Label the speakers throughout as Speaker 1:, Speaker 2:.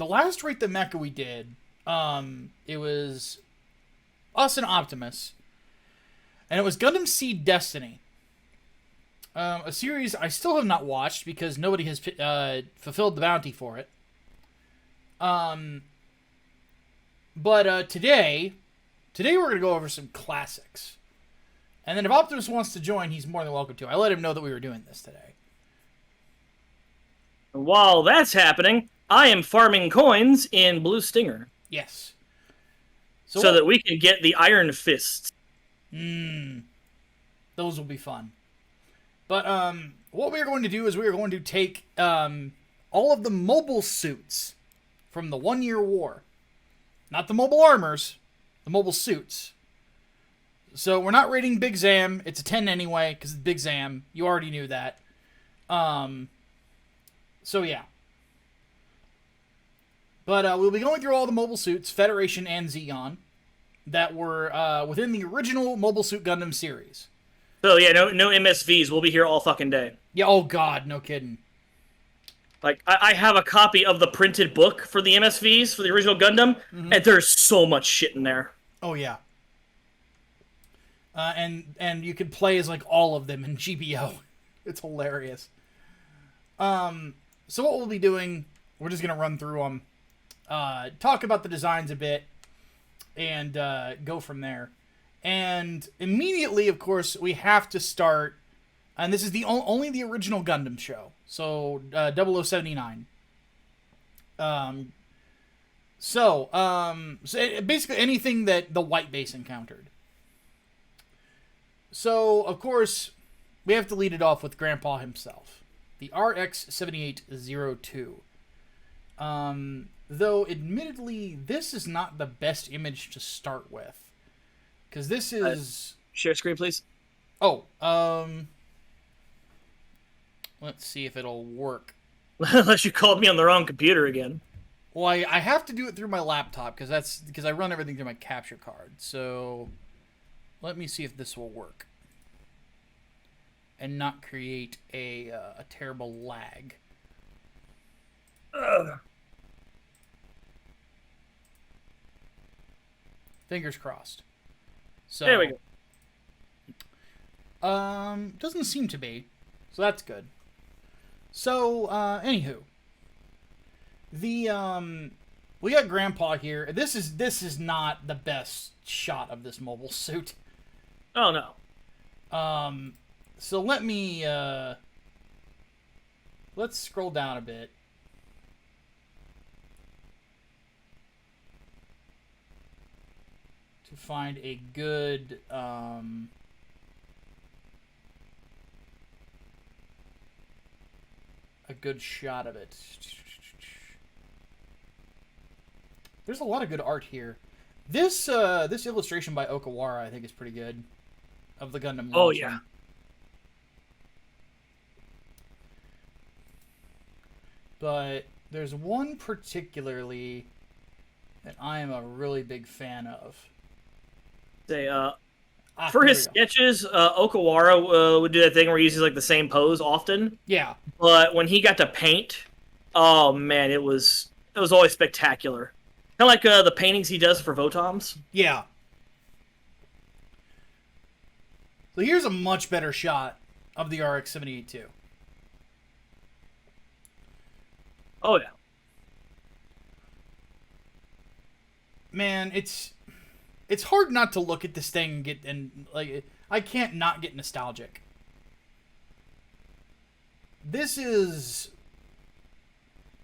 Speaker 1: the last Rate the Mecha we did, it was us and Optimus, and it was Gundam Seed Destiny. A series I still have not watched because nobody has fulfilled the bounty for it. But today we're going to go over some classics. And then if Optimus wants to join, he's more than welcome to. I let him know that we were doing this today.
Speaker 2: While that's happening, I am farming coins in Blue Stinger.
Speaker 1: Yes.
Speaker 2: So that we can get the Iron Fists.
Speaker 1: Those will be fun. But what we are going to do is we are going to take all of the mobile suits from the 1 Year War. Not the mobile armors, the mobile suits. So we're not rating Big Zam. It's a 10 anyway, because it's Big Zam. You already knew that. So yeah. But we'll be going through all the mobile suits, Federation and Zeong, that were within the original Mobile Suit Gundam series.
Speaker 2: So yeah, no MSVs. We'll be here all fucking day.
Speaker 1: Yeah, oh god, no kidding.
Speaker 2: Like, I have a copy of the printed book for the MSVs, for the original Gundam, and there's so much shit in there.
Speaker 1: Oh, yeah. And you could play as, like, all of them in GBO. It's hilarious. So what we'll be doing, we're just going to run through them, talk about the designs a bit, and go from there. And immediately, of course, we have to start, and this is the only the original Gundam show. So, 0079. So basically anything that the White Base encountered. So, of course, we have to lead it off with Grandpa himself. The RX-7802. Though, admittedly, this is not the best image to start with. Because this is...
Speaker 2: share screen, please.
Speaker 1: Oh, let's see if it'll work.
Speaker 2: Unless you called me on the wrong computer again.
Speaker 1: Well, I have to do it through my laptop because I run everything through my capture card. So let me see if this will work and not create a terrible lag.
Speaker 2: Ugh.
Speaker 1: Fingers crossed. So
Speaker 2: there we
Speaker 1: go. Doesn't seem to be, so that's good. So, anywho, we got Grandpa here. This is not the best shot of this mobile suit.
Speaker 2: Oh no.
Speaker 1: So let me let's scroll down a bit. To find a good shot of it. There's a lot of good art here. This illustration by Okawara I think is pretty good of the Gundam launcher.
Speaker 2: Oh yeah.
Speaker 1: But there's one particularly that I am a really big fan of.
Speaker 2: For his sketches, Okawara would do that thing where he uses like the same pose often.
Speaker 1: Yeah.
Speaker 2: But when he got to paint, oh man, it was always spectacular. Kind of like the paintings he does for Votoms.
Speaker 1: Yeah. So here's a much better shot of the RX-78-2.
Speaker 2: Oh yeah.
Speaker 1: Man, it's hard not to look at this thing and I can't not get nostalgic. This is,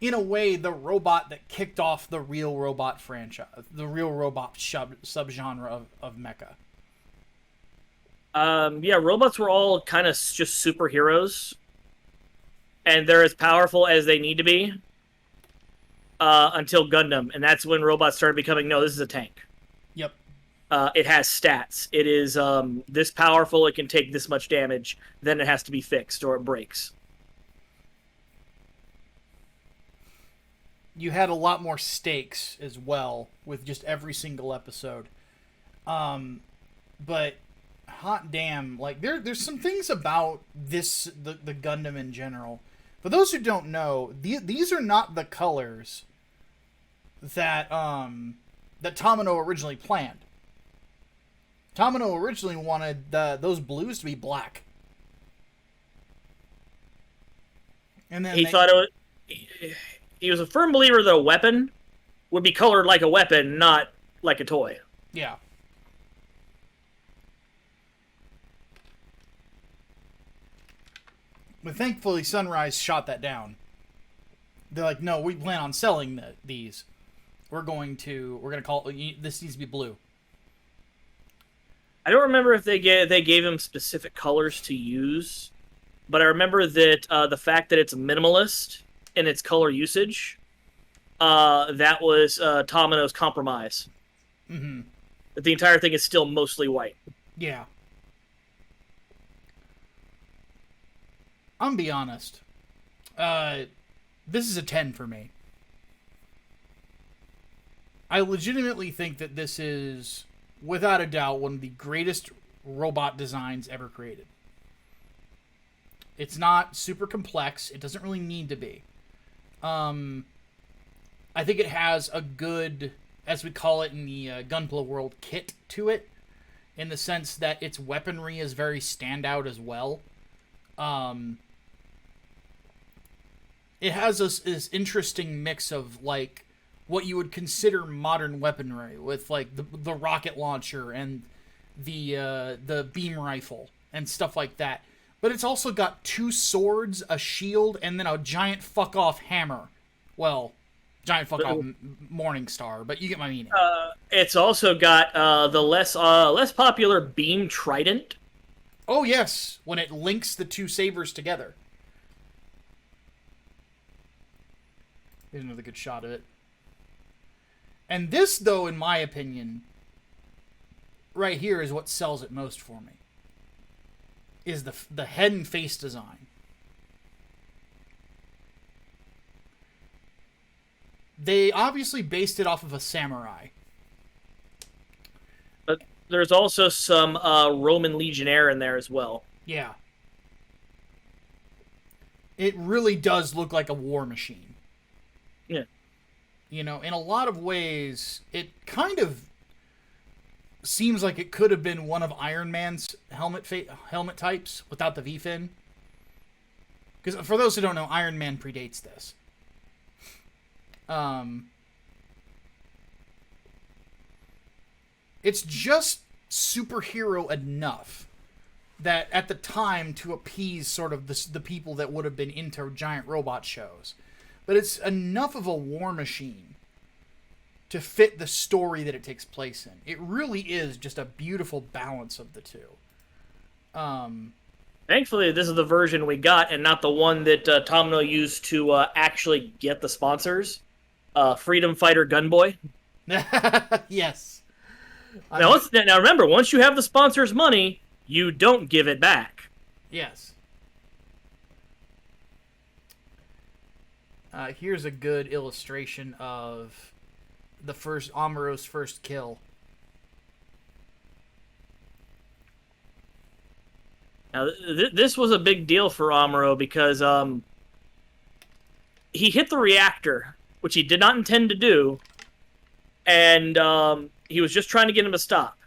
Speaker 1: in a way, the robot that kicked off the real robot franchise, the real robot subgenre of mecha.
Speaker 2: Yeah, robots were all kind of just superheroes, and they're as powerful as they need to be until Gundam, and that's when robots started becoming, no, this is a tank.
Speaker 1: Yep.
Speaker 2: It has stats. It is this powerful, it can take this much damage, then it has to be fixed or it breaks.
Speaker 1: You had a lot more stakes as well with just every single episode. But hot damn, like there's some things about the Gundam in general. For those who don't know, these are not the colors that that Tomino originally planned. Tomino originally wanted those blues to be black. And then
Speaker 2: he was a firm believer that a weapon would be colored like a weapon, not like a toy.
Speaker 1: Yeah. But thankfully, Sunrise shot that down. They're like, no, we plan on selling these. We're going to call it, this needs to be blue.
Speaker 2: I don't remember if they gave him specific colors to use, but I remember that the fact that it's minimalist in its color usage, that was Tomino's compromise.
Speaker 1: Mm-hmm.
Speaker 2: That the entire thing is still mostly white.
Speaker 1: Yeah. I'm gonna be honest. This is a 10 for me. I legitimately think that this is, without a doubt, one of the greatest robot designs ever created. It's not super complex. It doesn't really need to be. I think it has a good, as we call it in the Gunpla world, kit to it, in the sense that its weaponry is very standout as well. It has this interesting mix of, like, what you would consider modern weaponry, with, like, the rocket launcher and the beam rifle and stuff like that. But it's also got 2 swords, a shield, and then a giant fuck-off hammer. Well, giant fuck-off Morning Star, but you get my meaning.
Speaker 2: It's also got the less popular beam trident.
Speaker 1: Oh, yes, when it links the 2 sabers together. Here's another good shot of it. And this, though, in my opinion, right here is what sells it most for me. Is the head and face design. They obviously based it off of a samurai.
Speaker 2: But there's also some Roman legionnaire in there as well.
Speaker 1: Yeah. It really does look like a war machine.
Speaker 2: Yeah.
Speaker 1: You know, in a lot of ways, it kind of seems like it could have been one of Iron Man's helmet types without the V-fin. Because for those who don't know, Iron Man predates this. It's just superhero enough that at the time to appease sort of the people that would have been into giant robot shows. But it's enough of a war machine to fit the story that it takes place in. It really is just a beautiful balance of the two.
Speaker 2: Thankfully, this is the version we got, and not the one that Tomino used to actually get the sponsors. Freedom Fighter Gunboy.
Speaker 1: Yes.
Speaker 2: Now remember, once you have the sponsor's money, you don't give it back.
Speaker 1: Yes. Here's a good illustration of Amuro's first kill.
Speaker 2: Now, this was a big deal for Amuro because he hit the reactor, which he did not intend to do, and he was just trying to get him to stop.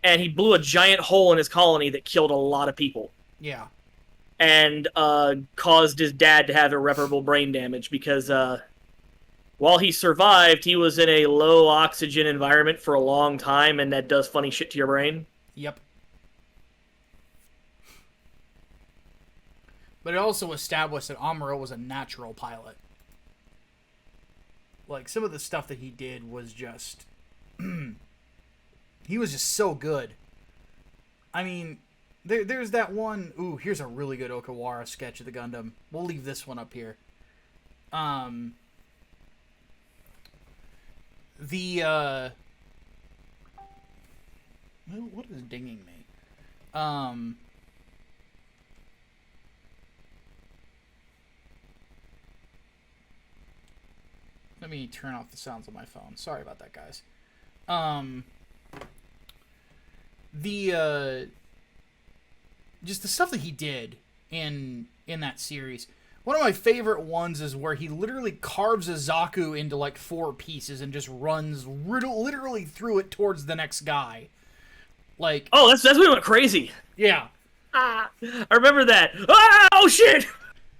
Speaker 2: And he blew a giant hole in his colony that killed a lot of people.
Speaker 1: Yeah.
Speaker 2: And caused his dad to have irreparable brain damage because while he survived, he was in a low oxygen environment for a long time, and that does funny shit to your brain.
Speaker 1: Yep. But it also established that Amuro was a natural pilot. Like, some of the stuff that he did was just... he was just so good. I mean, there's that one... Ooh, here's a really good Okawara sketch of the Gundam. We'll leave this one up here. What is dinging me? Let me turn off the sounds on my phone. Sorry about that, guys. Just the stuff that he did in that series One of my favorite ones is where he literally carves a Zaku into like 4 pieces and just runs literally through it towards the next guy. Like,
Speaker 2: oh, that's when it went crazy.
Speaker 1: Yeah.
Speaker 2: I remember that. Ah, oh shit!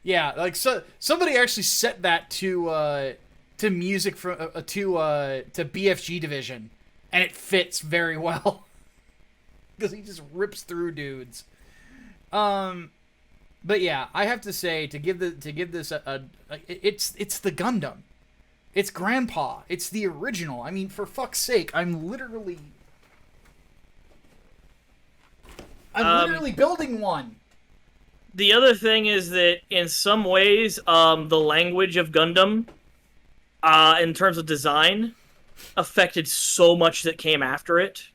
Speaker 1: Yeah, like somebody actually set that to music from to BFG Division, and it fits very well because he just rips through dudes. But yeah, I have to say to give this it's the Gundam, it's Grandpa, it's the original. I mean, for fuck's sake, I'm literally building one.
Speaker 2: The other thing is that in some ways, the language of Gundam, in terms of design, affected so much that came after it.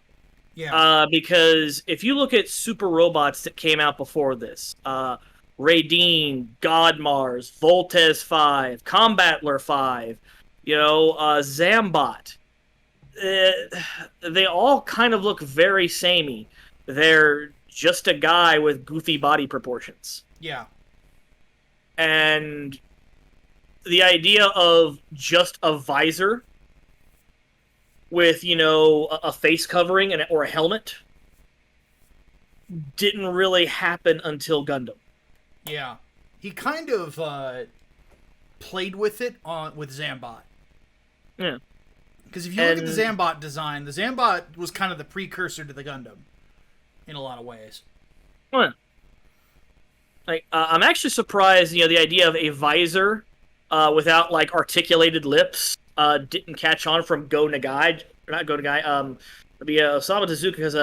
Speaker 1: Yeah.
Speaker 2: Because if you look at super robots that came out before this, Raideen, Godmars, Voltes 5, Combatler 5, Zambot, they all kind of look very samey. They're just a guy with goofy body proportions.
Speaker 1: Yeah.
Speaker 2: And the idea of just a visor with, a face covering or a helmet didn't really happen until Gundam.
Speaker 1: Yeah. He kind of played with it with Zambot.
Speaker 2: Yeah.
Speaker 1: Because if you look at the Zambot design, the Zambot was kind of the precursor to the Gundam in a lot of ways.
Speaker 2: Well, like, I'm actually surprised, the idea of a visor without, like, articulated lips didn't catch on from Go Nagai. Or not Go Nagai, it'd be Osamu Tezuka's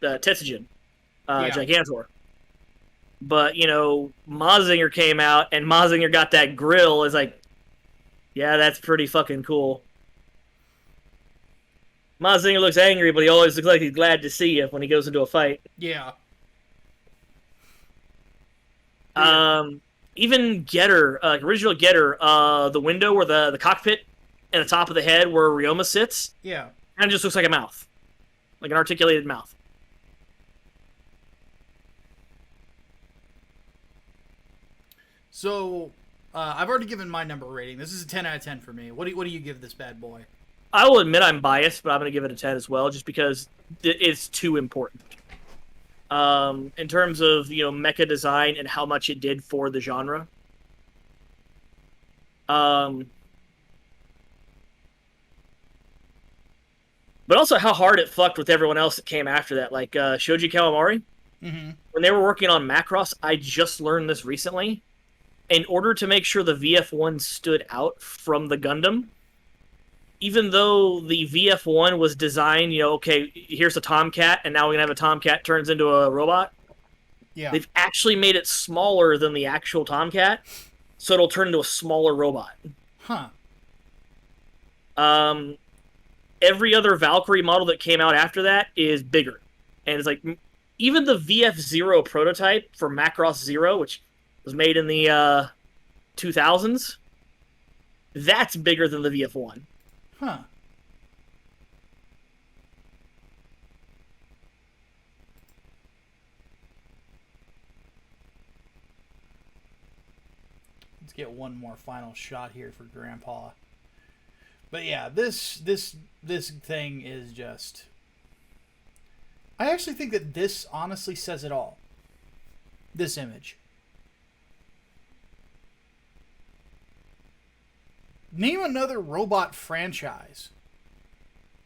Speaker 2: Tetsujin, Gigantor. But, Mazinger came out, and Mazinger got that grill. It's like, yeah, that's pretty fucking cool. Mazinger looks angry, but he always looks like he's glad to see you when he goes into a fight.
Speaker 1: Yeah.
Speaker 2: Even Getter, original Getter, the window where the cockpit and the top of the head where Ryoma sits,
Speaker 1: yeah,
Speaker 2: kind of just looks like a mouth, like an articulated mouth.
Speaker 1: So, I've already given my number rating. This is a 10 out of 10 for me. What do you give this bad boy?
Speaker 2: I will admit I'm biased, but I'm going to give it a 10 as well, just because it's too important. In terms of, mecha design and how much it did for the genre. But also how hard it fucked with everyone else that came after that, like Shoji Kawamori.
Speaker 1: Mm-hmm.
Speaker 2: When they were working on Macross, I just learned this recently. In order to make sure the VF-1 stood out from the Gundam, even though the VF-1 was designed, okay, here's a Tomcat, and now we're going to have a Tomcat turns into a robot.
Speaker 1: Yeah.
Speaker 2: They've actually made it smaller than the actual Tomcat, so it'll turn into a smaller robot.
Speaker 1: Huh.
Speaker 2: Every other Valkyrie model that came out after that is bigger. And it's like, even the VF-0 prototype for Macross Zero, which was made in the 2000s, that's bigger than the VF-1.
Speaker 1: Huh. Let's get one more final shot here for Grandpa. But yeah, this thing is just... I actually think that this honestly says it all. This image. Name another robot franchise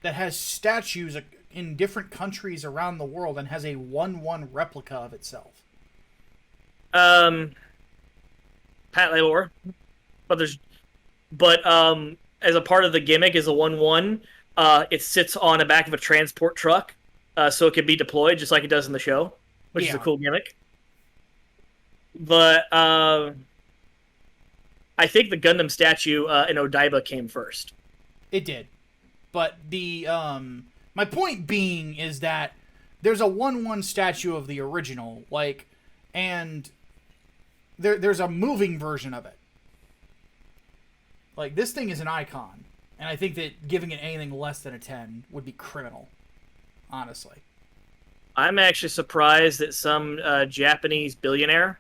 Speaker 1: that has statues in different countries around the world and has a 1-1 replica of itself.
Speaker 2: Pat Labor. But as a part of the gimmick is a 1-1. It sits on the back of a transport truck, so it can be deployed just like it does in the show, which is a cool gimmick. But I think the Gundam statue in Odaiba came first.
Speaker 1: It did. But the my point being is that there's a 1-1 statue of the original, like, and there's a moving version of it. Like, this thing is an icon, and I think that giving it anything less than a 10 would be criminal, honestly.
Speaker 2: I'm actually surprised that some Japanese billionaire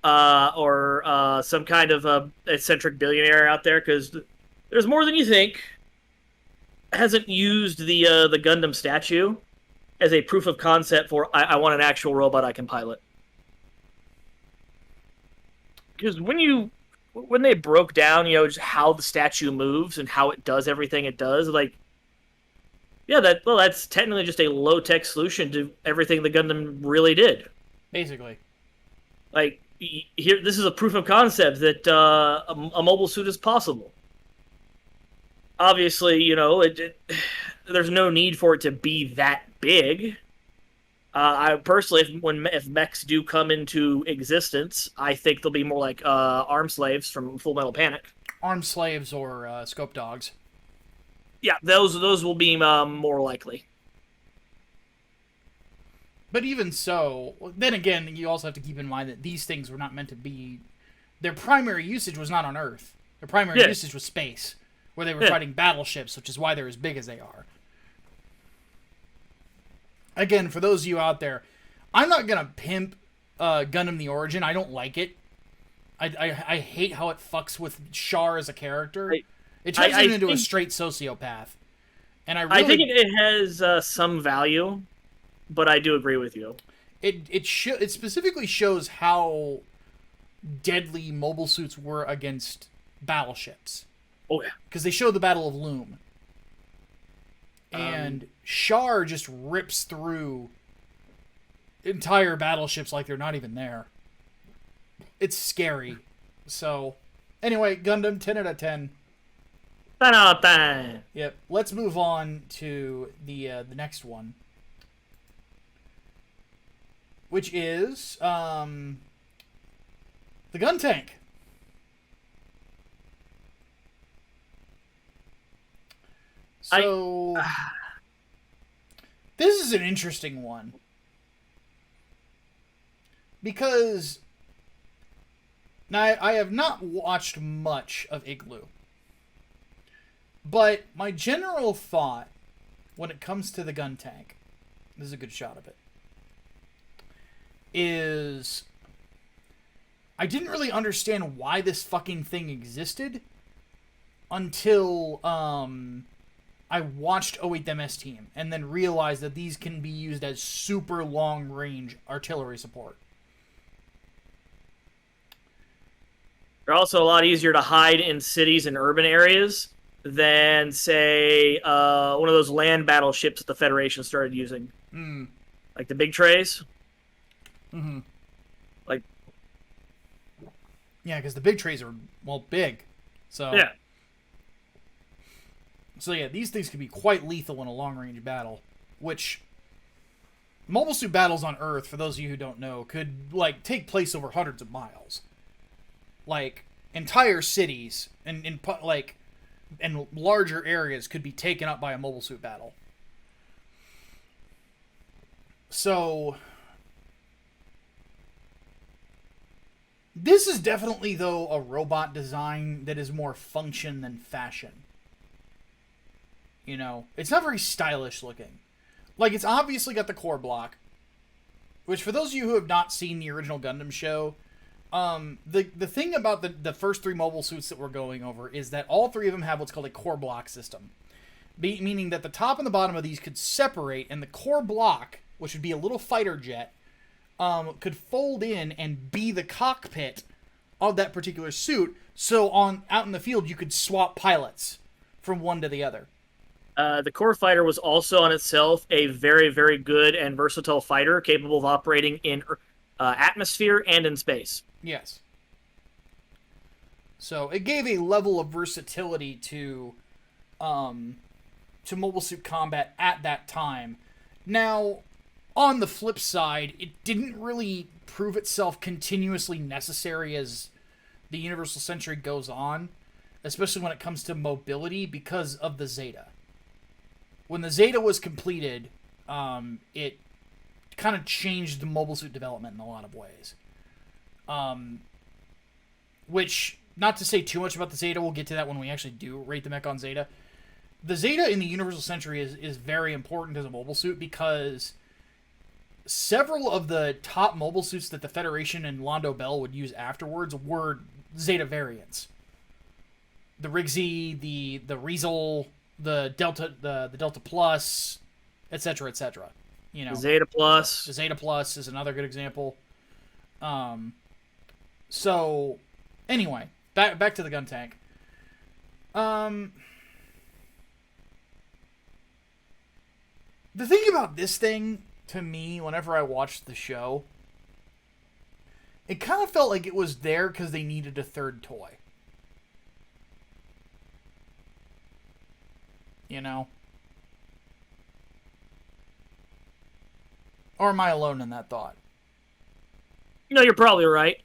Speaker 2: or some kind of eccentric billionaire out there, because there's more than you think, hasn't used the Gundam statue as a proof of concept for I want an actual robot I can pilot. Because when they broke down, just how the statue moves and how it does everything it does, like, yeah, that's technically just a low tech solution to everything the Gundam really did.
Speaker 1: Basically,
Speaker 2: like, here, this is a proof of concept that a mobile suit is possible. Obviously, there's no need for it to be that big. I personally, if mechs do come into existence, I think they'll be more like arm slaves from Full Metal Panic.
Speaker 1: Arm slaves or scope dogs.
Speaker 2: Yeah, those will be more likely.
Speaker 1: But even so, then again, you also have to keep in mind that these things were not meant to be... Their primary usage was not on Earth. Their primary usage was space, where they were fighting battleships, which is why they're as big as they are. Again, for those of you out there, I'm not going to pimp Gundam the Origin. I don't like it. I hate how it fucks with Char as a character. It turns him into a straight sociopath. And I
Speaker 2: think it has some value, but I do agree with you.
Speaker 1: It specifically shows how deadly mobile suits were against battleships.
Speaker 2: Oh, yeah.
Speaker 1: Because they show the Battle of Loom. And Char just rips through entire battleships like they're not even there. It's scary. So, anyway, Gundam, 10 out of 10.
Speaker 2: 10 out of 10.
Speaker 1: Yep. Let's move on to the next one. Which is, the gun tank. So, this is an interesting one. Because, now, I have not watched much of Igloo. But my general thought, when it comes to the gun tank, this is a good shot of it, is I didn't really understand why this fucking thing existed until, I watched 08MS Team, and then realized that these can be used as super long-range artillery support.
Speaker 2: They're also a lot easier to hide in cities and urban areas than, say, one of those land battleships that the Federation started using. Like the big trays. Like,
Speaker 1: yeah, because the big trays are, well, big. So
Speaker 2: yeah.
Speaker 1: So yeah, these things can be quite lethal in a long-range battle, which mobile suit battles on Earth, for those of you who don't know, could, like, take place over hundreds of miles. Like, entire cities and larger areas could be taken up by a mobile suit battle. So, this is definitely, though, a robot design that is more function than fashion. It's not very stylish looking. Like, it's obviously got the core block, which, for those of you who have not seen the original Gundam show, the thing about the first three mobile suits that we're going over is that all three of them have what's called a core block system. Meaning that the top and the bottom of these could separate, and the core block, which would be a little fighter jet, could fold in and be the cockpit of that particular suit, so out in the field you could swap pilots from one to the other.
Speaker 2: The core fighter was also on itself a very, very good and versatile fighter, capable of operating in atmosphere and in space.
Speaker 1: Yes. So it gave a level of versatility to mobile suit combat at that time. Now, on the flip side, it didn't really prove itself continuously necessary as the Universal Century goes on, especially when it comes to mobility, because of the Zeta. When the Zeta was completed, it kind of changed the mobile suit development in a lot of ways. Which, not to say too much about the Zeta, we'll get to that when we actually do rate the mech on Zeta. The Zeta in the Universal Century is very important as a mobile suit because several of the top mobile suits that the Federation and Londo Bell would use afterwards were Zeta variants. The Riggsy, the Riesel, the Delta Plus, etc., etc. You know,
Speaker 2: Zeta Plus.
Speaker 1: the Zeta Plus is another good example. So anyway, back to the gun tank. The thing about this thing, to me, whenever I watched the show, it kind of felt like it was there because they needed a third toy. You know? Or am I alone in that thought?
Speaker 2: No, you're probably right.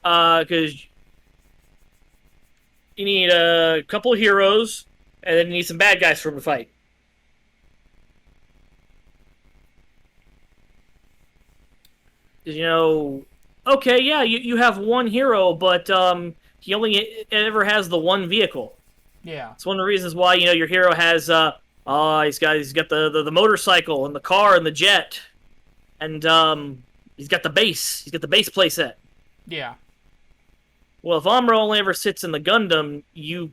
Speaker 2: Because you need a couple of heroes, and then you need some bad guys for them to fight. You know, okay, yeah, you have one hero, but he only ever has the one vehicle.
Speaker 1: Yeah.
Speaker 2: It's one of the reasons why, you know, your hero has he's got the motorcycle and the car and the jet, and he's got the base. He's got the base playset.
Speaker 1: Yeah.
Speaker 2: Well, if Amuro only ever sits in the Gundam, you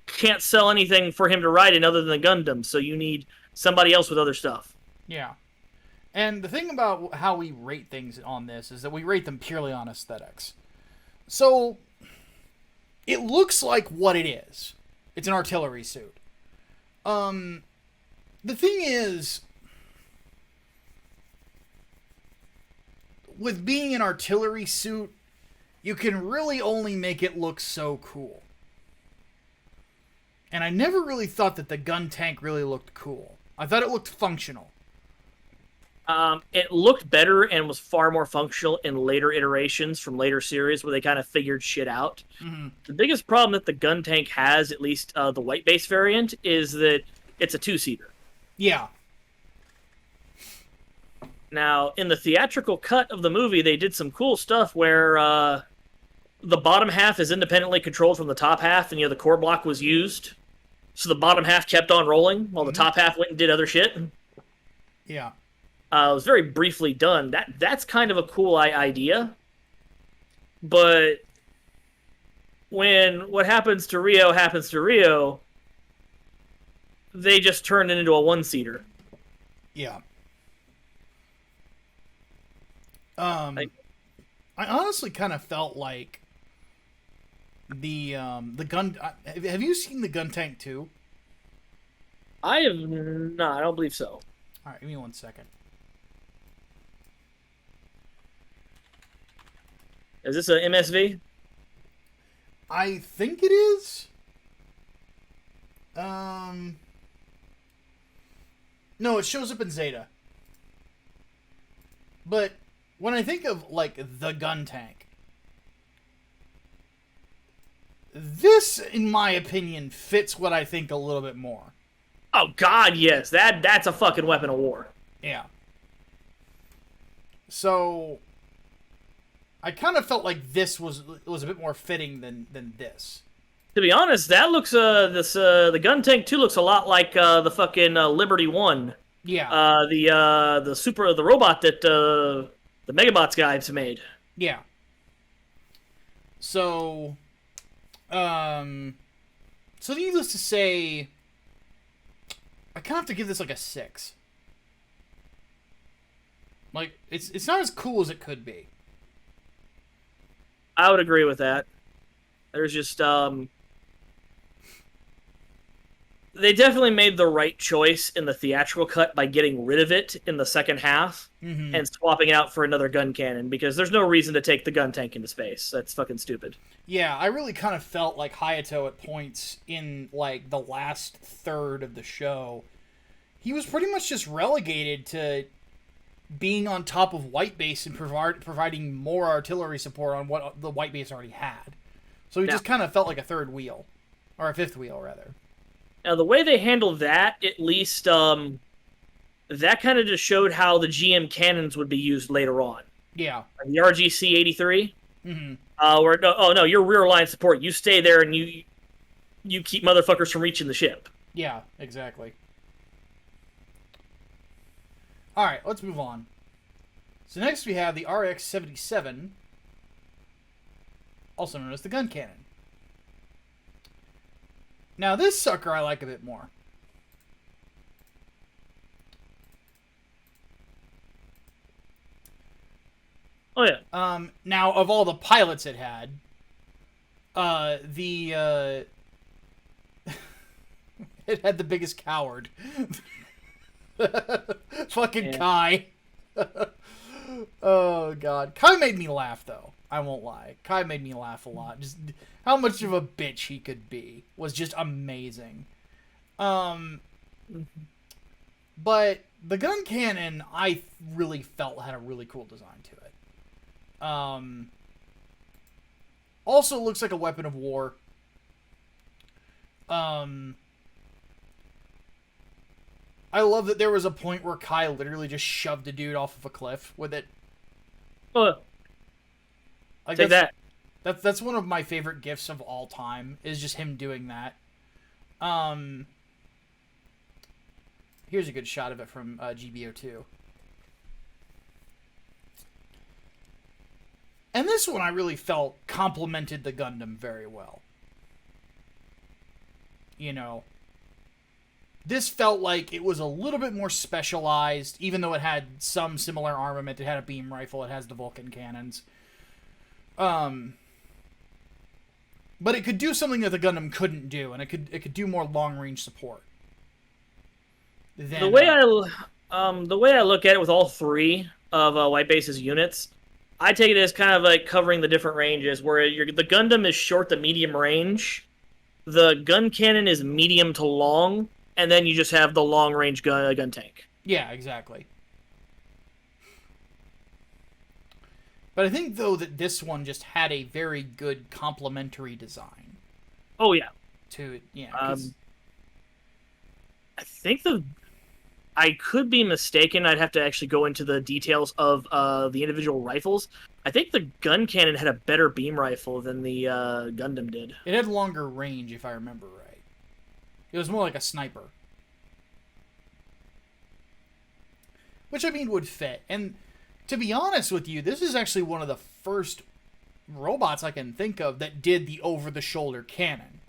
Speaker 2: can't sell anything for him to ride in other than the Gundam, so you need somebody else with other stuff.
Speaker 1: Yeah. And the thing about how we rate things on this is that we rate them purely on aesthetics. So, it looks like what it is. It's an artillery suit. The thing is, with being an artillery suit, you can really only make it look so cool. And I never really thought that the gun tank really looked cool. I thought it looked functional.
Speaker 2: It looked better and was far more functional in later iterations from later series where they kind of figured shit out.
Speaker 1: Mm-hmm.
Speaker 2: The biggest problem that the gun tank has, at least the white base variant, is that it's a two-seater.
Speaker 1: Yeah.
Speaker 2: Now, in the theatrical cut of the movie, they did some cool stuff where the bottom half is independently controlled from the top half, and, you know, the core block was used. So the bottom half kept on rolling while the top half went and did other shit.
Speaker 1: Yeah.
Speaker 2: It was very briefly done. That's kind of a cool idea. But when what happens to Rio, they just turned it into a one-seater.
Speaker 1: Yeah. I honestly kind of felt like the gun. Have you seen the gun tank 2?
Speaker 2: I have not. I don't believe so.
Speaker 1: All right, give me 1 second.
Speaker 2: Is this a MSV?
Speaker 1: I think it is. No, it shows up in Zeta. But when I think of, like, the gun tank, this, in my opinion, fits what I think a little bit more.
Speaker 2: Oh, God, yes. That's a fucking weapon of war.
Speaker 1: Yeah. So, I kind of felt like this was a bit more fitting than this.
Speaker 2: To be honest, that looks the gun tank 2 looks a lot like the fucking Liberty 1.
Speaker 1: Yeah.
Speaker 2: The robot that the Megabots guys made.
Speaker 1: Yeah. So, needless to say, I kind of have to give this like a 6. Like, it's not as cool as it could be.
Speaker 2: I would agree with that. There's just they definitely made the right choice in the theatrical cut by getting rid of it in the second half and swapping it out for another gun cannon, because there's no reason to take the gun tank into space. That's fucking stupid.
Speaker 1: Yeah, I really kind of felt like Hayato at points in, like, the last third of the show, he was pretty much just relegated to being on top of white base and providing more artillery support on what the white base already had. So he just kind of felt like a third wheel. Or a fifth wheel, rather.
Speaker 2: Now, the way they handled that, at least, that kind of just showed how the GM cannons would be used later on.
Speaker 1: Yeah.
Speaker 2: The RGC-83.
Speaker 1: Mm-hmm.
Speaker 2: Where, no, you're rear line support. You stay there and you keep motherfuckers from reaching the ship.
Speaker 1: Yeah, exactly. Alright, let's move on. So next we have the RX-77, also known as the gun cannon. Now this sucker I like a bit more.
Speaker 2: Oh yeah.
Speaker 1: Now of all the pilots it had, it had the biggest coward. Fucking
Speaker 2: Yeah.
Speaker 1: Kai. Oh god. Kai made me laugh though. I won't lie. Kai made me laugh a lot. Just how much of a bitch he could be was just amazing. But the gun cannon I really felt had a really cool design to it. Also looks like a weapon of war. I love that there was a point where Kai literally just shoved a dude off of a cliff with it.
Speaker 2: Oh,
Speaker 1: Like
Speaker 2: take that.
Speaker 1: That's one of my favorite gifs of all time, is just him doing that. Here's a good shot of it from GBO2. And this one I really felt complemented the Gundam very well. You know, this felt like it was a little bit more specialized, even though it had some similar armament. It had a beam rifle, it has the Vulcan cannons. But it could do something that the Gundam couldn't do, and it could do more long-range support.
Speaker 2: The way I look at it with all three of White Base's units, I take it as kind of like covering the different ranges, where the Gundam is short to medium range, the gun cannon is medium to long, and then you just have the long-range gun tank.
Speaker 1: Yeah, exactly. But I think, though, that this one just had a very good complementary design.
Speaker 2: Oh, yeah.
Speaker 1: To it, yeah.
Speaker 2: I think I could be mistaken. I'd have to actually go into the details of the individual rifles. I think the gun cannon had a better beam rifle than the Gundam did.
Speaker 1: It had longer range, if I remember right. It was more like a sniper. Which, I mean, would fit. And to be honest with you, this is actually one of the first robots I can think of that did the over-the-shoulder cannon.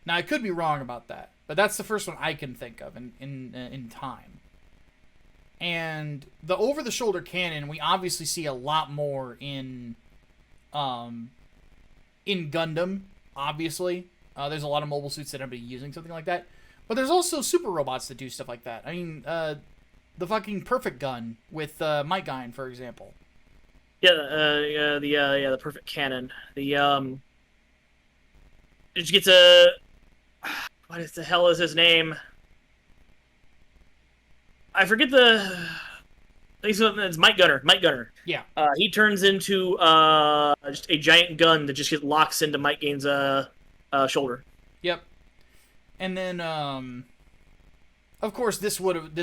Speaker 1: Now, I could be wrong about that, but that's the first one I can think of in time. And the over-the-shoulder cannon, we obviously see a lot more in Gundam, obviously. There's a lot of mobile suits that are using something like that. But there's also super robots that do stuff like that. I mean, the fucking Perfect gun with Micah, for example.
Speaker 2: Yeah, the Perfect Cannon. It just gets a... What the hell is his name? I forget the... It's Mike Gunner. Mike Gunner.
Speaker 1: Yeah.
Speaker 2: He turns into just a giant gun that just locks into Mike Gain's shoulder.
Speaker 1: Yep. And then, of course, this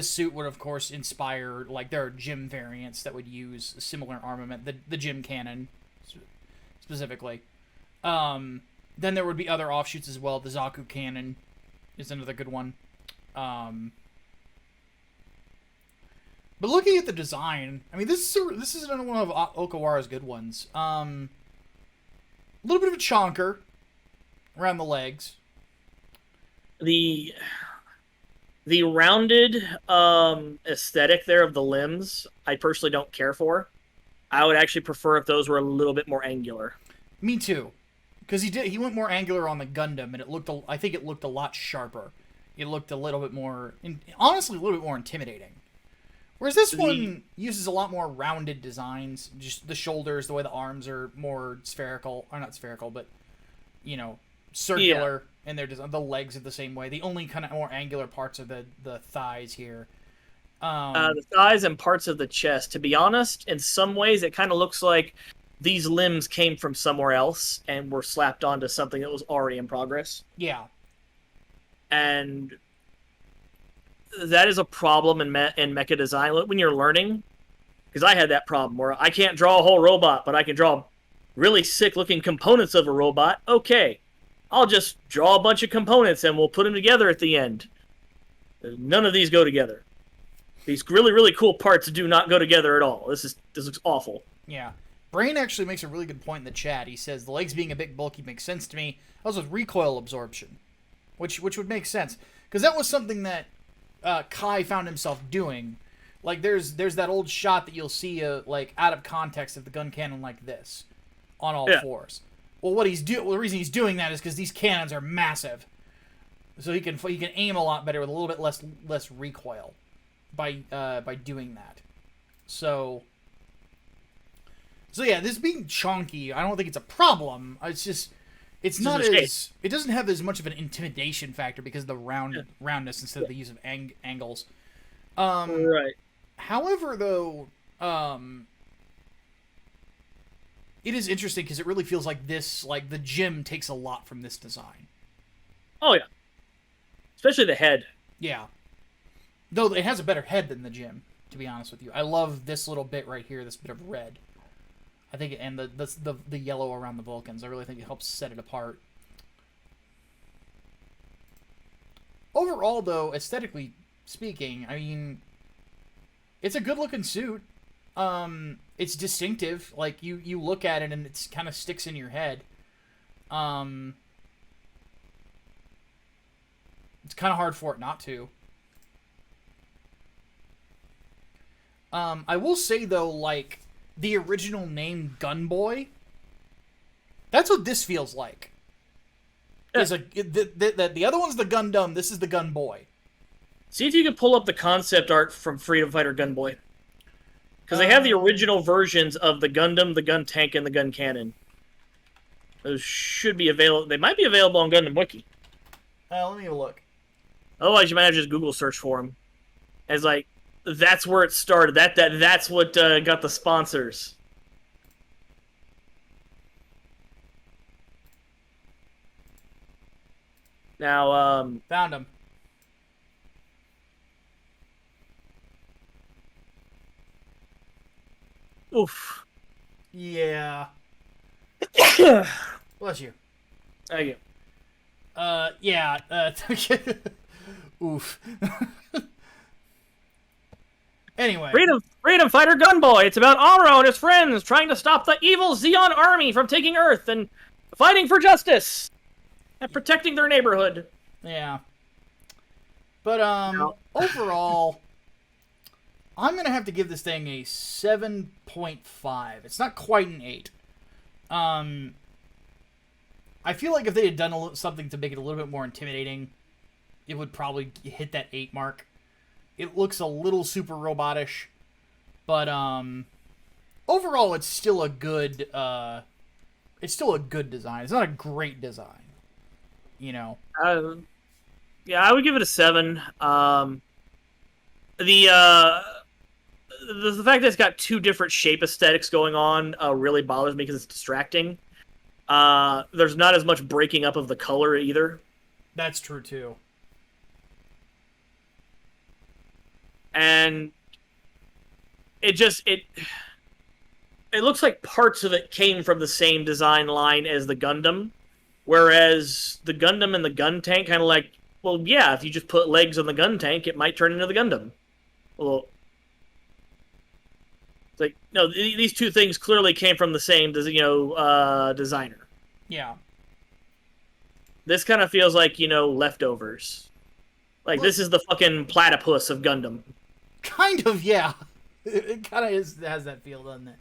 Speaker 1: suit would, of course, inspire, like, there are gym variants that would use similar armament, the gym cannon, specifically. Then there would be other offshoots as well. The Zaku cannon is another good one. But looking at the design, I mean, this is another one of Okawara's good ones. A little bit of a chonker around the legs.
Speaker 2: The rounded aesthetic there of the limbs, I personally don't care for. I would actually prefer if those were a little bit more angular.
Speaker 1: Me too, because he went more angular on the Gundam, and I think it looked a lot sharper. It looked a little bit more, honestly, a little bit more intimidating. Whereas this one uses a lot more rounded designs, just the shoulders, the way the arms are more spherical, or not spherical, but circular. Yeah. And the legs are the same way. The only kind of more angular parts are the thighs here.
Speaker 2: The thighs and parts of the chest. To be honest, in some ways, it kind of looks like these limbs came from somewhere else and were slapped onto something that was already in progress.
Speaker 1: Yeah.
Speaker 2: And that is a problem in mecha design when you're learning. Because I had that problem where I can't draw a whole robot, but I can draw really sick-looking components of a robot. Okay. I'll just draw a bunch of components and we'll put them together at the end. None of these go together. These really, really cool parts do not go together at all. This looks awful.
Speaker 1: Yeah. Brain actually makes a really good point in the chat. He says, the legs being a bit bulky makes sense to me. Also with recoil absorption, which would make sense. Because that was something that Kai found himself doing. Like, there's that old shot that you'll see, like, out of context of the gun cannon like this. On all fours. Well, the reason he's doing that is because these cannons are massive. So he can aim a lot better with a little bit less recoil by doing that. So yeah, this being chunky, I don't think it's a problem. It's just it doesn't have as much of an intimidation factor because of the roundness instead of the use of angles.
Speaker 2: Right.
Speaker 1: However, though, it is interesting because it really feels like the gym takes a lot from this design.
Speaker 2: Oh, yeah. Especially the head.
Speaker 1: Yeah. Though it has a better head than the gym, to be honest with you. I love this little bit right here, this bit of red. I think, and the yellow around the Vulcans. I really think it helps set it apart. Overall, though, aesthetically speaking, I mean, it's a good-looking suit. It's distinctive. Like, you look at it and it kind of sticks in your head. It's kind of hard for it not to. I will say, though, like, the original name Gunboy, that's what this feels like. Yeah. The other one's the Gundam, this is the Gunboy.
Speaker 2: See if you can pull up the concept art from Freedom Fighter Gunboy. Because they have the original versions of the Gundam, the gun tank, and the gun cannon. Those should be available. They might be available on Gundam Wiki.
Speaker 1: Let me look.
Speaker 2: Otherwise, you might have to just Google search for them. As like, that's where it started. That's what got the sponsors. Now,
Speaker 1: found him.
Speaker 2: Oof.
Speaker 1: Yeah. Bless you.
Speaker 2: Thank you.
Speaker 1: Yeah. Oof. Anyway.
Speaker 2: Freedom Fighter Gunboy. It's about Aro and his friends trying to stop the evil Zeon army from taking Earth and fighting for justice and protecting their neighborhood.
Speaker 1: Yeah. But, overall, I'm going to have to give this thing a 7.5. It's not quite an 8. I feel like if they had done something to make it a little bit more intimidating, it would probably hit that 8 mark. It looks a little super robotish, but overall it's still a good design. It's not a great design, you know.
Speaker 2: Yeah, I would give it a 7. The fact that it's got two different shape aesthetics going on really bothers me because it's distracting. There's not as much breaking up of the color either.
Speaker 1: That's true too.
Speaker 2: And it looks like parts of it came from the same design line as the Gundam, whereas the Gundam and the gun tank kind of like, well, yeah, if you just put legs on the gun tank, it might turn into the Gundam. Well, it's like, no, these two things clearly came from the same, designer.
Speaker 1: Yeah.
Speaker 2: This kind of feels like, leftovers. Like, this is the fucking platypus of Gundam.
Speaker 1: Kind of, yeah. It kind of has that feel, doesn't it?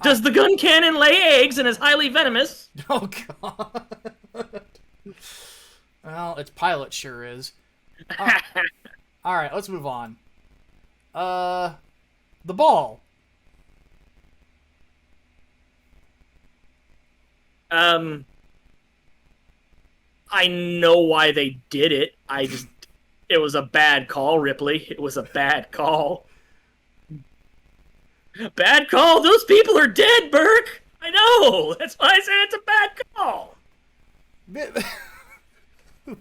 Speaker 2: Does the gun cannon lay eggs and is highly venomous?
Speaker 1: Oh, God. Well, its pilot sure is. Alright, let's move on. The ball.
Speaker 2: I know why they did it. It was a bad call, Ripley. It was a bad call. Bad call? Those people are dead, Burke! I know! That's why I said it's a bad call!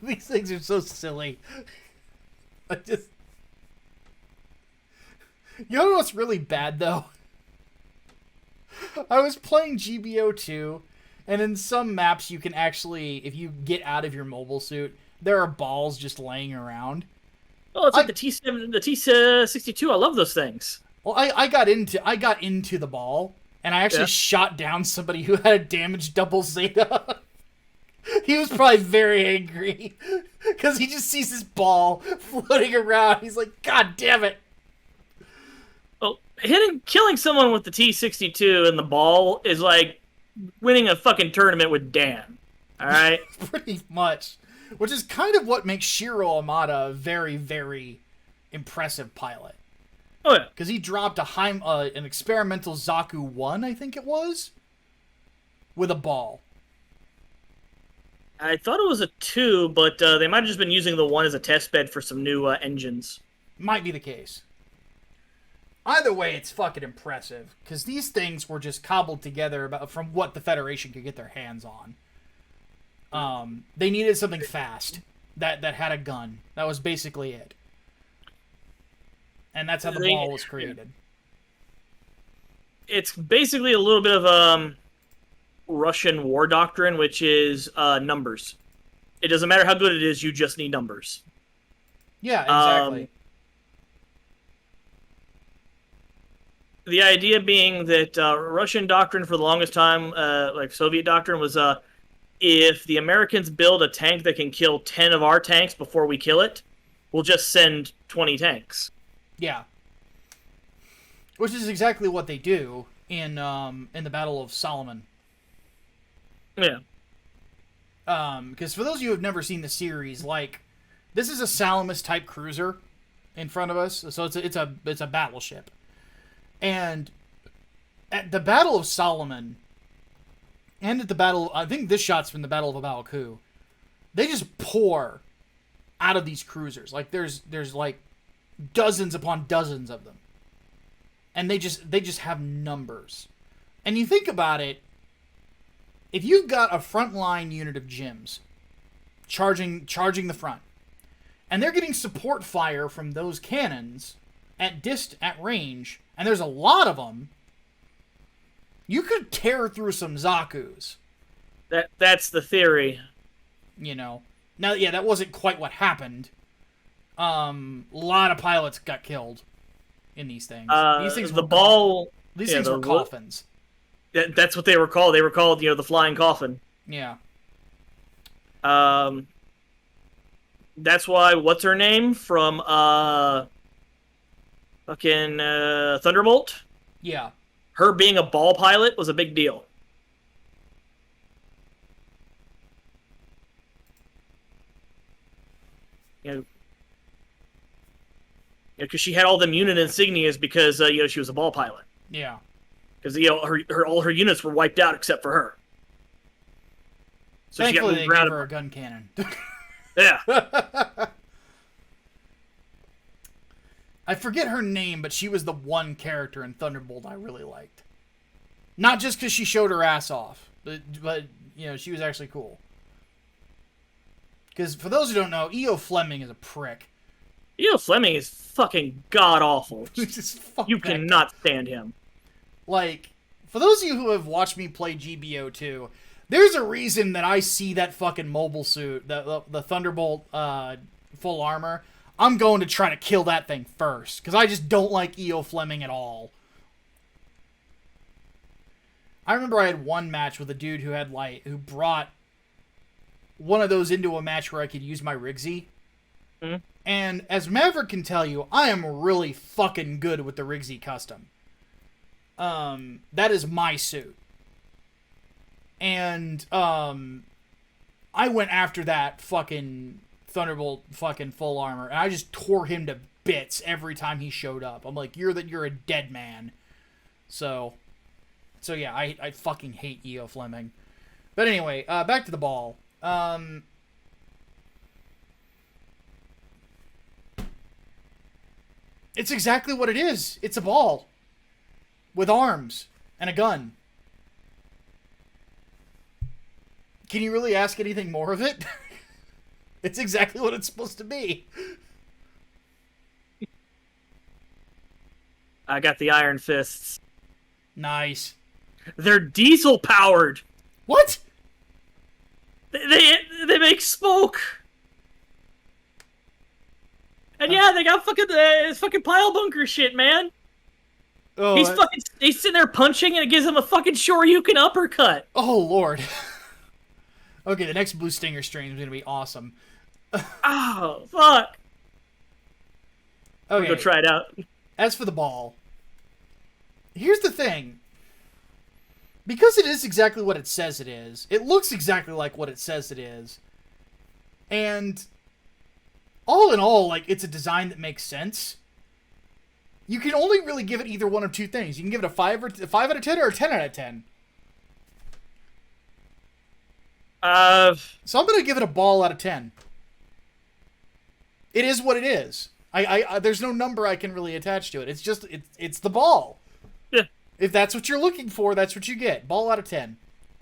Speaker 1: These things are so silly. You know what's really bad, though? I was playing GBO 2, and in some maps you can actually, if you get out of your mobile suit, there are balls just laying around.
Speaker 2: Oh, it's like the T7, the T62. I love those things.
Speaker 1: Well, I got into the ball, and I actually shot down somebody who had a damaged double Zeta. He was probably very angry because he just sees this ball floating around. He's like, "God damn it!"
Speaker 2: Well, killing someone with the T62 and the ball is like winning a fucking tournament with Dan. All right,
Speaker 1: pretty much. Which is kind of what makes Shiro Amada a very, very impressive pilot.
Speaker 2: Oh yeah,
Speaker 1: because he dropped an experimental Zaku 1, I think it was, with a ball.
Speaker 2: I thought it was a 2, but they might have just been using the 1 as a test bed for some new engines.
Speaker 1: Might be the case. Either way, it's fucking impressive, because these things were just cobbled together from what the Federation could get their hands on. They needed something fast that had a gun. That was basically it. And that's how the ball was created.
Speaker 2: It's basically a little bit of Russian war doctrine, which is numbers. It doesn't matter how good it is, you just need numbers.
Speaker 1: Yeah, exactly.
Speaker 2: The idea being that Russian doctrine for the longest time, like Soviet doctrine, was if the Americans build a tank that can kill 10 of our tanks before we kill it, we'll just send 20 tanks.
Speaker 1: Yeah. Which is exactly what they do in the Battle of Solomon.
Speaker 2: Yeah.
Speaker 1: Because for those of you who have never seen the series, like, this is a Salamis type cruiser in front of us, so it's a battleship. And at the Battle of Solomon, and at the battle, I think this shot's from the Battle of Abaku, they just pour out of these cruisers. Like there's like dozens upon dozens of them, and they just have numbers. And you think about it, if you've got a frontline unit of GIMs charging the front, and they're getting support fire from those cannons at range, and there's a lot of them, you could tear through some Zakus.
Speaker 2: That's the theory.
Speaker 1: You know. Now, yeah, that wasn't quite what happened. A lot of pilots got killed in these things. These things were coffins.
Speaker 2: That's what they were called. They were called, the flying coffin.
Speaker 1: Yeah.
Speaker 2: That's why, what's her name from fucking Thunderbolt?
Speaker 1: Yeah.
Speaker 2: Her being a ball pilot was a big deal. Because she had all them unit insignias because she was a ball pilot.
Speaker 1: Yeah.
Speaker 2: Because all her units were wiped out except for her.
Speaker 1: So thankfully, they gave her a gun cannon.
Speaker 2: Yeah.
Speaker 1: I forget her name, but she was the one character in Thunderbolt I really liked. Not just because she showed her ass off, but she was actually cool. Because for those who don't know, E.O. Fleming is a prick.
Speaker 2: E.O. Fleming is fucking god-awful. You
Speaker 1: cannot
Speaker 2: not stand him.
Speaker 1: Like, for those of you who have watched me play GBO2, there's a reason that I see that fucking mobile suit, the Thunderbolt full armor. I'm going to try to kill that thing first, because I just don't like E.O. Fleming at all. I remember I had one match with a dude who brought one of those into a match where I could use my Rigsy.
Speaker 2: Mm-hmm.
Speaker 1: And as Maverick can tell you, I am really fucking good with the Rigsy custom. That is my suit. And I went after that fucking Thunderbolt fucking full armor, and I just tore him to bits every time he showed up. I'm like, you're a dead man. So yeah, I fucking hate E.O. Fleming. But anyway, back to the ball. It's exactly what it is. It's a ball with arms and a gun. Can you really ask anything more of it? It's exactly what it's supposed to be.
Speaker 2: I got the Iron Fists.
Speaker 1: Nice.
Speaker 2: They're diesel powered.
Speaker 1: What?
Speaker 2: They make smoke. And yeah, they got fucking it's fucking pile bunker shit, man.
Speaker 1: Oh,
Speaker 2: He's sitting there punching, and it gives him a fucking Shoryuken uppercut.
Speaker 1: oh Lord. Okay, the next Blue Stinger stream is gonna be awesome.
Speaker 2: Oh fuck!
Speaker 1: Okay,
Speaker 2: Go try it out.
Speaker 1: as for the ball, here's the thing. Because it is exactly what it says it is, it looks exactly like what it says it is, and all in all, like, it's a design that makes sense. You can only really give it either one of two things. You can give it a 5 out of 10 or a 10 out of 10. So I'm gonna give it a ball out of 10. It is what it is. I there's no number I can really attach to it. It's just it's the ball.
Speaker 2: Yeah.
Speaker 1: If that's what you're looking for, that's what you get. Ball out of 10.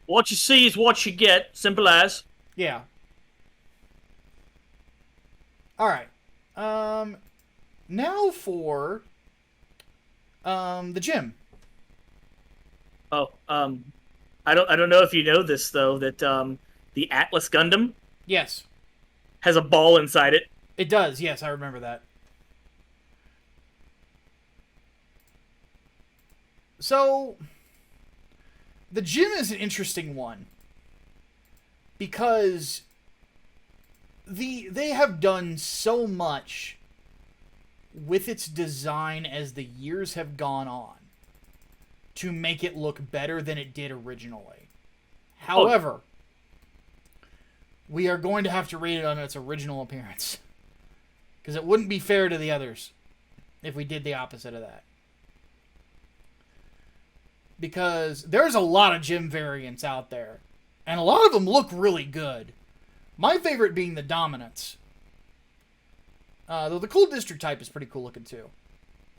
Speaker 2: What you see is what you get. Simple as.
Speaker 1: Yeah. All right. Now for the gym.
Speaker 2: Oh, I don't know if you know this though, that the Atlas Gundam
Speaker 1: Yes.
Speaker 2: has a ball inside it.
Speaker 1: It does. Yes, I remember that. So, the gym is an interesting one because they have done so much with its design as the years have gone on to make it look better than it did originally. However, we are going to have to rate it on its original appearance because it wouldn't be fair to the others if we did the opposite of that. Because there's a lot of gym variants out there, and a lot of them look really good. My favorite being the Dominance. Though the Cold District type is pretty cool looking too.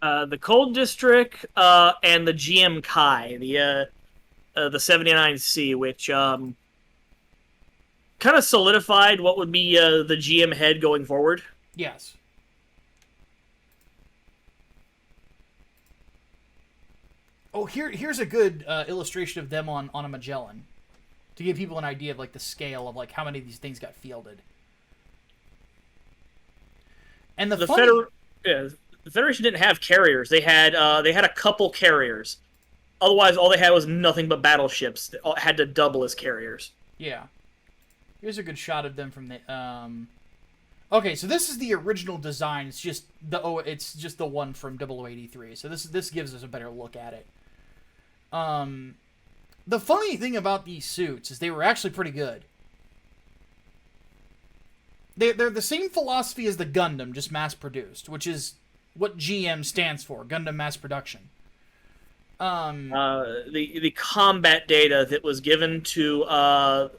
Speaker 2: The Cold District and the GM Kai, the 79C, which kind of solidified what would be the GM head going forward.
Speaker 1: Yes. Oh, here's a good illustration of them on a Magellan to give people an idea of like the scale of like how many of these things got fielded. And the
Speaker 2: Federation didn't have carriers. They had a couple carriers. Otherwise, all they had was nothing but battleships that had to double as carriers.
Speaker 1: Yeah. Here's a good shot of them from the Okay, so this is the original design. It's just the one from 0083. So this gives us a better look at it. The funny thing about these suits is they were actually pretty good. They're the same philosophy as the Gundam, just mass-produced, which is what GM stands for, Gundam Mass Production.
Speaker 2: The combat data that was given to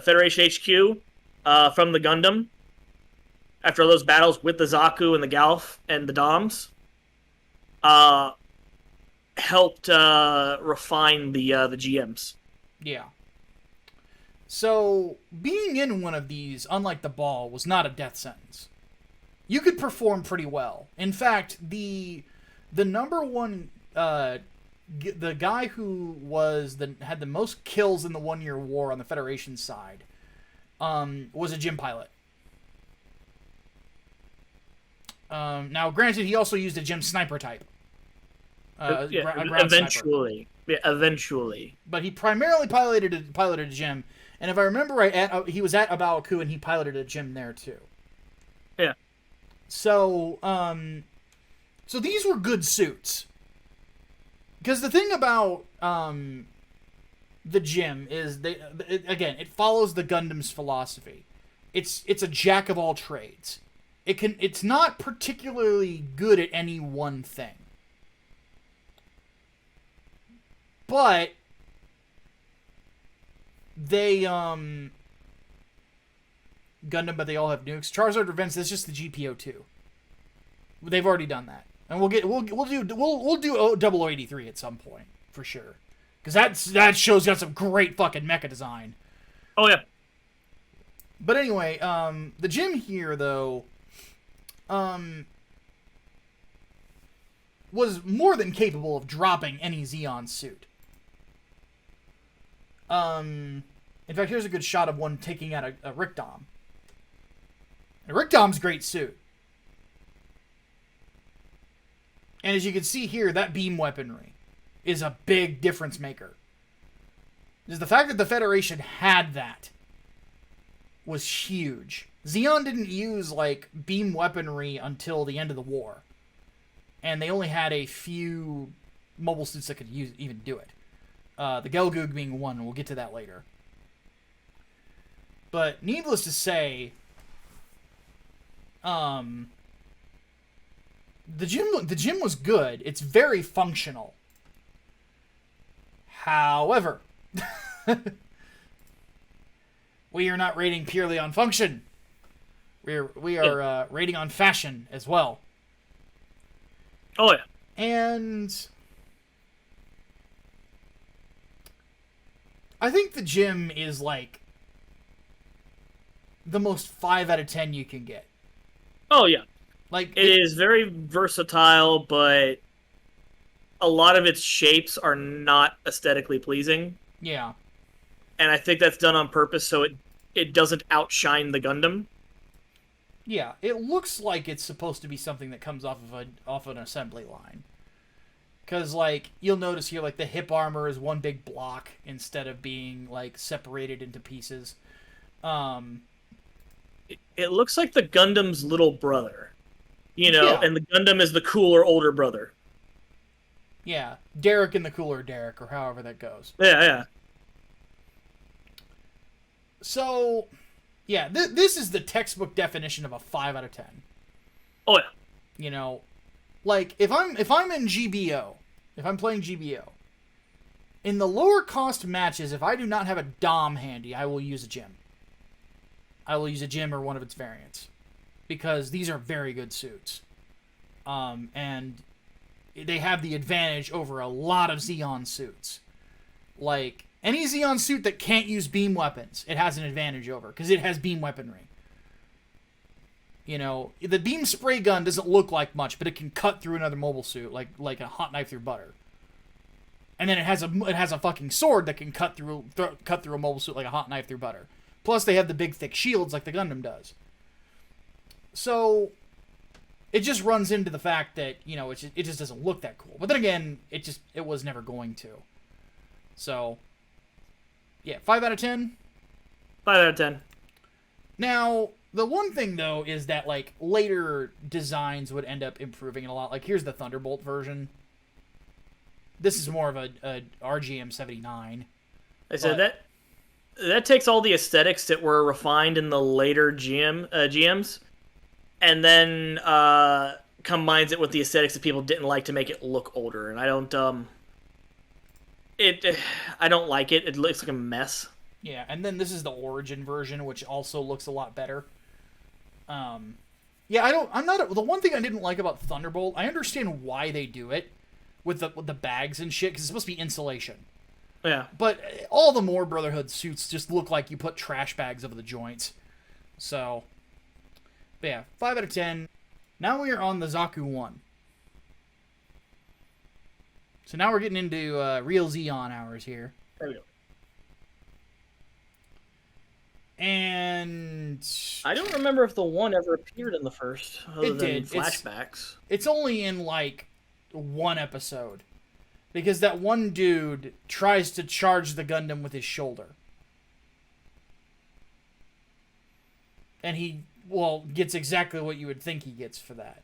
Speaker 2: Federation HQ from the Gundam after those battles with the Zaku and the Galf and the Doms helped refine the GMs.
Speaker 1: Yeah. So, being in one of these, unlike the ball, was not a death sentence. You could perform pretty well. In fact, the number one, the guy who had the most kills in the 1 year war on the Federation side, was a gym pilot. Now, granted, he also used a gym sniper type.
Speaker 2: Eventually. Sniper. Yeah, eventually.
Speaker 1: But he primarily piloted a gym. And if I remember right, he was at Abaoku and he piloted a gym there too.
Speaker 2: Yeah.
Speaker 1: So, so these were good suits. Because the thing about the gym is it follows the Gundam's philosophy. It's a jack of all trades. It's not particularly good at any one thing. But they Gundam, but they all have nukes. Charizard Revenge, that's just the GPO2. They've already done that. And we'll do 0083 at some point for sure. Cuz that show's got some great fucking mecha design.
Speaker 2: Oh yeah.
Speaker 1: But anyway, the gym here though was more than capable of dropping any Xeon suit. In fact, here's a good shot of one taking out a Rick Dom. And Rick Dom's great suit. And as you can see here, that beam weaponry is a big difference maker. Because the fact that the Federation had that was huge. Zeong didn't use, like, beam weaponry until the end of the war. And they only had a few mobile suits that could even do it. The Gelgoog being one, and we'll get to that later. But needless to say, the gym was good. It's very functional. However, we are not rating purely on function. We are rating on fashion as well.
Speaker 2: Oh yeah.
Speaker 1: And I think the gym is like the most 5 out of 10 you can get.
Speaker 2: Oh yeah.
Speaker 1: Like
Speaker 2: it is very versatile, but a lot of its shapes are not aesthetically pleasing.
Speaker 1: Yeah.
Speaker 2: And I think that's done on purpose so it doesn't outshine the Gundam.
Speaker 1: Yeah, it looks like it's supposed to be something that comes off an assembly line. Because, like, you'll notice here, like, the hip armor is one big block instead of being, like, separated into pieces.
Speaker 2: It looks like the Gundam's little brother. You know,
Speaker 1: Yeah.
Speaker 2: and the Gundam is the cooler older brother.
Speaker 1: Yeah, Derek and the cooler Derek, or however that goes.
Speaker 2: Yeah, yeah.
Speaker 1: So, yeah, this is the textbook definition of a 5 out of 10.
Speaker 2: Oh, yeah.
Speaker 1: You know, like, if I'm in GBO, if I'm playing GBO, in the lower cost matches, if I do not have a Dom handy, I will use a gym. I will use a gym or one of its variants. Because these are very good suits. And they have the advantage over a lot of Xeon suits. Like, any Xeon suit that can't use beam weapons, it has an advantage over, because it has beam weaponry. You know, the beam spray gun doesn't look like much, but it can cut through another mobile suit, like a hot knife through butter. And then it has a fucking sword that can cut through a mobile suit like a hot knife through butter. Plus, they have the big thick shields like the Gundam does. So, it just runs into the fact that, you know, it just doesn't look that cool. But then again, it was never going to. So, yeah, 5 out of 10?
Speaker 2: 5 out of 10.
Speaker 1: Now, the one thing, though, is that, like, later designs would end up improving it a lot. Like, here's the Thunderbolt version. This is more of a RGM 79.
Speaker 2: I said that takes all the aesthetics that were refined in the later GMs, and then combines it with the aesthetics that people didn't like to make it look older. And I don't like it. It looks like a mess.
Speaker 1: Yeah, and then this is the Origin version, which also looks a lot better. Yeah, the one thing I didn't like about Thunderbolt, I understand why they do it with the bags and shit, because it's supposed to be insulation.
Speaker 2: Yeah.
Speaker 1: But all the more Brotherhood suits just look like you put trash bags over the joints. So, but yeah, 5 out of 10. Now we are on the Zaku 1. So now we're getting into real Xeon hours here.
Speaker 2: There we go.
Speaker 1: And
Speaker 2: I don't remember if the one ever appeared in the first, other
Speaker 1: it
Speaker 2: than
Speaker 1: did.
Speaker 2: flashbacks.
Speaker 1: It's only in, like, one episode. Because that one dude tries to charge the Gundam with his shoulder. And he, well, gets exactly what you would think he gets for that.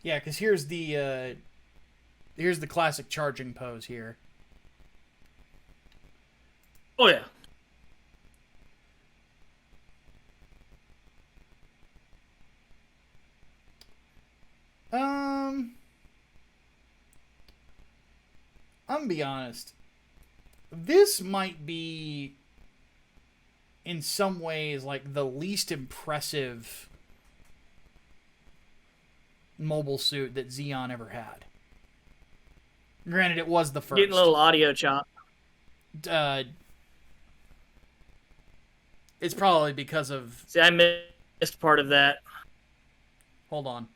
Speaker 1: Yeah, because here's the classic charging pose here.
Speaker 2: Oh, yeah.
Speaker 1: I'm gonna be honest. This might be, in some ways, like the least impressive mobile suit that Xeon ever had. Granted, it was the first.
Speaker 2: Getting a little audio chop.
Speaker 1: It's probably because of...
Speaker 2: See, I missed part of that.
Speaker 1: Hold on.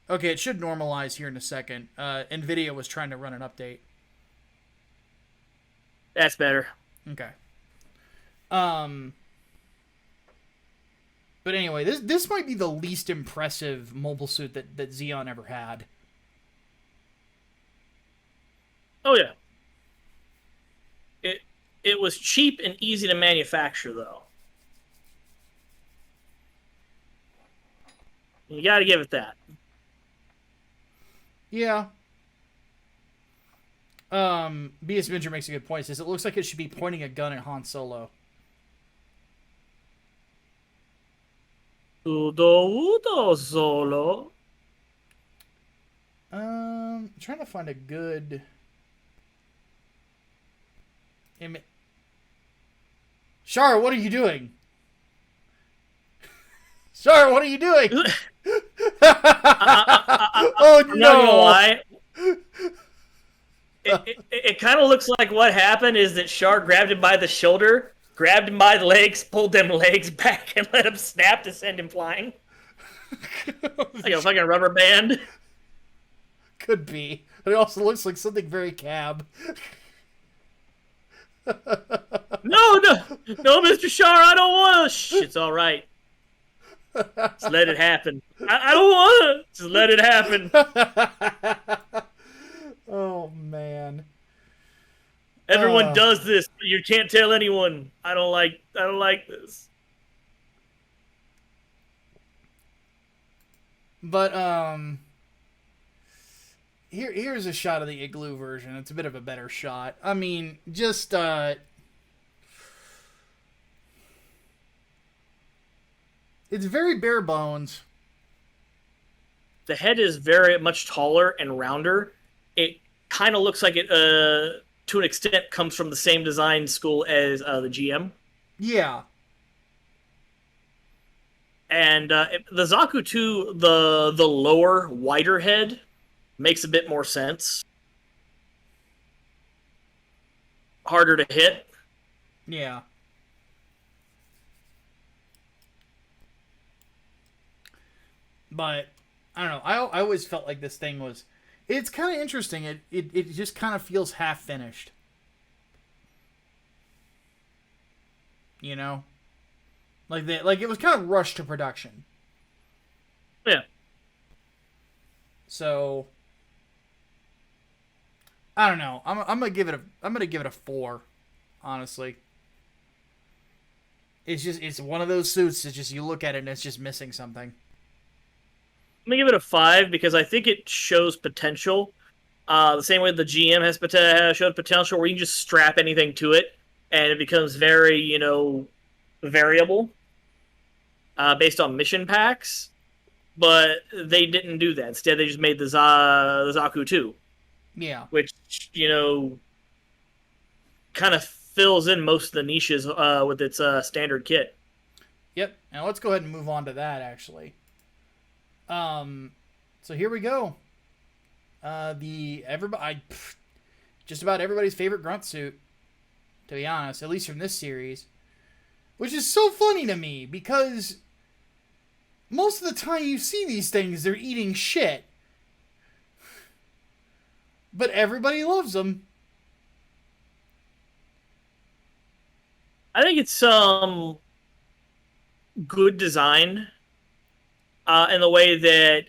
Speaker 1: Okay, it should normalize here in a second. NVIDIA was trying to run an update.
Speaker 2: That's better.
Speaker 1: Okay. But anyway, this might be the least impressive mobile suit that Xeon ever had.
Speaker 2: Oh yeah. It was cheap and easy to manufacture, though. You got to give it that.
Speaker 1: Yeah. BS Avenger makes a good point. He says it looks like it should be pointing a gun at Han Solo.
Speaker 2: Udo Solo.
Speaker 1: Trying to find a good image. Char, what are you doing? Char, what are you doing? Oh no!
Speaker 2: I'm not gonna lie. It kind of looks like what happened is that Char grabbed him by the shoulder, grabbed him by the legs, pulled them legs back, and let him snap to send him flying. Like a fucking rubber band.
Speaker 1: Could be. It also looks like something very Cab.
Speaker 2: No, Mr. Char, I don't want to. Shh, it's all right. Just let it happen. I don't want to. Just let it happen.
Speaker 1: Oh man.
Speaker 2: Everyone does this, but you can't tell anyone. I don't like this.
Speaker 1: But here's a shot of the Igloo version. It's a bit of a better shot. I mean, just it's very bare bones.
Speaker 2: The head is very much taller and rounder. It kind of looks like it, to an extent, comes from the same design school as the GM.
Speaker 1: Yeah.
Speaker 2: And the Zaku 2, the lower, wider head makes a bit more sense. Harder to hit.
Speaker 1: Yeah. But I don't know. I always felt like this thing was. It's kind of interesting. It just kind of feels half finished. You know, like it was kind of rushed to production.
Speaker 2: Yeah.
Speaker 1: So I don't know. I'm gonna give it a 4. Honestly. It's one of those suits that just you look at it and it's just missing something.
Speaker 2: I'm gonna give it a 5 because I think it shows potential. The same way the GM has showed potential, where you can just strap anything to it and it becomes very, variable based on mission packs. But they didn't do that. Instead, they just made the Zaku 2.
Speaker 1: Yeah.
Speaker 2: Which, kind of fills in most of the niches with its standard kit.
Speaker 1: Yep. Now let's go ahead and move on to that, actually. So here we go. Just about everybody's favorite grunt suit, to be honest, at least from this series, which is so funny to me because most of the time you see these things, they're eating shit, but everybody loves them.
Speaker 2: I think it's good design. In the way that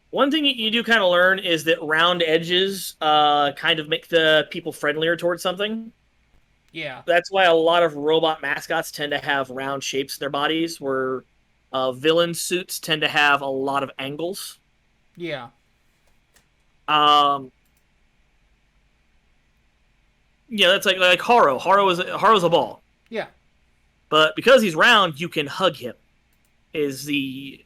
Speaker 2: one thing you do kind of learn is that round edges kind of make the people friendlier towards something.
Speaker 1: Yeah.
Speaker 2: That's why a lot of robot mascots tend to have round shapes in their bodies, where villain suits tend to have a lot of angles.
Speaker 1: Yeah.
Speaker 2: Yeah, that's like Haro. Haro's a ball.
Speaker 1: Yeah.
Speaker 2: But because he's round, you can hug him. Is the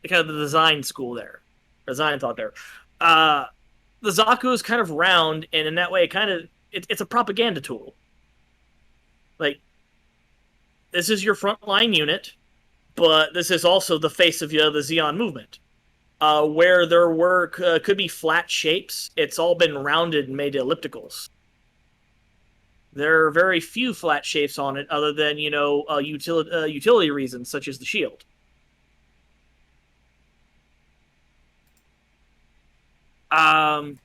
Speaker 2: kind of the design school there, design thought there. The Zaku is kind of round, and in that way, it's a propaganda tool. Like, this is your frontline unit, but this is also the face of the Xeon movement. Where there could be flat shapes, it's all been rounded and made ellipticals. There are very few flat shapes on it, other than utility reasons such as the shield. Um,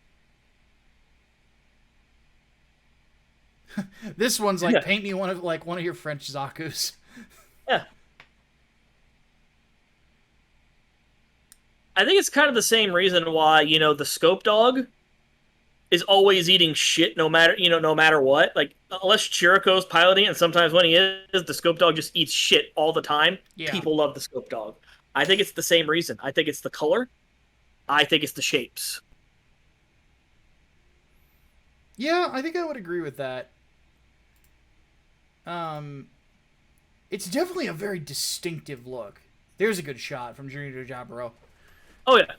Speaker 1: This one's like, paint me one of your French Zakus.
Speaker 2: yeah. I think it's kind of the same reason why, the scope dog is always eating shit no matter what. Like, unless Chirico's piloting, and sometimes when he is, the scope dog just eats shit all the time.
Speaker 1: Yeah.
Speaker 2: People love the scope dog. I think it's the same reason. I think it's the color. I think it's the shapes.
Speaker 1: Yeah, I think I would agree with that. It's definitely a very distinctive look. There's a good shot from Journey to Jaburo.
Speaker 2: Oh yeah.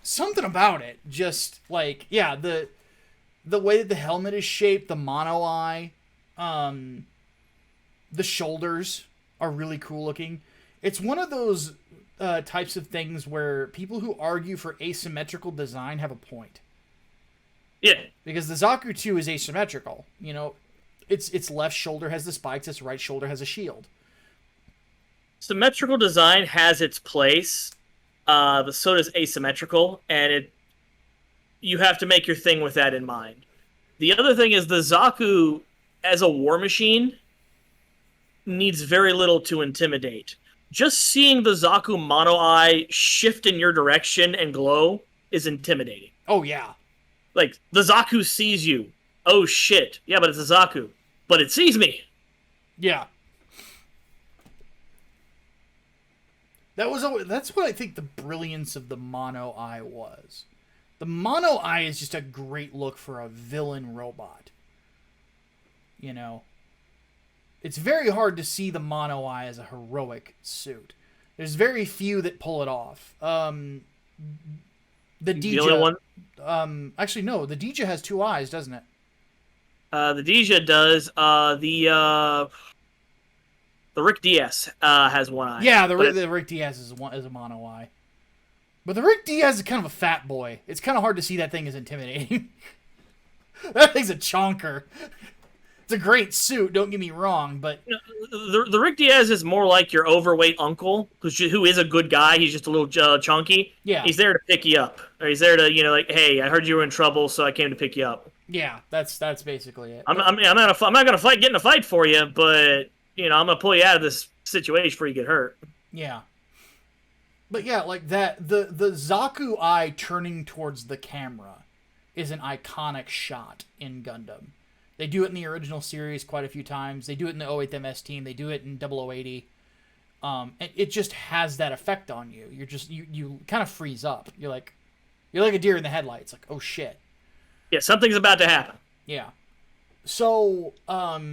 Speaker 1: Something about it, just like, yeah, the way that the helmet is shaped, the mono eye, the shoulders are really cool looking. It's one of those types of things where people who argue for asymmetrical design have a point.
Speaker 2: Yeah.
Speaker 1: Because the Zaku 2 is asymmetrical. Its left shoulder has the spikes, its right shoulder has a shield.
Speaker 2: Symmetrical design has its place. So does asymmetrical, and you have to make your thing with that in mind. The other thing is the Zaku, as a war machine, needs very little to intimidate. Just seeing the Zaku mono eye shift in your direction and glow is intimidating.
Speaker 1: Oh, yeah.
Speaker 2: Like, the Zaku sees you. Oh, shit. Yeah, but it's a Zaku. But it sees me.
Speaker 1: Yeah. That's what I think the brilliance of the mono eye was. The mono eye is just a great look for a villain robot. It's very hard to see the mono eye as a heroic suit. There's very few that pull it off. The Dija, actually no, the Dija has two eyes, doesn't it?
Speaker 2: The Dija does. The Rick Diaz has one eye.
Speaker 1: Yeah, the Rick Diaz is a mono eye. But the Rick Diaz is kind of a fat boy. It's kind of hard to see that thing as intimidating. That thing's a chonker. It's a great suit, don't get me wrong, but
Speaker 2: the Rick Diaz is more like your overweight uncle, who is a good guy. He's just a little chunky.
Speaker 1: Yeah,
Speaker 2: he's there to pick you up, or he's there to like, hey, I heard you were in trouble, so I came to pick you up.
Speaker 1: Yeah, that's basically it.
Speaker 2: I'm not gonna get in a fight for you, but I'm gonna pull you out of this situation before you get hurt.
Speaker 1: Yeah. But yeah, like that, the Zaku eye turning towards the camera is an iconic shot in Gundam. They do it in the original series quite a few times. They do it in the 08MS team. They do it in 0080. It just has that effect on you. You're just you kind of freeze up. You're like a deer in the headlights. Like, oh shit.
Speaker 2: Yeah, something's about to happen.
Speaker 1: Yeah. So, I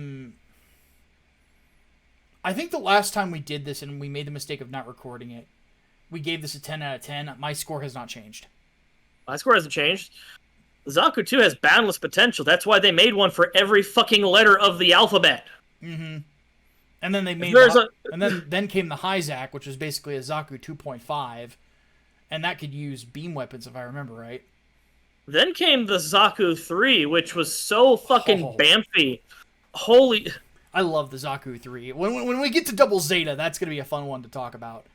Speaker 1: think the last time we did this and we made the mistake of not recording it, we gave this a 10 out of 10. My score has not changed.
Speaker 2: My score hasn't changed. Zaku 2 has boundless potential. That's why they made one for every fucking letter of the alphabet.
Speaker 1: Mm-hmm. And then they made then came the Hyzak, which was basically a Zaku 2.5, and that could use beam weapons if I remember right.
Speaker 2: Then came the Zaku 3, which was so fucking bamfy. Holy...
Speaker 1: I love the Zaku 3. When we get to Double Zeta, that's going to be a fun one to talk about.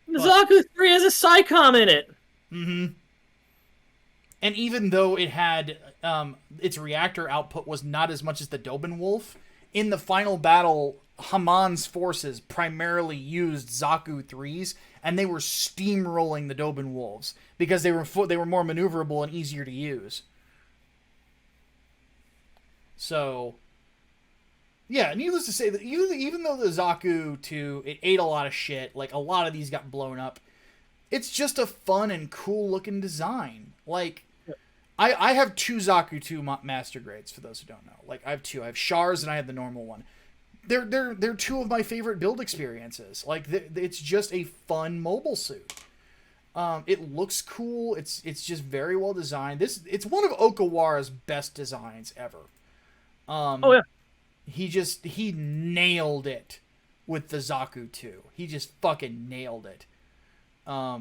Speaker 2: The Zaku 3 has a Psycom in it.
Speaker 1: Mm-hmm. And even though it had... its reactor output was not as much as the Doben Wolf, in the final battle, Haman's forces primarily used Zaku 3s, and they were steamrolling the Doben Wolves, because they were more maneuverable and easier to use. So, yeah, needless to say, that even though the Zaku 2, it ate a lot of shit, like, a lot of these got blown up, it's just a fun and cool-looking design. Like, I have two Zaku 2 master grades, for those who don't know. Like, I have two. I have Char's and I have the normal one. They're two of my favorite build experiences. Like, it's just a fun mobile suit. It looks cool. It's just very well designed. It's one of Okawara's best designs ever.
Speaker 2: Oh yeah,
Speaker 1: he nailed it with the Zaku 2. He just fucking nailed it. Let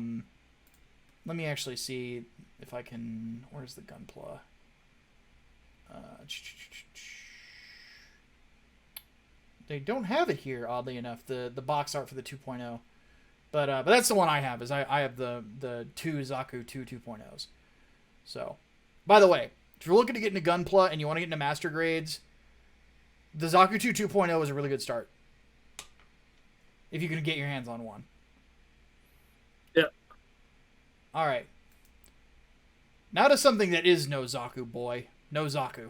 Speaker 1: me actually see if I can. Where's the Gunpla? They don't have it here, oddly enough. The box art for the 2.0. But that's the one I have. Is I have the two Zaku 2.0s. So, by the way, if you're looking to get into Gunpla and you want to get into Master Grades, the Zaku 2.0 is a really good start. If you can get your hands on one.
Speaker 2: Yep.
Speaker 1: All right. Now to something that is Nozaku, boy. Nozaku.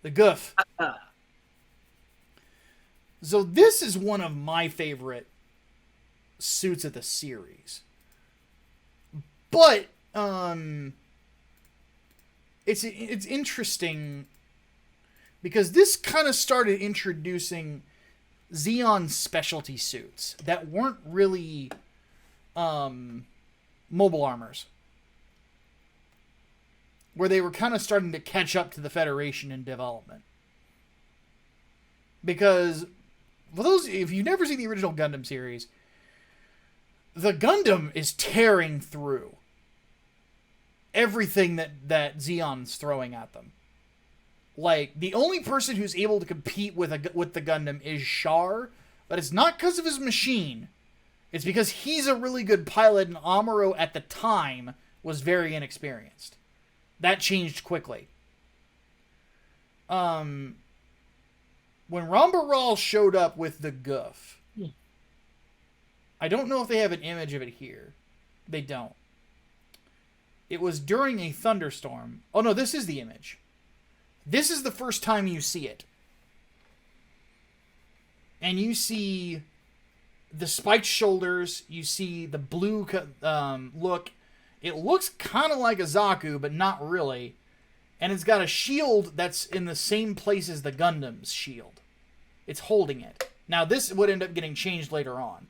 Speaker 1: The Goof. So this is one of my favorite suits of the series. But it's interesting because this kind of started introducing Zeon specialty suits that weren't really mobile armors, where they were kind of starting to catch up to the Federation in development. Because for those, if you've never seen the original Gundam series, the Gundam is tearing through everything that Zeon's throwing at them. Like, the only person who's able to compete with the Gundam is Char, but it's not because of his machine. It's because he's a really good pilot, and Amuro at the time was very inexperienced. That changed quickly. When Rambaral showed up with the Goof, I don't know if they have an image of it here. They don't. It was during a thunderstorm. Oh no, this is the image. This is the first time you see it. And you see the spiked shoulders. You see the blue look. It looks kind of like a Zaku, but not really. And it's got a shield that's in the same place as the Gundam's shield. It's holding it. Now, this would end up getting changed later on.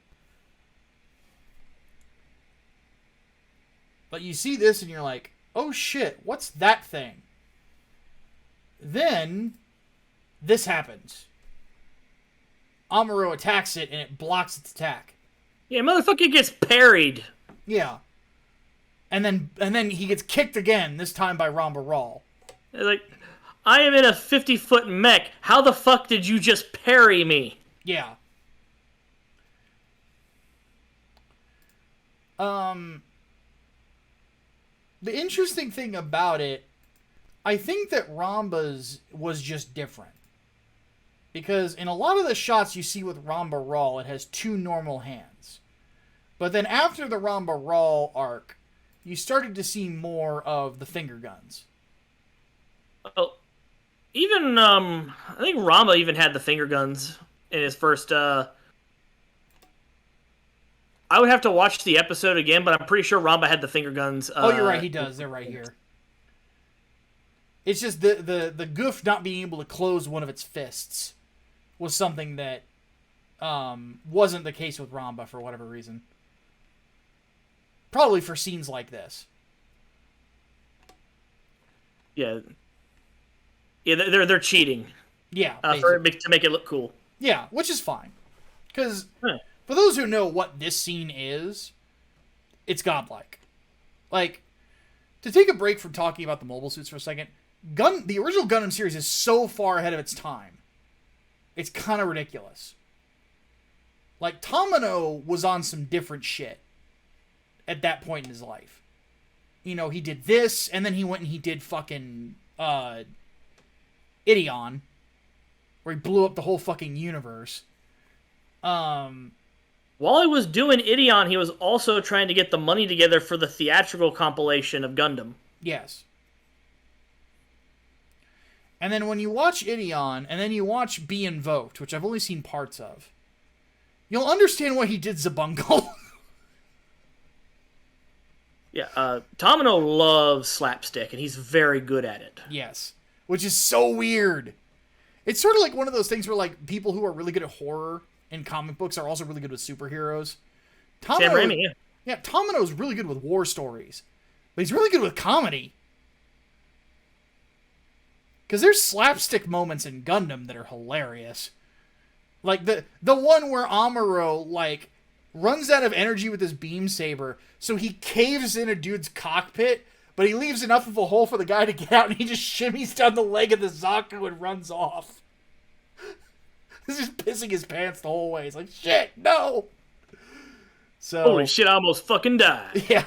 Speaker 1: But you see this and you're like, oh shit, what's that thing? Then, this happens. Amuro attacks it and it blocks its attack.
Speaker 2: Yeah, motherfucker gets parried.
Speaker 1: Yeah. And then he gets kicked again, this time by Rambaral.
Speaker 2: Like, I am in a 50-foot mech. How the fuck did you just parry me?
Speaker 1: Yeah. The interesting thing about it, I think that Ramba's was just different. Because in a lot of the shots you see with Rambaral, it has two normal hands. But then after the Rambaral arc, you started to see more of the finger guns.
Speaker 2: Oh, even, I think Ramba even had the finger guns in his first, I would have to watch the episode again, but I'm pretty sure Ramba had the finger guns.
Speaker 1: Oh, you're right, he does. They're right here. It's just the goof not being able to close one of its fists was something that wasn't the case with Ramba for whatever reason. Probably for scenes like this.
Speaker 2: Yeah. Yeah, they're cheating.
Speaker 1: Yeah.
Speaker 2: To make it look cool.
Speaker 1: Yeah, which is fine. Because for those who know what this scene is, it's godlike. Like, to take a break from talking about the mobile suits for a second, the original Gundam series is so far ahead of its time. It's kind of ridiculous. Like, Tomino was on some different shit at that point in his life. You know, he did this, and then he went and he did fucking Ideon, where he blew up the whole fucking universe.
Speaker 2: While he was doing Ideon, he was also trying to get the money together for the theatrical compilation of Gundam.
Speaker 1: Yes. And then when you watch Ideon, and then you watch Be Invoked, which I've only seen parts of, you'll understand why he did Zabungle.
Speaker 2: Yeah, Tomino loves slapstick, and he's very good at it.
Speaker 1: Yes. Which is so weird. It's sort of like one of those things where, like, people who are really good at horror in comic books are also really good with superheroes.
Speaker 2: Sam Raimi, yeah.
Speaker 1: Yeah, Tomino's really good with war stories. But he's really good with comedy. Because there's slapstick moments in Gundam that are hilarious. Like, the one where Amuro, like, runs out of energy with his beam saber, so he caves in a dude's cockpit, but he leaves enough of a hole for the guy to get out, and he just shimmies down the leg of the Zaku and runs off. He's just pissing his pants the whole way. He's like, shit, no! So
Speaker 2: Holy shit! I almost fucking died.
Speaker 1: yeah.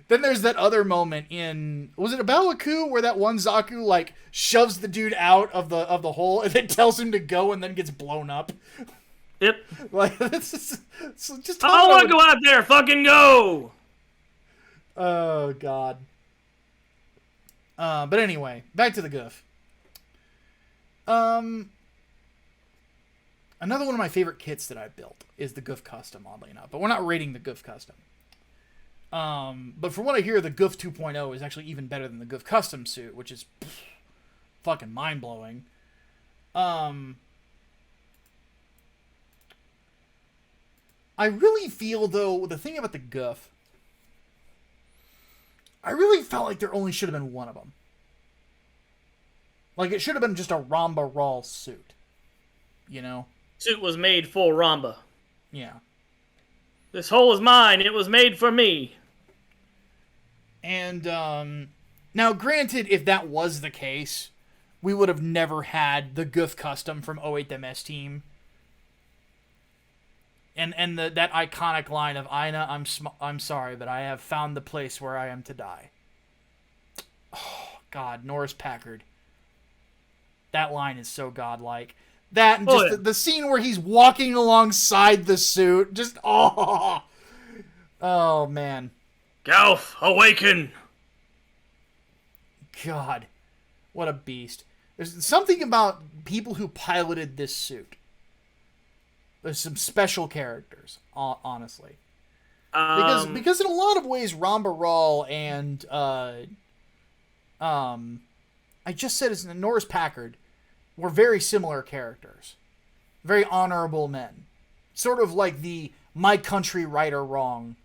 Speaker 1: Then there's that other moment in, was it a Babaku where that one Zaku like shoves the dude out of the hole and then tells him to go and then gets blown up.
Speaker 2: Yep.
Speaker 1: Like this is just.
Speaker 2: I want to go out there. Fucking go.
Speaker 1: Oh god. But anyway, back to the goof. Another one of my favorite kits that I built is the goof custom, oddly enough. But we're not rating the goof custom. But from what I hear, the goof 2.0 is actually even better than the goof custom suit, which is fucking mind blowing. I really feel though the thing about the goof, I really felt like there only should have been one of them. Like it should have been just a Ramba Raw suit, you know.
Speaker 2: Suit was made for Ramba.
Speaker 1: Yeah.
Speaker 2: This hole is mine. It was made for me.
Speaker 1: And now, granted, if that was the case, we would have never had the Goof custom from 08MS Team. And that iconic line of Aina, I'm sorry, but I have found the place where I am to die. Oh God, Norris Packard. That line is so godlike. That and just the scene where he's walking alongside the suit, just oh man.
Speaker 2: Galf, awaken!
Speaker 1: God, what a beast. There's something about people who piloted this suit. There's some special characters, honestly. Because in a lot of ways, Ramba Ral and I just said it's Norris Packard were very similar characters. Very honorable men. Sort of like the My Country Right or Wrong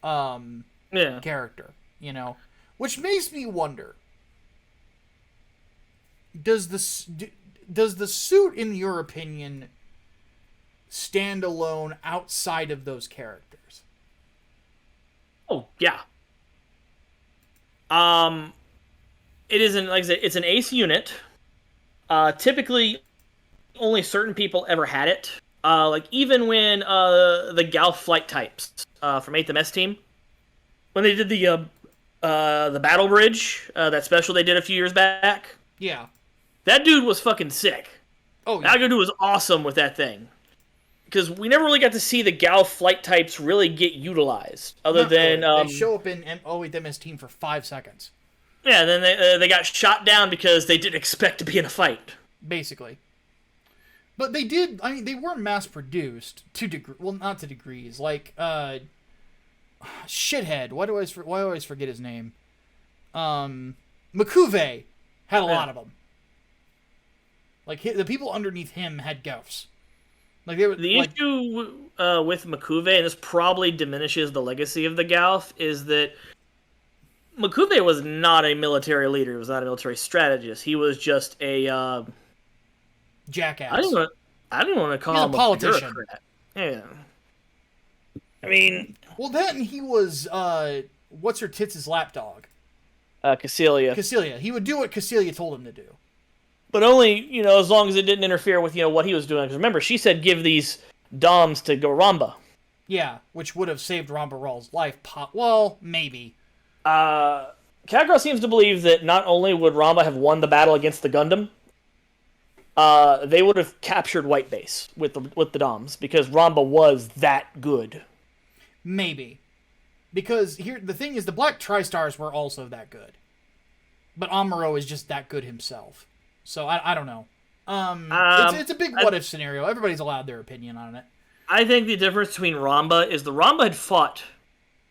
Speaker 1: character, you know? Which makes me wonder, does the suit, in your opinion, stand alone outside of those characters?
Speaker 2: Oh, yeah. It isn't, like I said, it's an ace unit. Typically, only certain people ever had it. Like, even when the Gal flight types from 8th MS Team, when they did the Battle Bridge, that special they did a few years back.
Speaker 1: Yeah.
Speaker 2: That dude was fucking sick.
Speaker 1: Oh, yeah.
Speaker 2: That dude was awesome with that thing. Because we never really got to see the Gal flight types really get utilized. Other than...
Speaker 1: they show up in 08MS Team for 5 seconds.
Speaker 2: Yeah, then they got shot down because they didn't expect to be in a fight.
Speaker 1: Basically. But they did, I mean, they were mass-produced to well, not to degrees. Like, shithead. Why do I always forget his name? Makuve had a lot of them. Like, the people underneath him had ghosts. Like they were,
Speaker 2: the issue with Makuve, and this probably diminishes the legacy of the Galf, is that Makuve was not a military leader. He was not a military strategist. He was just a
Speaker 1: jackass.
Speaker 2: I didn't want to call him
Speaker 1: a politician.
Speaker 2: bureaucrat. Yeah. I mean...
Speaker 1: Well, then he was, what's her tits' lapdog?
Speaker 2: Cassilia.
Speaker 1: Cassilia. He would do what Cassilia told him to do.
Speaker 2: But only, as long as it didn't interfere with, what he was doing. Because remember, she said give these Doms to go Ramba.
Speaker 1: Yeah, which would have saved Ramba Ral's life. Well, maybe.
Speaker 2: Kakarot seems to believe that not only would Ramba have won the battle against the Gundam, they would have captured White Base with the Doms, because Ramba was that good.
Speaker 1: Maybe. Because here the thing is, the Black Tri-Stars were also that good. But Amuro is just that good himself. So I don't know. It's a big what-if scenario. Everybody's allowed their opinion on it.
Speaker 2: I think the difference between Ramba is the Ramba had fought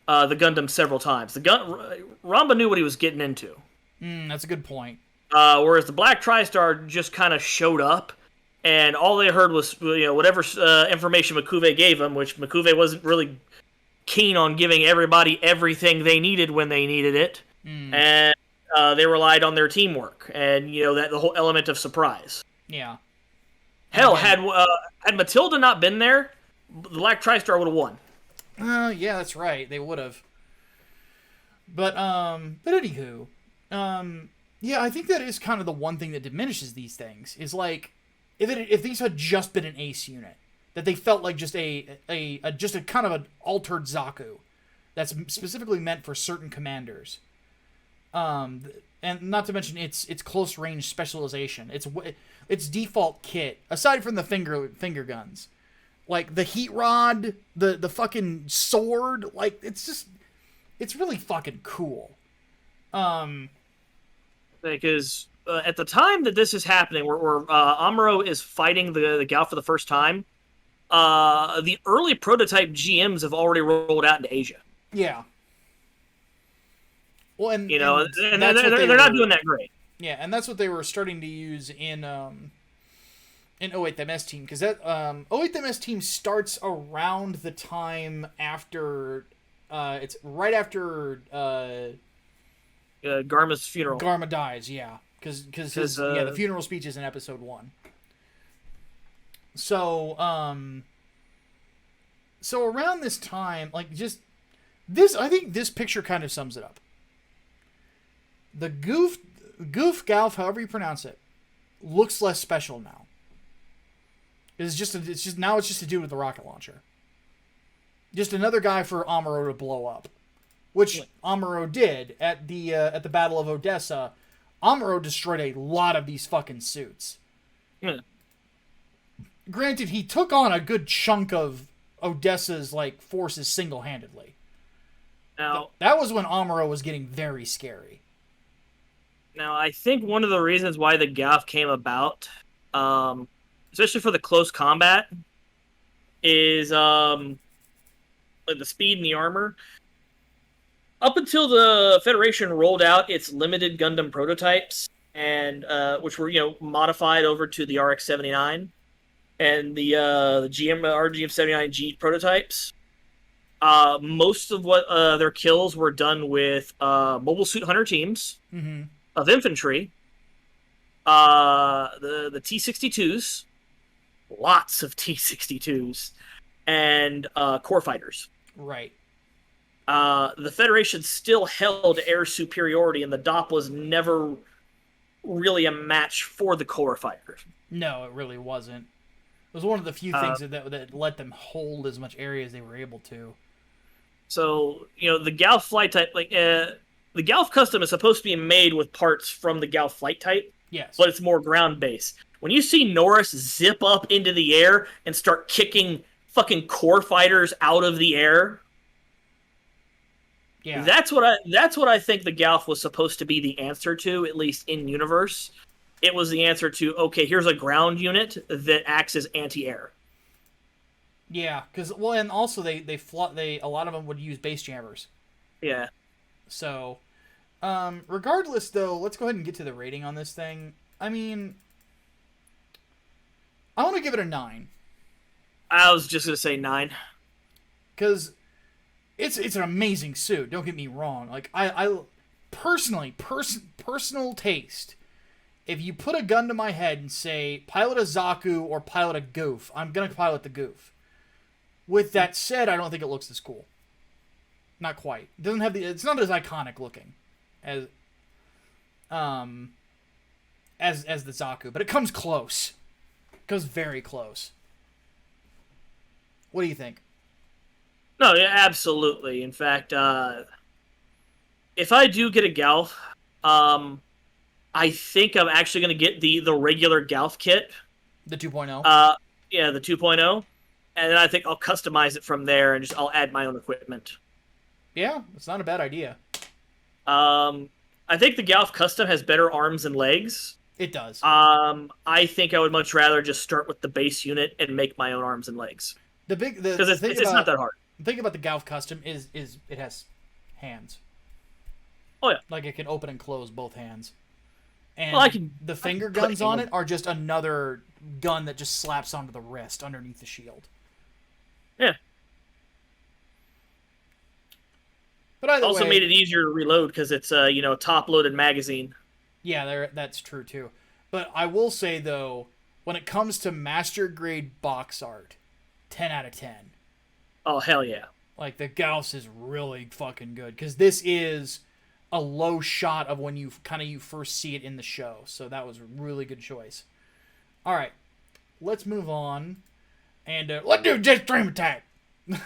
Speaker 2: the Gundam several times. Ramba knew what he was getting into.
Speaker 1: That's a good point.
Speaker 2: Whereas the Black Tri-Star just kind of showed up, and all they heard was whatever information Makuve gave them, which Makuve wasn't really keen on giving everybody everything they needed when they needed it, and they relied on their teamwork and that the whole element of surprise.
Speaker 1: Yeah.
Speaker 2: Hell, had Matilda not been there, the Black Tri-Star would have won.
Speaker 1: Yeah, that's right. They would have. But anywho, yeah, I think that is kind of the one thing that diminishes these things. Is like, if these had just been an ace unit, that they felt like just a just a kind of an altered Zaku that's specifically meant for certain commanders. And not to mention its close range specialization. Its default kit, aside from the finger guns, like the heat rod, the fucking sword, like it's really fucking cool.
Speaker 2: Because at the time that this is happening, where Amuro is fighting the Gal for the first time, the early prototype GMs have already rolled out into Asia.
Speaker 1: Yeah. Well, and
Speaker 2: you know, and
Speaker 1: they're
Speaker 2: not doing that great.
Speaker 1: Yeah, and that's what they were starting to use in 08 the MS Team, because that 08 the MS Team starts around the time after it's right after
Speaker 2: Garma's funeral.
Speaker 1: Garma dies, yeah, because the funeral speech is in episode 1. So around this time, like just this, I think this picture kind of sums it up. The Goof Galf, however you pronounce it, looks less special now. It's just a dude with the rocket launcher. Just another guy for Amuro to blow up, which Amuro did at the Battle of Odessa. Amuro destroyed a lot of these fucking suits.
Speaker 2: Yeah.
Speaker 1: Granted, he took on a good chunk of Odessa's like forces single-handedly.
Speaker 2: Now
Speaker 1: that was when Amuro was getting very scary.
Speaker 2: Now, I think one of the reasons why the Galf came about, especially for the close combat, is like the speed and the armor. Up until the Federation rolled out its limited Gundam prototypes, and which were modified over to the RX-79 and the RGM-79G prototypes. Most of what their kills were done with mobile suit hunter teams.
Speaker 1: Mm-hmm.
Speaker 2: Of infantry, the T-62s, lots of T-62s, and core fighters.
Speaker 1: Right.
Speaker 2: The Federation still held air superiority, and the DOP was never really a match for the core fighters.
Speaker 1: No, it really wasn't. It was one of the few things that let them hold as much area as they were able to.
Speaker 2: So, the Galf flight type, like... the Galf Custom is supposed to be made with parts from the Galf flight type.
Speaker 1: Yes.
Speaker 2: But it's more ground-based. When you see Norris zip up into the air and start kicking fucking core fighters out of the air,
Speaker 1: yeah,
Speaker 2: that's what I think the Galf was supposed to be the answer to, at least in universe. It was the answer to, okay, here's a ground unit that acts as anti-air.
Speaker 1: Yeah, because and also they a lot of them would use base jammers.
Speaker 2: Yeah.
Speaker 1: So, regardless, though, let's go ahead and get to the rating on this thing. I mean, I want to give it a 9.
Speaker 2: I was just going to say 9.
Speaker 1: Because it's an amazing suit, don't get me wrong. Like, I personally, personal taste, if you put a gun to my head and say, pilot a Zaku or pilot a Goof, I'm going to pilot the Goof. With that said, I don't think it looks as cool. Not quite. It doesn't have it's not as iconic looking as the Zaku, but it comes close. It comes very close. What do you think?
Speaker 2: No, yeah, absolutely. In fact, if I do get a Galf, I think I'm actually going to get the regular Galf kit.
Speaker 1: The 2.0?
Speaker 2: Yeah, the 2.0. And then I think I'll customize it from there and I'll add my own equipment.
Speaker 1: Yeah, it's not a bad idea.
Speaker 2: I think the Galf Custom has better arms and legs.
Speaker 1: It does.
Speaker 2: I think I would much rather just start with the base unit and make my own arms and legs. Because it's not that hard.
Speaker 1: The thing about the Galf Custom is it has hands.
Speaker 2: Oh, yeah.
Speaker 1: Like it can open and close both hands. And the finger guns on it are just another gun that just slaps onto the wrist underneath the shield.
Speaker 2: Yeah.
Speaker 1: But either
Speaker 2: also
Speaker 1: way,
Speaker 2: made it easier to reload because it's a top-loaded magazine.
Speaker 1: Yeah, that's true too. But I will say though, when it comes to master grade box art, 10 out of 10.
Speaker 2: Oh hell yeah!
Speaker 1: Like the Gauss is really fucking good because this is a low shot of when you first see it in the show. So that was a really good choice. All right, let's move on. And let's do jet stream attack.
Speaker 2: Hey,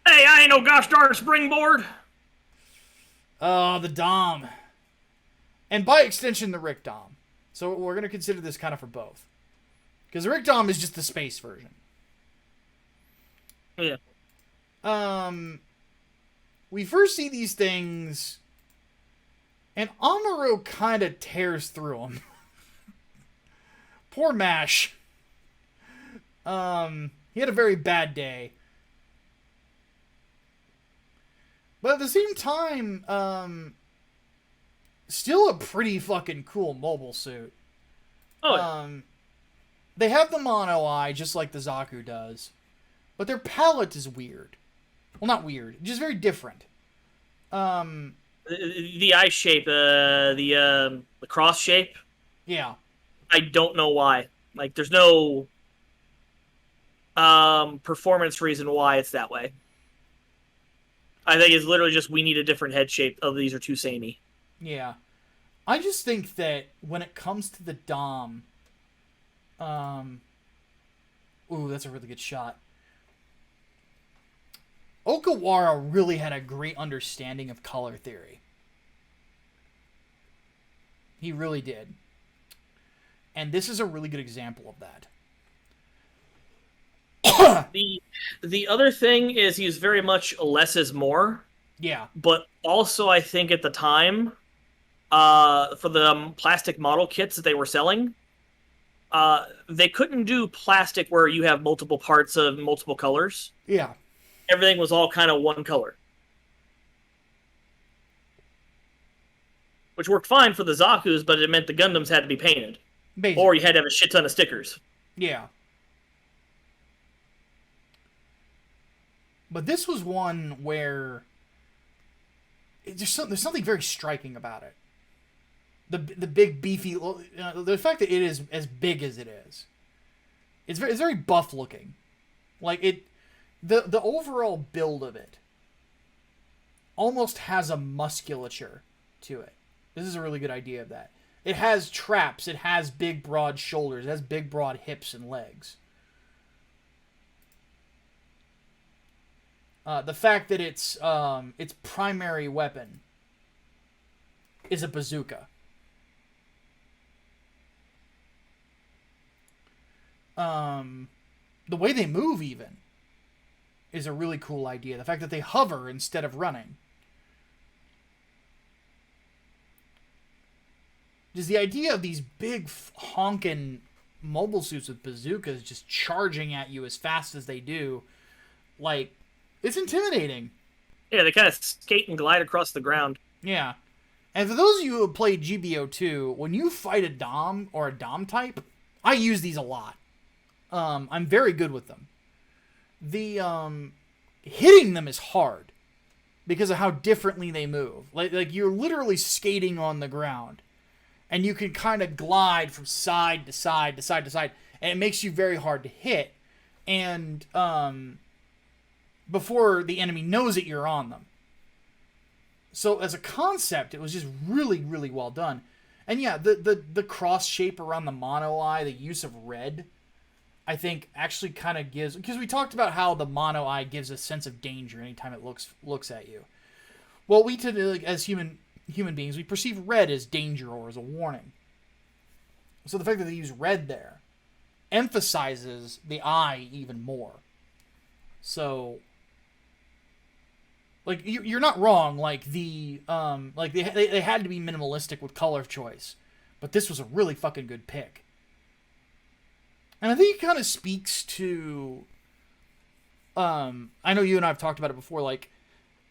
Speaker 2: I ain't no gosh darn springboard.
Speaker 1: Oh, the Dom. And by extension, the Rick Dom. So we're going to consider this kind of for both. Because the Rick Dom is just the space version.
Speaker 2: Yeah.
Speaker 1: We first see these things, and Amuro kind of tears through them. Poor Mash. He had a very bad day. But at the same time, still a pretty fucking cool mobile suit.
Speaker 2: Oh.
Speaker 1: They have the mono eye, just like the Zaku does. But their palette is weird. Well, not weird, just very different.
Speaker 2: The eye shape, the cross shape.
Speaker 1: Yeah.
Speaker 2: I don't know why. Like, there's no performance reason why it's that way. I think it's literally just we need a different head shape. Oh, these are too samey.
Speaker 1: Yeah. I just think that when it comes to the Dom, ooh, that's a really good shot. Okawara really had a great understanding of color theory. He really did. And this is a really good example of that.
Speaker 2: The other thing is he's very much less is more.
Speaker 1: Yeah.
Speaker 2: But also I think at the time, for the plastic model kits that they were selling, they couldn't do plastic where you have multiple parts of multiple colors.
Speaker 1: Yeah.
Speaker 2: Everything was all kind of one color. Which worked fine for the Zakus, but it meant the Gundams had to be painted.
Speaker 1: Basically.
Speaker 2: Or you had to have a shit ton of stickers.
Speaker 1: Yeah. But this was one where there's something very striking about it. The big beefy, the fact that it is as big as it is, it's very buff looking. Like the overall build of it almost has a musculature to it. This is a really good idea of that. It has traps. It has big broad shoulders. It has big broad hips and legs. The fact that its primary weapon is a bazooka. The way they move even is a really cool idea. The fact that they hover instead of running. Just the idea of these big honking mobile suits with bazookas just charging at you as fast as they do, like, it's intimidating.
Speaker 2: Yeah, they kind of skate and glide across the ground.
Speaker 1: Yeah. And for those of you who have played GBO2, when you fight a Dom or a Dom type, I use these a lot. I'm very good with them. The hitting them is hard because of how differently they move. Like you're literally skating on the ground, and you can kind of glide from side to side to side to side, and it makes you very hard to hit. And before the enemy knows it, you're on them. So as a concept, it was just really, really well done. And yeah, the cross shape around the mono eye, the use of red, I think actually kind of gives, because we talked about how the mono eye gives a sense of danger anytime it looks at you. Well, we tend to, like, as human beings, we perceive red as danger or as a warning. So the fact that they use red there emphasizes the eye even more. So, like, you're not wrong. Like they had to be minimalistic with color choice, but this was a really fucking good pick. And I think it kind of speaks to, I know you and I have talked about it before, like,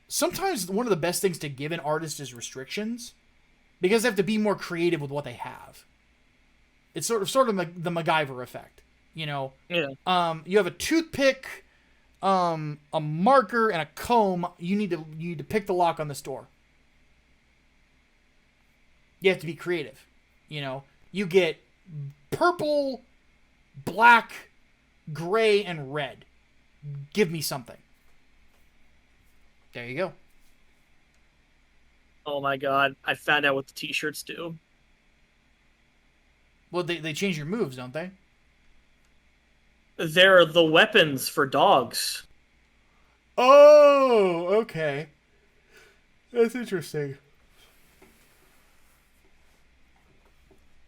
Speaker 1: sometimes one of the best things to give an artist is restrictions, because they have to be more creative with what they have. It's sort of the MacGyver effect, you know?
Speaker 2: Yeah.
Speaker 1: You have a toothpick, a marker, and a comb. You need to pick the lock on this door. You have to be creative, you know? You get purple, black, gray, and red. Give me something. There you go.
Speaker 2: Oh my god, I found out what the t-shirts do.
Speaker 1: Well, they change your moves, don't they?
Speaker 2: They're the weapons for dogs.
Speaker 1: Oh, okay. That's interesting.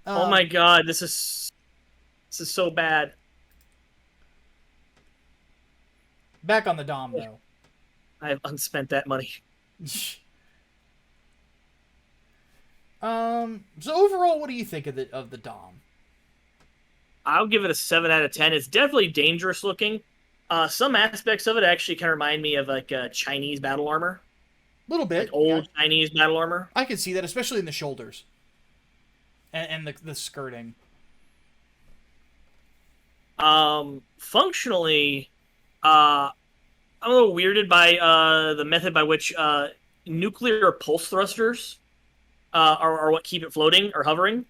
Speaker 2: Oh my god, this is so bad.
Speaker 1: Back on the Dom, though.
Speaker 2: I have unspent that money.
Speaker 1: So overall, what do you think of the Dom?
Speaker 2: I'll give it a 7 out of 10. It's definitely dangerous looking. Some aspects of it actually kind of remind me of like Chinese battle armor.
Speaker 1: A little bit.
Speaker 2: Like old Chinese battle armor.
Speaker 1: I can see that, especially in the shoulders. And the skirting.
Speaker 2: Functionally, I'm a little weirded by the method by which nuclear pulse thrusters are what keep it floating or hovering.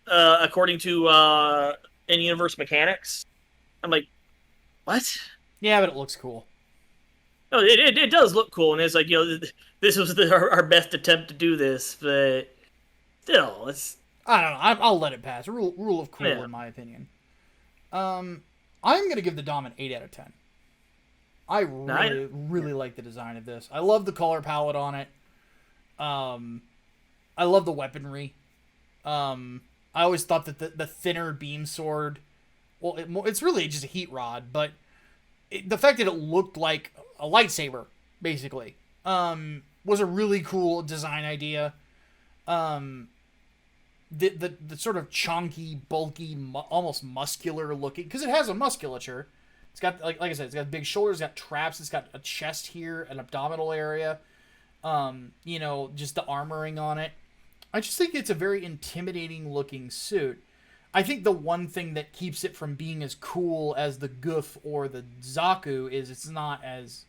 Speaker 2: According to in-universe mechanics. I'm like, what?
Speaker 1: Yeah, but it looks cool.
Speaker 2: No, it does look cool, and it's like, this was our best attempt to do this, but still, it's...
Speaker 1: I don't know. I'll let it pass. Rule of cool, in my opinion. I'm going to give the Dom an 8 out of 10. I really like the design of this. I love the color palette on it. I love the weaponry. I always thought that the thinner beam sword, well, it's really just a heat rod, but the fact that it looked like a lightsaber, basically, was a really cool design idea. The sort of chunky, bulky, almost muscular looking, because it has a musculature. It's got, like I said, it's got big shoulders, it's got traps, it's got a chest here, an abdominal area, just the armoring on it. I just think it's a very intimidating looking suit. I think the one thing that keeps it from being as cool as the Goof or the Zaku is it's not as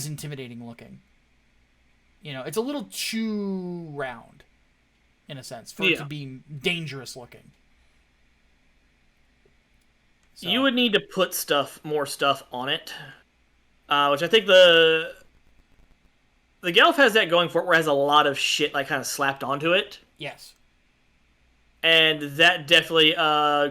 Speaker 1: intimidating looking. It's a little too round, in a sense, for it to be dangerous looking. So.
Speaker 2: You would need to put more stuff on it, which I think the Gelf has that going for it, where it has a lot of shit like kind of slapped onto it.
Speaker 1: Yes.
Speaker 2: And that definitely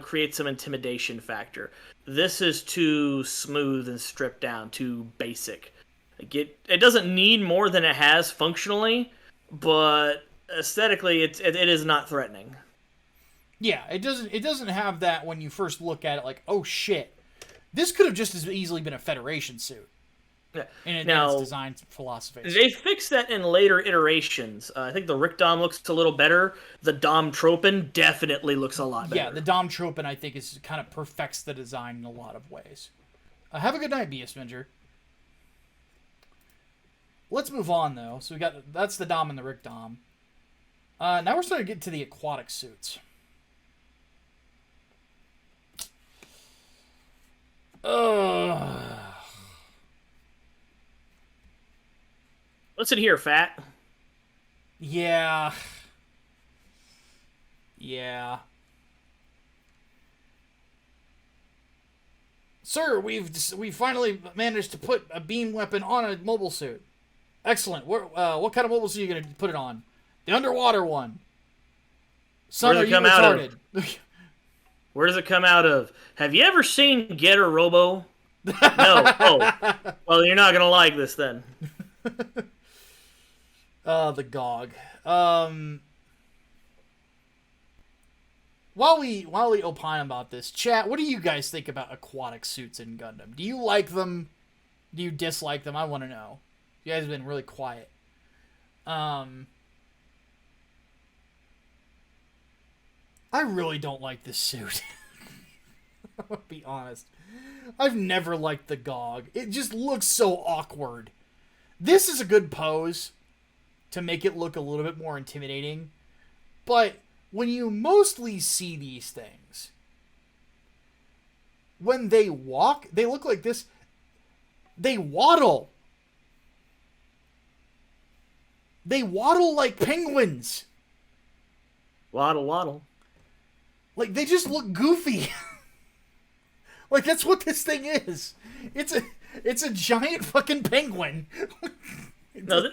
Speaker 2: creates some intimidation factor. This is too smooth and stripped down, too basic. Like it doesn't need more than it has functionally, but aesthetically it is not threatening.
Speaker 1: Yeah, it doesn't have that when you first look at it like, oh shit. This could have just as easily been a Federation suit.
Speaker 2: Yeah.
Speaker 1: In its design philosophy.
Speaker 2: They fixed that in later iterations. I think the Rick Dom looks a little better. The Dom Tropin definitely looks a lot better.
Speaker 1: Yeah, the Dom Tropin I think is kind of perfects the design in a lot of ways. Have a good night, Beastminger. Let's move on though. So that's the Dom and the Rick Dom. Now we're starting to get to the aquatic suits.
Speaker 2: Listen here, Fat.
Speaker 1: Yeah. Sir, we finally managed to put a beam weapon on a mobile suit. Excellent. What kind of mobile suit are you going to put it on? The underwater one. Son, are you retarded?
Speaker 2: Where does it come out of? Have you ever seen Getter Robo? No. Oh. Well, you're not going to like this then.
Speaker 1: The GOG. While we opine about this, chat, what do you guys think about aquatic suits in Gundam? Do you like them? Do you dislike them? I want to know. You guys have been really quiet. I really don't like this suit. I'll be honest. I've never liked the GOG. It just looks so awkward. This is a good pose to make it look a little bit more intimidating. But when you mostly see these things, when they walk, they look like this. They waddle. They waddle like penguins.
Speaker 2: Waddle, waddle.
Speaker 1: Like, they just look goofy. Like, that's what this thing is. It's a giant fucking penguin.
Speaker 2: No,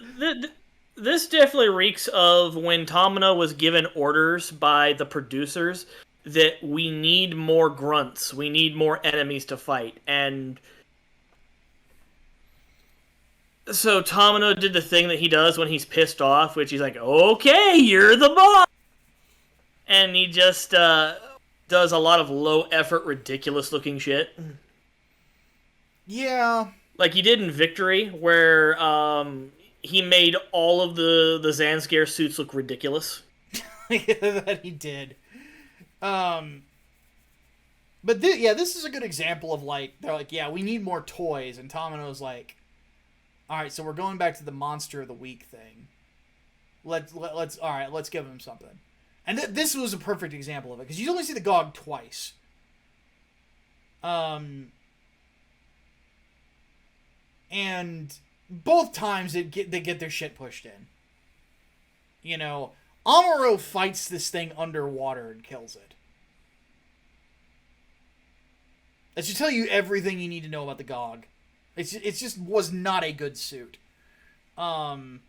Speaker 2: This definitely reeks of when Tomino was given orders by the producers that we need more grunts, we need more enemies to fight, and so Tomino did the thing that he does when he's pissed off, which he's like, "Okay, you're the boss," and he just does a lot of low effort, ridiculous looking shit.
Speaker 1: Yeah.
Speaker 2: Like he did in Victory, where he made all of the Zanskare suits look ridiculous.
Speaker 1: That he did. But this is a good example of like, they're like, yeah, we need more toys, and Tomino's like, all right, so we're going back to the monster of the week thing. Let's give him something. And this was a perfect example of it, because you only see the GOG twice. And both times they get their shit pushed in. You know, Amuro fights this thing underwater and kills it. That should tell you everything you need to know about the GOG. It just was not a good suit.
Speaker 2: Okay,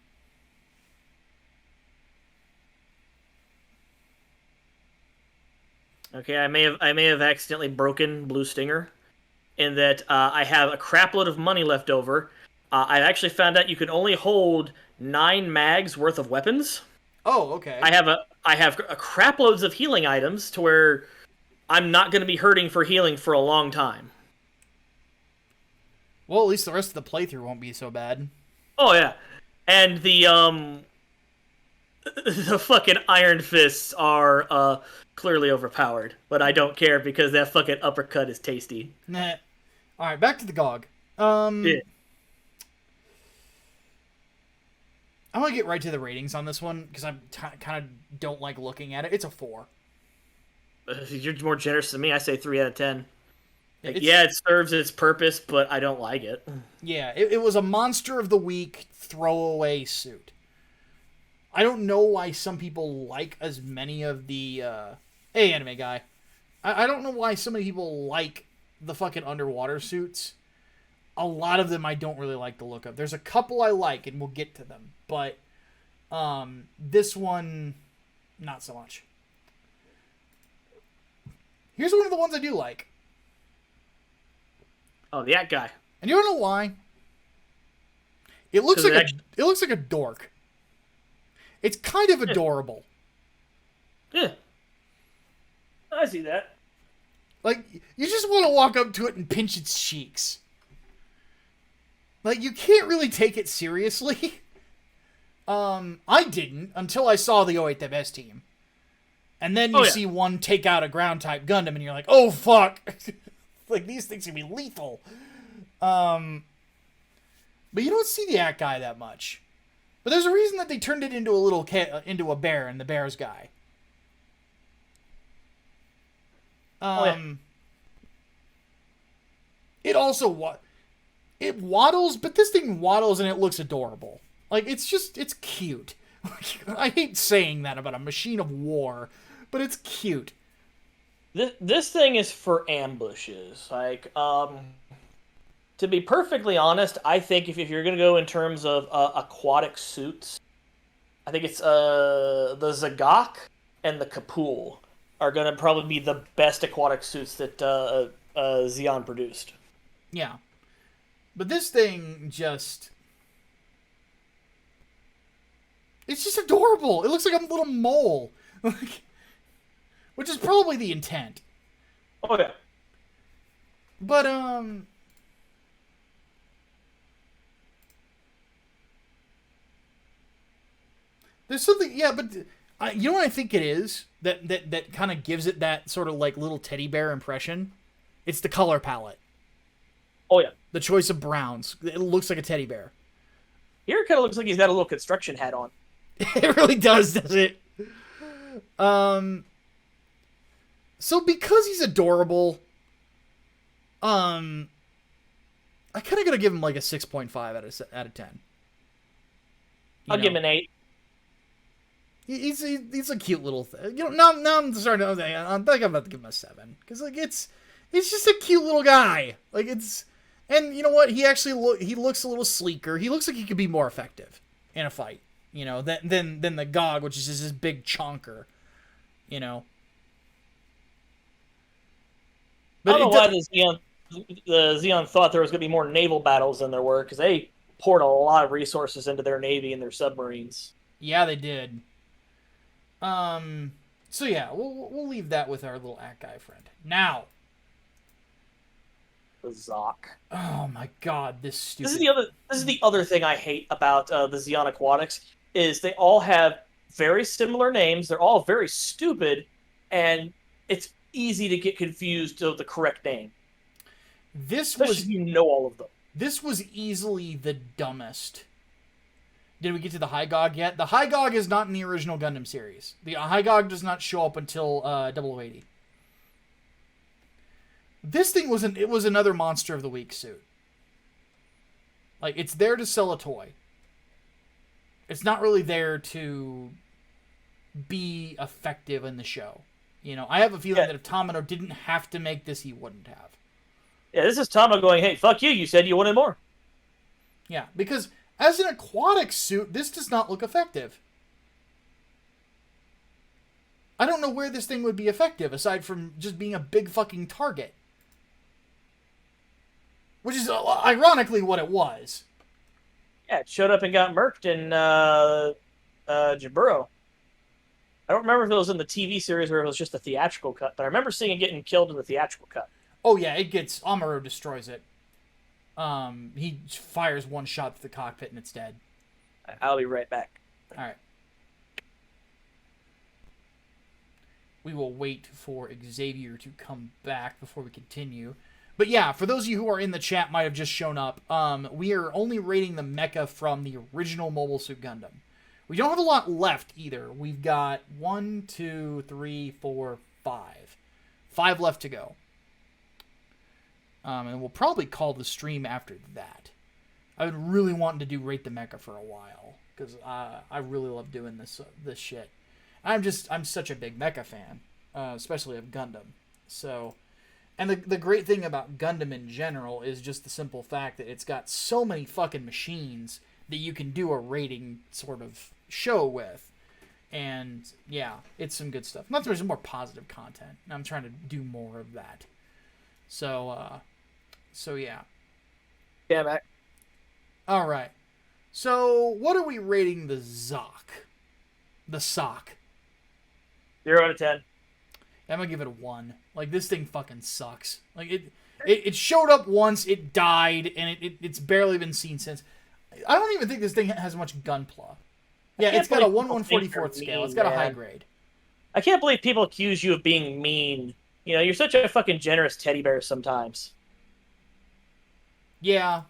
Speaker 2: I may have accidentally broken Blue Stinger, in that I have a crapload of money left over. I actually found out you can only hold 9 mags worth of weapons.
Speaker 1: Oh, okay.
Speaker 2: I have a craploads of healing items to where I'm not going to be hurting for healing for a long time.
Speaker 1: Well, at least the rest of the playthrough won't be so bad.
Speaker 2: Oh yeah, and the fucking Iron Fists are clearly overpowered, but I don't care because that fucking uppercut is tasty.
Speaker 1: Nah. All right, back to the GOG.
Speaker 2: Yeah.
Speaker 1: I want to get right to the ratings on this one because I kind of don't like looking at it. It's a 4.
Speaker 2: You're more generous than me. I say 3 out of 10. Like, yeah, it serves its purpose, but I don't like it.
Speaker 1: Yeah, it was a monster of the week throwaway suit. I don't know why some people like as many of the hey, anime guy. I don't know why so many people like the fucking underwater suits. A lot of them I don't really like the look of. There's a couple I like, and we'll get to them. But this one, not so much. Here's one of the ones I do like.
Speaker 2: Oh, that guy.
Speaker 1: And you don't know why? It looks like it looks like a dork. It's kind of adorable.
Speaker 2: Yeah. I see that.
Speaker 1: Like, you just want to walk up to it and pinch its cheeks. Like, you can't really take it seriously. I didn't until I saw the 08 The Best team. And then you see one take out a ground-type Gundam, and you're like, oh, fuck. Like, these things can be lethal. But you don't see the Act guy that much. But there's a reason that they turned it into into a bear, and the bear's guy. It also it waddles, but this thing waddles and it looks adorable. Like, it's cute. I hate saying that about a machine of war, but it's cute.
Speaker 2: This thing is for ambushes. Like, to be perfectly honest, I think if you're going to go in terms of aquatic suits, I think it's the Zagok and the Kapul are going to probably be the best aquatic suits that Zeong produced.
Speaker 1: Yeah. But this thing just... It's just adorable. It looks like a little mole. Which is probably the intent.
Speaker 2: Oh, yeah.
Speaker 1: But, there's something... Yeah, but... you know what I think it is? That kind of gives it that sort of, like, little teddy bear impression? It's the color palette.
Speaker 2: Oh, yeah.
Speaker 1: The choice of browns. It looks like a teddy bear.
Speaker 2: Here it kind of looks like he's got a little construction hat on.
Speaker 1: It really does, doesn't it? So because he's adorable, I kind of gotta give him like a 6.5 out of 10.
Speaker 2: I'll give him an 8.
Speaker 1: He's a cute little thing. You know, now I'm starting to think I'm about to give him a 7 because like it's just a cute little guy. Like it's, and you know what? He actually looks a little sleeker. He looks like he could be more effective in a fight. you know, than the GOG, which is just this big chonker, you know.
Speaker 2: I
Speaker 1: But
Speaker 2: don't know why the Xeon thought there was going to be more naval battles than there were, because they poured a lot of resources into their navy and their submarines.
Speaker 1: yeah, they did. So yeah, we'll leave that with our little guy friend. Now,
Speaker 2: The Zoc.
Speaker 1: oh my God, this stupid.
Speaker 2: This is the other thing I hate about the Xeon Aquatics is they all have very similar names. They're all very stupid, and it's easy to get confused of the correct name. Especially if you know all of them.
Speaker 1: This was easily the dumbest. Did we get to the High GOG yet? The High GOG is not in the original Gundam series. The High GOG does not show up until 0080. This thing was another Monster of the Week suit. Like, it's there to sell a toy. It's not really there to be effective in the show. You know, I have a feeling that if Tomino didn't have to make this, he wouldn't have.
Speaker 2: Yeah, this is Tomino going, hey, fuck you, you said you wanted more.
Speaker 1: Yeah, because as an aquatic suit, this does not look effective. I don't know where this thing would be effective, aside from just being a big fucking target. Which is ironically what it was.
Speaker 2: Yeah, it showed up and got murked in Jaburo. I don't remember if it was in the TV series or if it was just a theatrical cut, but I remember seeing it getting killed in the theatrical cut.
Speaker 1: Oh yeah, it gets... Amuro destroys it. He fires one shot to the cockpit and it's dead.
Speaker 2: I'll be right back.
Speaker 1: Alright. We will wait for Xavier to come back before we continue. But yeah, for those of you who are in the chat might have just shown up, we are only rating the mecha from the original Mobile Suit Gundam. We don't have a lot left either. We've got 1, 2, 3, 4, 5. 5 left to go. And we'll probably call the stream after that. I've been really wanting to do Rate the Mecha for a while, because I really love doing this shit. I'm such a big mecha fan, especially of Gundam. So, and the great thing about Gundam in general is just the simple fact that it's got so many fucking machines that you can do a rating sort of show with. And yeah, it's some good stuff. Not there's more positive content. I'm trying to do more of that. So yeah.
Speaker 2: Yeah, Mac.
Speaker 1: All right. So what are we rating the Zoc? The sock.
Speaker 2: 0 out of 10.
Speaker 1: I'm gonna give it a 1. Like, this thing fucking sucks. Like, it showed up once, it died, and it's barely been seen since. I don't even think this thing has much gunpla. Yeah, it's got a 1/144th scale. It's got a high grade.
Speaker 2: I can't believe people accuse you of being mean. You know, you're such a fucking generous teddy bear sometimes.
Speaker 1: Yeah.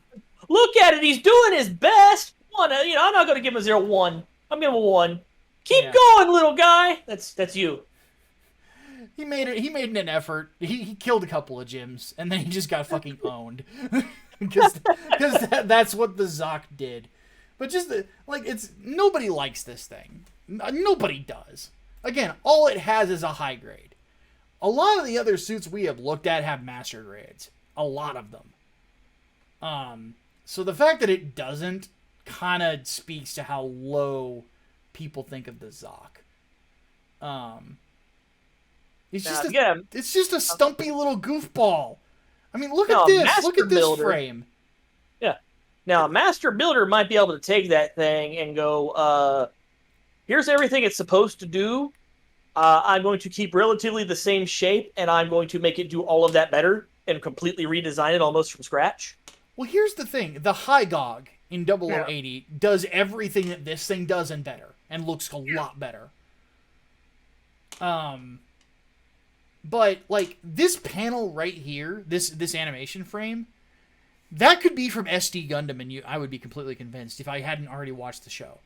Speaker 2: Look at it, he's doing his best. I'm not going to give him a 0-1. I'm giving him a 1. Keep going, little guy. That's you.
Speaker 1: He made an effort. He killed a couple of gyms, and then he just got fucking owned. Because that's what the Zoc did. But just, nobody likes this thing. Nobody does. Again, all it has is a high grade. A lot of the other suits we have looked at have master grades. A lot of them. So the fact that it doesn't kind of speaks to how low people think of the Zoc. It's just a stumpy little goofball. I mean, look at this. Look at this frame.
Speaker 2: Yeah. Now, a master builder might be able to take that thing and go, here's everything it's supposed to do. I'm going to keep relatively the same shape, and I'm going to make it do all of that better and completely redesign it almost from scratch.
Speaker 1: Well, here's the thing. The High GOG in 0080 does everything that this thing does and better, and looks a lot better. But, like, this panel right here, this animation frame, that could be from SD Gundam, and I would be completely convinced if I hadn't already watched the show.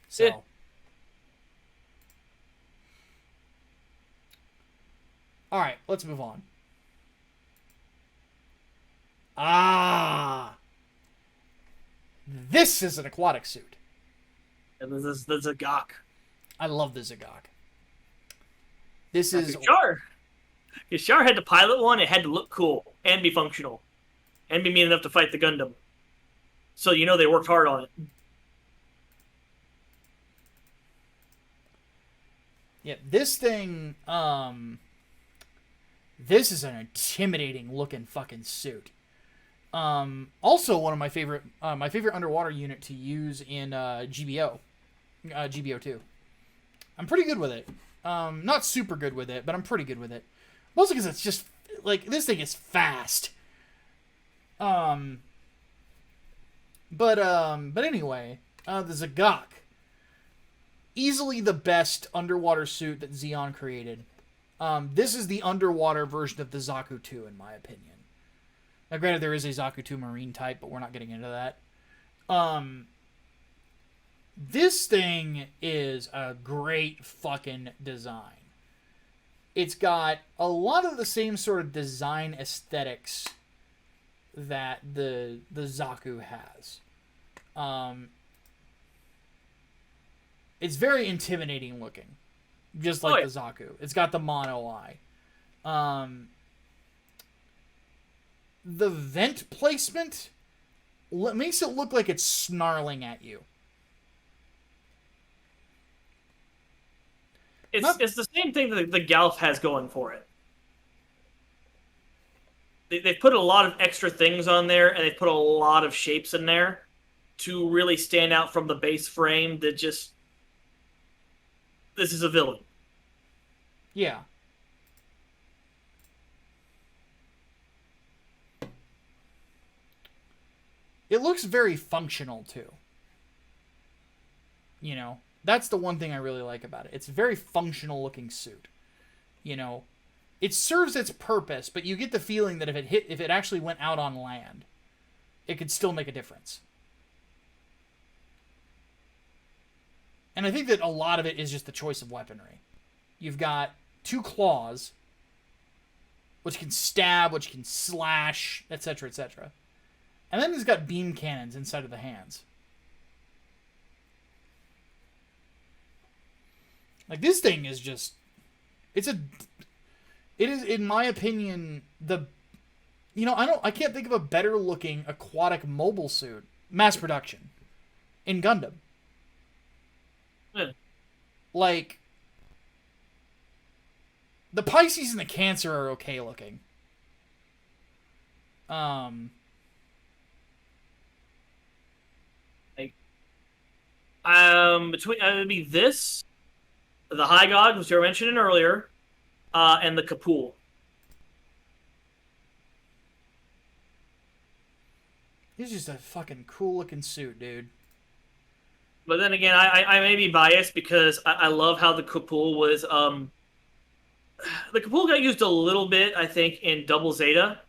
Speaker 1: So. Alright, let's move on. This is an aquatic suit.
Speaker 2: And this is the Zagok.
Speaker 1: I love the Zagok. This is...
Speaker 2: Char. Because Char had to pilot one, it had to look cool, and be functional, and be mean enough to fight the Gundam. So you know they worked hard on it.
Speaker 1: Yeah, this thing, this is an intimidating looking fucking suit. Also one of my favorite underwater unit to use in GBO, GBO 2. I'm pretty good with it. Not super good with it, but I'm pretty good with it. Mostly because it's just like this thing is fast. But anyway, the Zagok, easily the best underwater suit that Zeong created. This is the underwater version of the Zaku 2, in my opinion. Now, granted, there is a Zaku 2 marine type, but we're not getting into that. This thing is a great fucking design. It's got a lot of the same sort of design aesthetics that the Zaku has. It's very intimidating looking, just like the Zaku. It's got the mono eye. The vent placement makes it look like it's snarling at you.
Speaker 2: It's the same thing that the Galf has going for it. They've put a lot of extra things on there, and they've put a lot of shapes in there to really stand out from the base frame that just... This is a villain.
Speaker 1: Yeah. It looks very functional, too. You know, that's the one thing I really like about it. It's a very functional looking suit. You know, it serves its purpose, but you get the feeling that if it actually went out on land, it could still make a difference. And I think that a lot of it is just the choice of weaponry. You've got 2 claws, which can stab, which can slash, etc., etc. And then it's got beam cannons inside of the hands. Like, this thing is just... It is, in my opinion, I can't think of a better looking aquatic mobile suit, mass production, in Gundam.
Speaker 2: Yeah.
Speaker 1: Like, the Pisces and the Cancer are okay looking.
Speaker 2: Between it would be this, the High God, which you were mentioning earlier, and the Kapul.
Speaker 1: He's just a fucking cool looking suit, dude.
Speaker 2: But then again, I may be biased because I love how the Kapul was. The Kapul got used a little bit, I think, in Double Zeta,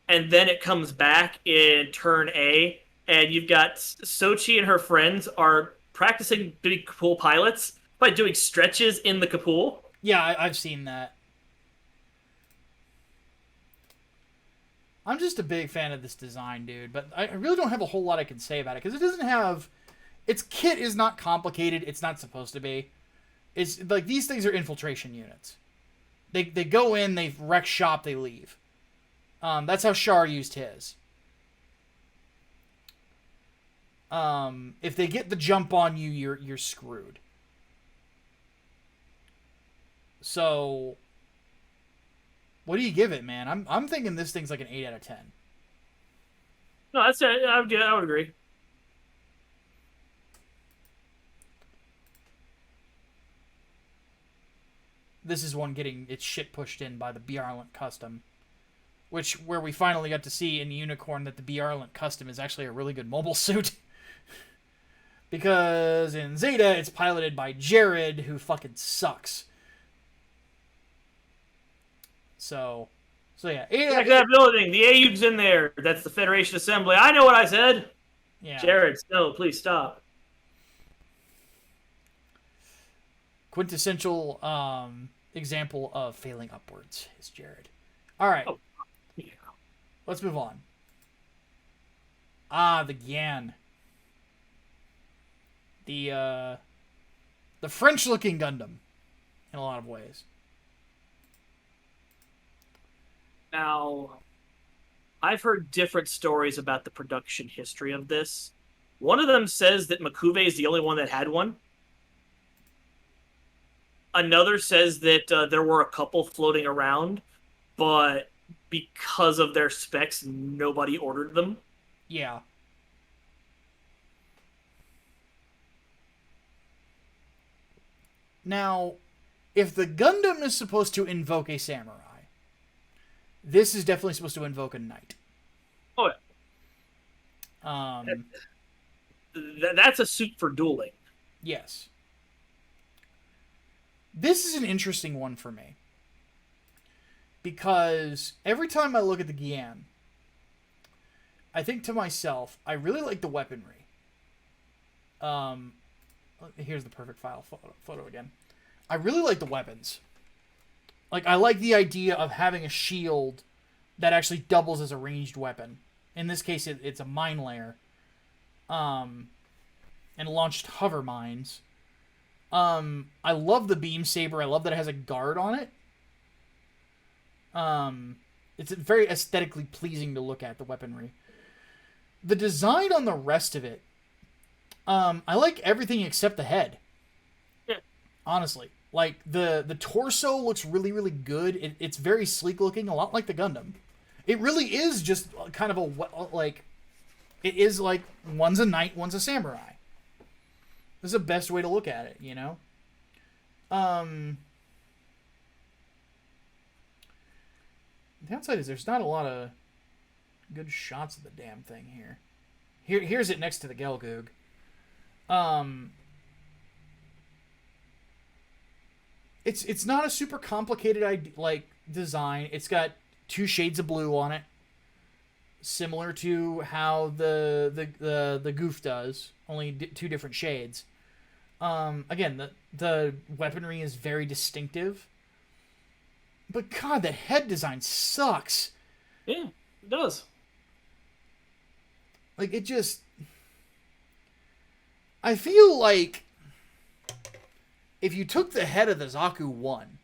Speaker 2: and then it comes back in Turn A, and you've got Sochi and her friends are practicing big Kapul pilots by doing stretches in the Kapul.
Speaker 1: Yeah, I've seen that. I'm just a big fan of this design, dude, but I really don't have a whole lot I can say about it, because it doesn't have... Its kit is not complicated. It's not supposed to be. It's like, these things are infiltration units. They go in, they wreck shop, they leave. That's how Char used his. If they get the jump on you, you're screwed. So, what do you give it, man? I'm thinking this thing's like an 8 out of 10.
Speaker 2: No, that's it. I would agree.
Speaker 1: This is one getting its shit pushed in by the Bjarlant Custom, where we finally got to see in Unicorn that the Bjarlant Custom is actually a really good mobile suit. Because in Zeta, it's piloted by Jared, who fucking sucks. So yeah.
Speaker 2: Like that building, the AUG's in there. That's the Federation Assembly. I know what I said.
Speaker 1: Yeah.
Speaker 2: Jared, no, please stop.
Speaker 1: Quintessential example of failing upwards is Jared. All right.
Speaker 2: Oh, yeah.
Speaker 1: Let's move on. The Gyan. The French-looking Gundam, in a lot of ways.
Speaker 2: Now, I've heard different stories about the production history of this. One of them says that Makuve is the only one that had one. Another says that there were a couple floating around, but because of their specs, nobody ordered them.
Speaker 1: Yeah. Now, if the Gundam is supposed to invoke a samurai, this is definitely supposed to invoke a knight.
Speaker 2: Oh,
Speaker 1: yeah.
Speaker 2: That's a suit for dueling.
Speaker 1: Yes. This is an interesting one for me. Because every time I look at the Gian, I think to myself, I really like the weaponry. Here's the perfect file photo again. I really like the weapons. Like, I like the idea of having a shield that actually doubles as a ranged weapon. In this case, it's a mine layer. And launched hover mines. I love the beam saber. I love that it has a guard on it. It's very aesthetically pleasing to look at, the weaponry. The design on the rest of it, I like everything except the head.
Speaker 2: Yeah.
Speaker 1: Honestly. Like, the torso looks really, really good. It's very sleek looking, a lot like the Gundam. It really is just kind of like, it is like, one's a knight, one's a samurai. This is the best way to look at it, you know? The downside is there's not a lot of good shots of the damn thing here. Here's it next to the Gelgoog. It's not a super complicated design. It's got 2 shades of blue on it, similar to how the Goof does, only 2 different shades. Again, the weaponry is very distinctive. But God, the head design sucks.
Speaker 2: Yeah, it does.
Speaker 1: Like, it just... I feel like if you took the head of the Zaku 1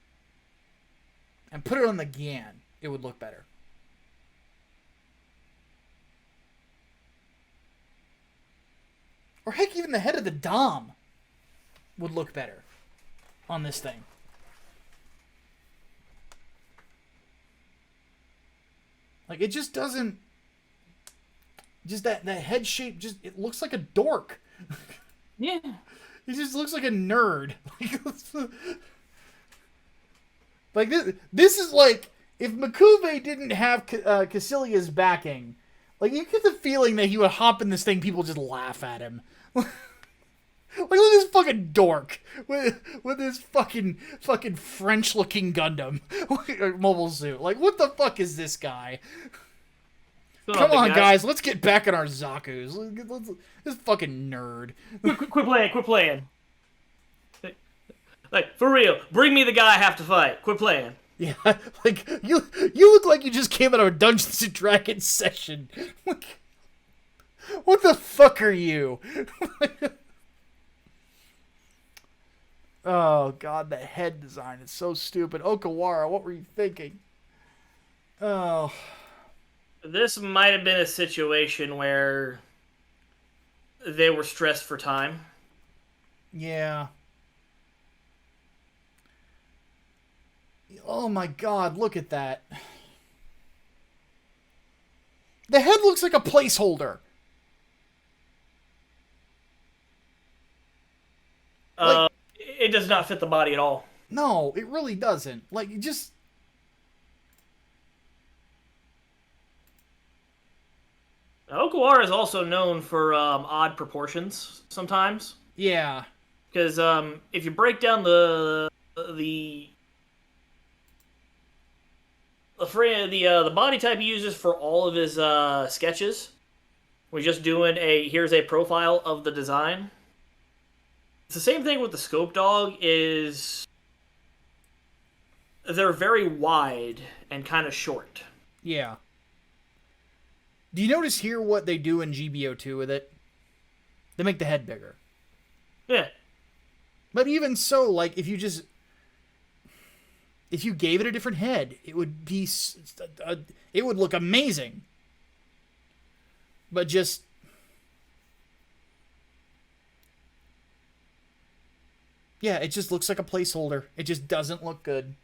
Speaker 1: and put it on the Gian, it would look better. Or heck, even the head of the Dom would look better on this thing. Like, it just doesn't... Just that head shape, just... It looks like a dork.
Speaker 2: Yeah.
Speaker 1: He just looks like a nerd. Like, this is like... If Makuve didn't have Cassilia's backing, like, you get the feeling that he would hop in this thing, people just laugh at him. Like, look at this fucking dork with this fucking French-looking Gundam mobile suit. Like, what the fuck is this guy? Come on, guys, let's get back on our Zakus. This fucking nerd.
Speaker 2: Quit playing. Like, for real, bring me the guy I have to fight. Quit playing.
Speaker 1: Yeah, like, you look like you just came out of a Dungeons & Dragons session. Like, what the fuck are you? Oh, God, the head design is so stupid. Okawara, what were you thinking? Oh.
Speaker 2: This might have been a situation where they were stressed for time.
Speaker 1: Yeah. Oh, my God, look at that. The head looks like a placeholder. Like,
Speaker 2: it does not fit the body at all.
Speaker 1: No, it really doesn't. Like, it just...
Speaker 2: Okawara is also known for odd proportions sometimes.
Speaker 1: Yeah.
Speaker 2: Because if you break down the body type he uses for all of his sketches, we're just doing here's a profile of the design. It's the same thing with the scope dog. Is they're very wide and kind of short.
Speaker 1: Yeah. Do you notice here what they do in GBO2 with it? They make the head bigger.
Speaker 2: Yeah.
Speaker 1: But even so, like, if you gave it a different head, it would look amazing. But just... yeah, it just looks like a placeholder. It just doesn't look good.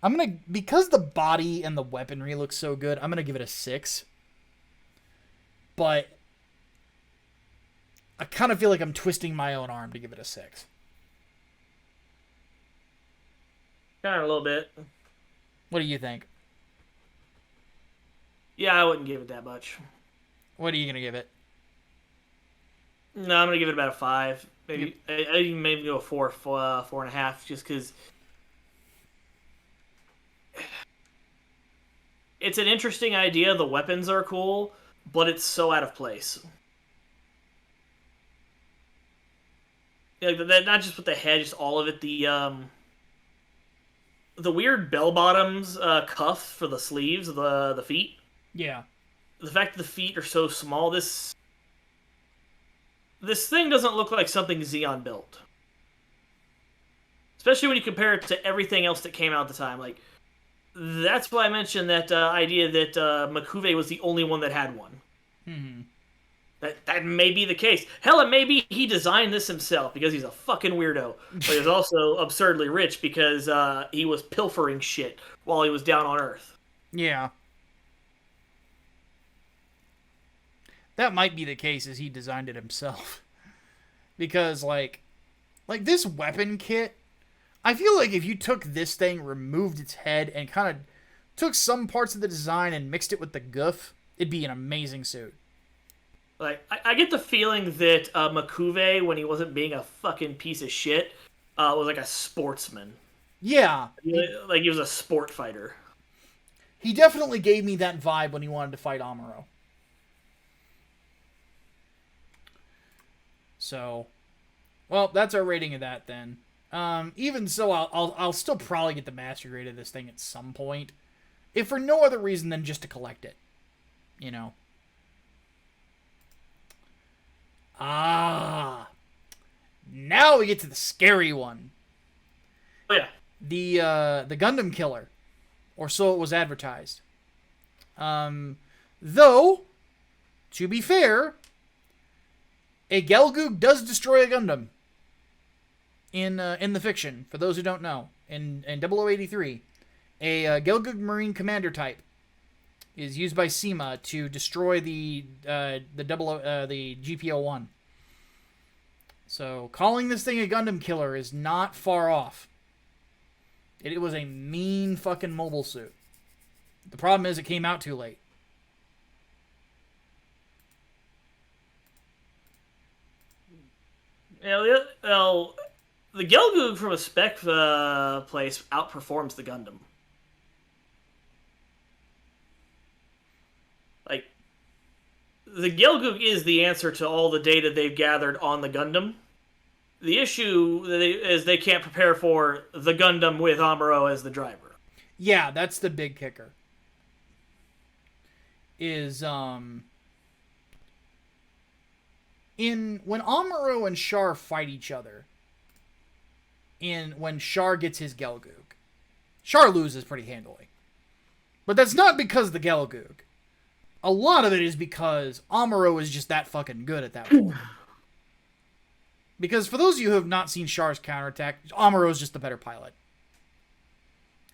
Speaker 1: I'm gonna... because the body and the weaponry look so good, I'm gonna give it a 6. But... I kind of feel like I'm twisting my own arm to give it a 6.
Speaker 2: Kind of a little bit.
Speaker 1: What do you think?
Speaker 2: Yeah, I wouldn't give it that much.
Speaker 1: What are you gonna give it?
Speaker 2: No, I'm gonna give it about a 5. Maybe
Speaker 1: Yep.
Speaker 2: I maybe go a 4.5, just because it's an interesting idea. The weapons are cool, but it's so out of place. Like not just with the head, just all of it. The weird bell bottoms cuff for the sleeves of the feet.
Speaker 1: Yeah.
Speaker 2: The fact that the feet are so small, this thing doesn't look like something Xeon built. Especially when you compare it to everything else that came out at the time. Like, that's why I mentioned that idea that Makuve was the only one that had one.
Speaker 1: Hmm.
Speaker 2: That may be the case. Hell, it may be he designed this himself because he's a fucking weirdo. But he's also absurdly rich because he was pilfering shit while he was down on Earth.
Speaker 1: Yeah. That might be the case, as he designed it himself. Because, like this weapon kit, I feel like if you took this thing, removed its head, and kind of took some parts of the design and mixed it with the goof, it'd be an amazing suit.
Speaker 2: Like, I get the feeling that Makuve, when he wasn't being a fucking piece of shit, was like a sportsman.
Speaker 1: Yeah.
Speaker 2: Like, he was a sport fighter.
Speaker 1: He definitely gave me that vibe when he wanted to fight Amuro. So, well, that's our rating of that then. Even so, I'll still probably get the master grade of this thing at some point, if for no other reason than just to collect it. You know. Now we get to the scary one.
Speaker 2: Oh yeah.
Speaker 1: The Gundam Killer, or so it was advertised. Though, to be fair, a Gelgoog does destroy a Gundam in the fiction. For those who don't know, in 0083, a Gelgoog Marine Commander type is used by SEMA to destroy the GPO-1. So calling this thing a Gundam Killer is not far off. It was a mean fucking mobile suit. The problem is it came out too late.
Speaker 2: The Gelgoog from a spec place outperforms the Gundam. Like, the Gelgoog is the answer to all the data they've gathered on the Gundam. The issue is they can't prepare for the Gundam with Amuro as the driver.
Speaker 1: Yeah, that's the big kicker. Is when Amuro and Char fight each other, when Char gets his Gelgoog, Char loses pretty handily. But that's not because of the Gelgoog. A lot of it is because Amuro is just that fucking good at that point. Because for those of you who have not seen Char's counterattack, Amuro is just the better pilot.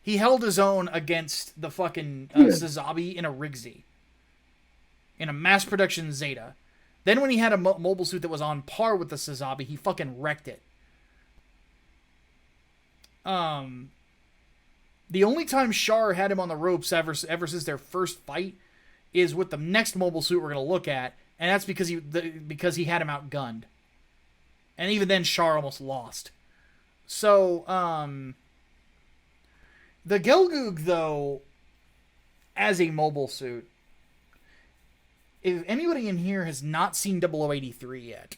Speaker 1: He held his own against the fucking Sazabi in a Riggsy. In a mass production Zeta. Then when he had a mobile suit that was on par with the Sazabi, he fucking wrecked it. The only time Char had him on the ropes ever since their first fight is with the next mobile suit we're going to look at, and that's because he had him outgunned. And even then, Char almost lost. So, the Gelgoog, though, as a mobile suit, if anybody in here has not seen 0083 yet,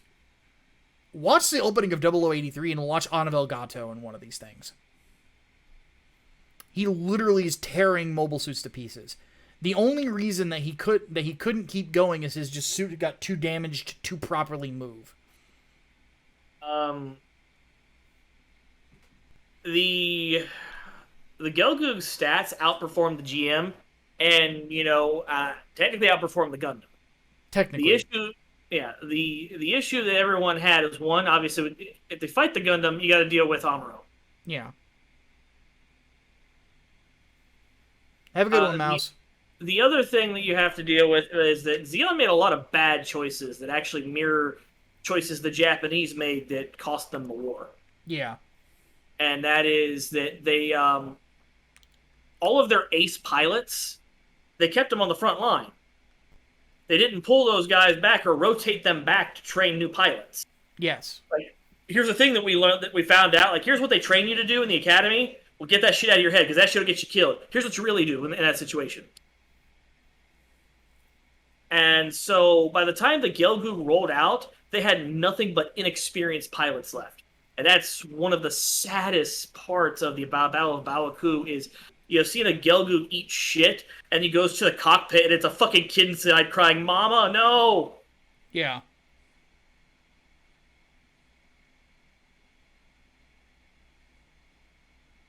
Speaker 1: watch the opening of 0083 and watch Anavel Gato in one of these things. He literally is tearing mobile suits to pieces. The only reason that he couldn't keep going is his just suit got too damaged to properly move.
Speaker 2: The Gelgoog stats outperform the GM and technically outperformed the Gundam.
Speaker 1: Technically.
Speaker 2: The issue, the issue that everyone had is, one, obviously, if they fight the Gundam, you got to deal with Amuro.
Speaker 1: Yeah. Have a good one, Mouse.
Speaker 2: The other thing that you have to deal with is that Zeong made a lot of bad choices that actually mirror choices the Japanese made that cost them the war.
Speaker 1: Yeah.
Speaker 2: And that is that they, all of their ace pilots, they kept them on the front line. They didn't pull those guys back or rotate them back to train new pilots.
Speaker 1: Yes.
Speaker 2: Like, here's the thing that we learned, that we found out. Like, here's what they train you to do in the academy. Well, get that shit out of your head, because that shit will get you killed. Here's what you really do in that situation. And so, by the time the Gelgoog rolled out, they had nothing but inexperienced pilots left. And that's one of the saddest parts of the Battle of Bawaku is, seeing a Gelgoog eat shit, and he goes to the cockpit, and it's a fucking kid inside crying, "Mama, no!"
Speaker 1: Yeah.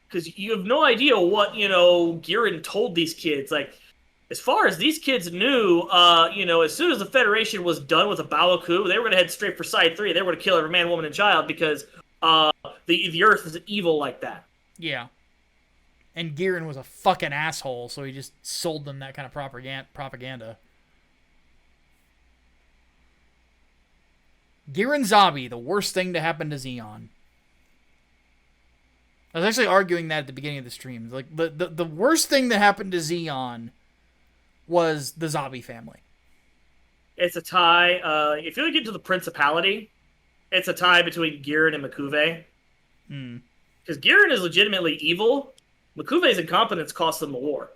Speaker 2: Because you have no idea what, Girin told these kids. Like, as far as these kids knew, as soon as the Federation was done with the Bawaku, they were going to head straight for Side 3. They were going to kill every man, woman, and child, because the Earth is evil like that.
Speaker 1: Yeah. And Girin was a fucking asshole, so he just sold them that kind of propaganda. Girin Zabi, the worst thing to happen to Zeon. I was actually arguing that at the beginning of the stream. Like, the worst thing that happened to Zeon was the Zabi family.
Speaker 2: It's a tie. If you look into the Principality, it's a tie between Girin and Mikuve. Because Girin is legitimately evil. Makuve's incompetence cost them the war.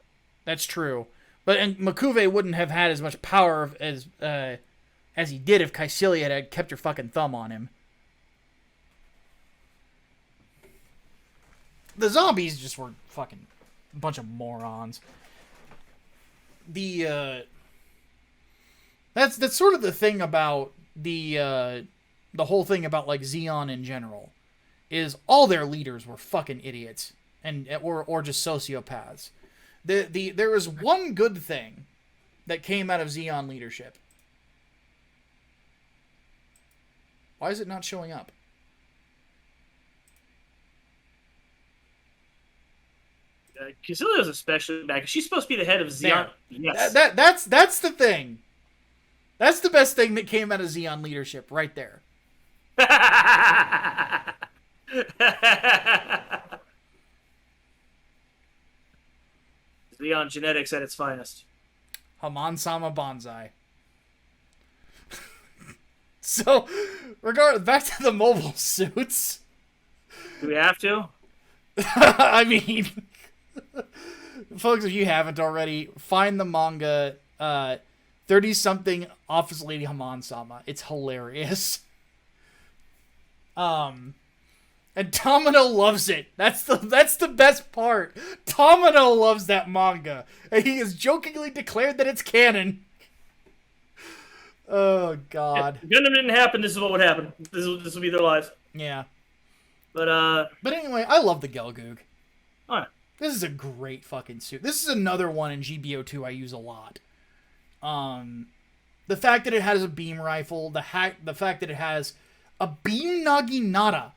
Speaker 1: That's true. But Mikuve wouldn't have had as much power as he did if Caecilia had kept her fucking thumb on him. The zombies just were fucking a bunch of morons. That's sort of the thing about the whole thing about like Zeon in general, is all their leaders were fucking idiots or just sociopaths. There was one good thing that came out of Zeon leadership. Why is it not showing up?
Speaker 2: Caecilia's especially bad, because she's supposed to be the head of Zeon. Yes.
Speaker 1: That's the thing. That's the best thing that came out of Zeon leadership, right there.
Speaker 2: Zeon genetics at its finest.
Speaker 1: Haman-sama Banzai. So, back to the mobile suits.
Speaker 2: Do we have to?
Speaker 1: I mean, folks, if you haven't already, find the manga 30-something Office Lady Haman-sama. It's hilarious. And Tomino loves it. That's the best part. Tomino loves that manga, and he has jokingly declared that it's canon. Oh God.
Speaker 2: If Gundam didn't happen, this is what would happen. This will be their lives.
Speaker 1: Yeah.
Speaker 2: But
Speaker 1: anyway, I love the Gelgoog.
Speaker 2: Alright.
Speaker 1: This is a great fucking suit. This is another one in GBO2 I use a lot. The fact that it has a beam rifle, the fact that it has a beam naginata.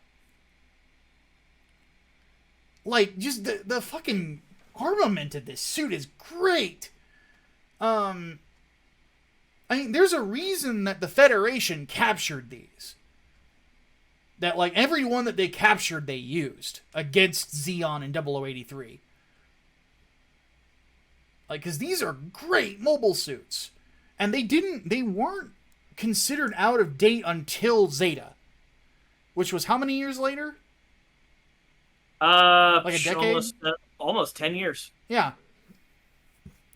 Speaker 1: Like, just the fucking armament of this suit is great. I mean, there's a reason that the Federation captured these. That, like, every one that they captured, they used against Zeon in 0083. Like, because these are great mobile suits. And they weren't considered out of date until Zeta. Which was how many years later? Like a decade?
Speaker 2: Almost 10 years.
Speaker 1: Yeah.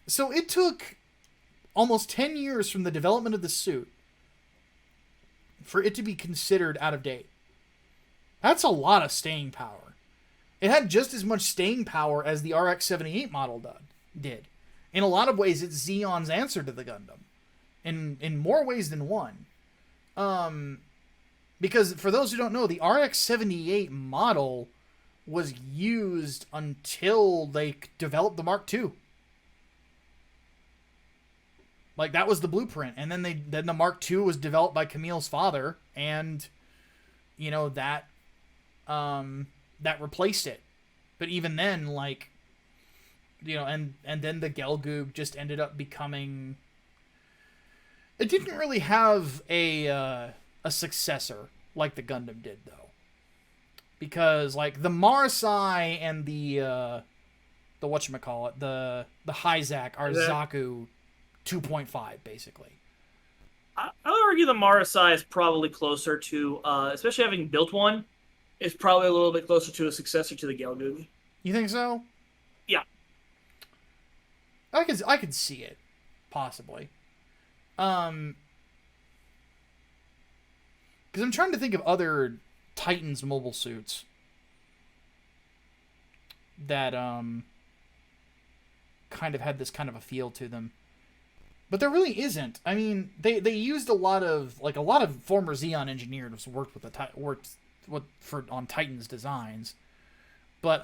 Speaker 1: So it took almost 10 years from the development of the suit for it to be considered out of date. That's a lot of staying power. It had just as much staying power as the RX-78 model did. In a lot of ways, it's Zeon's answer to the Gundam. In more ways than one. Because, for those who don't know, the RX-78 model was used until they developed the Mark II. Like that was the blueprint, and then the Mark II was developed by Camille's father, and that that replaced it. But even then, like and then the Gelgoog just ended up becoming. It didn't really have a successor like the Gundam did, though, because like the Marasai and the whatchamacallit, the Hyzak are Zaku 2.5 basically.
Speaker 2: I would argue the Marasai is probably closer to, especially having built one, is probably a little bit closer to a successor to the Gelgoog.
Speaker 1: You think so?
Speaker 2: Yeah.
Speaker 1: I could see it, possibly. Because I'm trying to think of other Titans mobile suits that kind of had this kind of a feel to them. But there really isn't. I mean, they used a lot of former Xeon engineers worked on Titans designs. But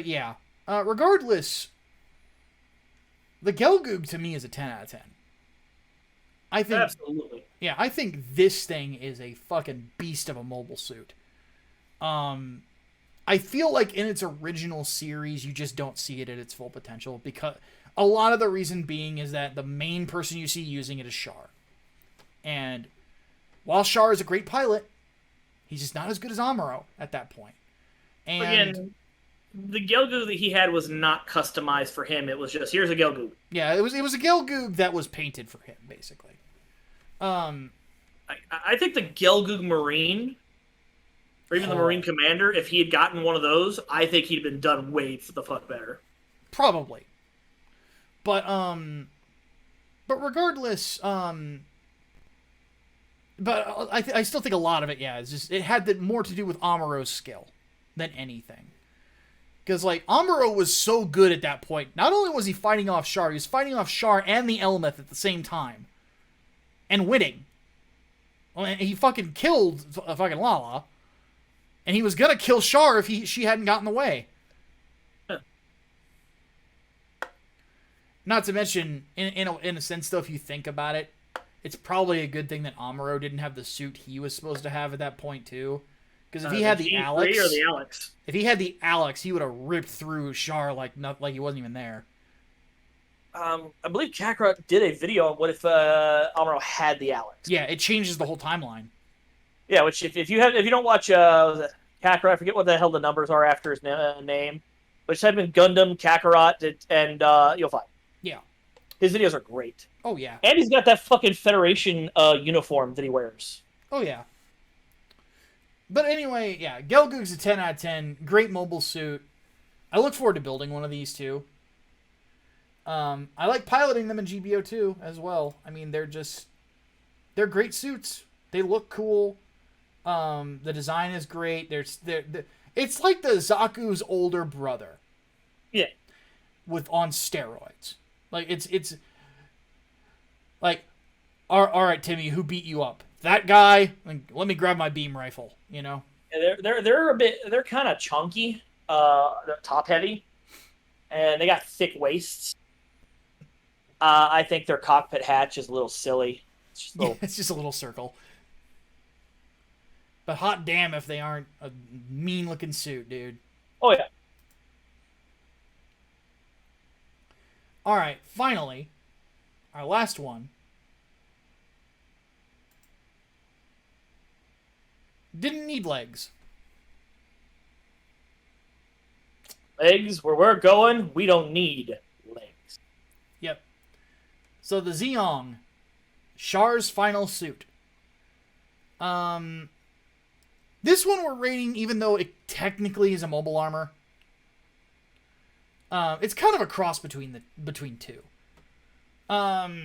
Speaker 1: yeah. Regardless, the Gelgoog to me is a 10 out of 10. I think
Speaker 2: absolutely.
Speaker 1: Yeah, I think this thing is a fucking beast of a mobile suit. I feel like in its original series, you just don't see it at its full potential, because a lot of the reason being is that the main person you see using it is Char. And while Char is a great pilot, he's just not as good as Amuro at that point. And
Speaker 2: again, the Gelgoog that he had was not customized for him. It was just, here's a Gelgoog.
Speaker 1: Yeah, it was a Gelgoog that was painted for him, basically.
Speaker 2: I think the Gelgoog Marine, or even the Marine Commander, if he had gotten one of those, I think he'd been done way the fuck better.
Speaker 1: Probably. But regardless, but I still think a lot of it, it's just, it had more to do with Amuro's skill than anything. Because, like, Amuro was so good at that point. Not only was he fighting off Char, he was fighting off Char and the Elmeth at the same time. And winning. Well, he fucking killed fucking Lala. And he was gonna kill Char if she hadn't gotten in the way.
Speaker 2: Huh.
Speaker 1: Not to mention, in a sense, though, if you think about it, it's probably a good thing that Amuro didn't have the suit he was supposed to have at that point, too. Because if he had the Alex,
Speaker 2: or the Alex,
Speaker 1: if he had the Alex, he would have ripped through Char like he wasn't even there.
Speaker 2: I believe Kakarot did a video on what if Amuro had the Alex.
Speaker 1: Yeah, it changes the whole timeline.
Speaker 2: Yeah, which if you don't watch Kakarot, I forget what the hell the numbers are after his name, but just type in Gundam Kakarot and you'll find.
Speaker 1: Yeah,
Speaker 2: his videos are great.
Speaker 1: Oh yeah,
Speaker 2: and he's got that fucking Federation uniform that he wears.
Speaker 1: Oh yeah. But anyway, yeah, Gelgoog's a 10 out of 10. Great mobile suit. I look forward to building one of these too. I like piloting them in GBO too as well. I mean, they're great suits. They look cool. The design is great. It's like the Zaku's older brother.
Speaker 2: Yeah.
Speaker 1: On steroids. Like it's like, all right, Timmy, who beat you up? That guy. Let me grab my beam rifle.
Speaker 2: Yeah, they're kind of chunky. They're top heavy, and they got thick waists. I think their cockpit hatch is a little silly.
Speaker 1: It's just a little circle. But hot damn if they aren't a mean-looking suit, dude.
Speaker 2: Oh, yeah.
Speaker 1: All right, finally, our last one. Didn't need legs.
Speaker 2: Legs, where we're going, we don't need legs.
Speaker 1: Yep. So the Zeong, Char's final suit. This one we're rating, even though it technically is a mobile armor. It's kind of a cross between two.
Speaker 2: Oh,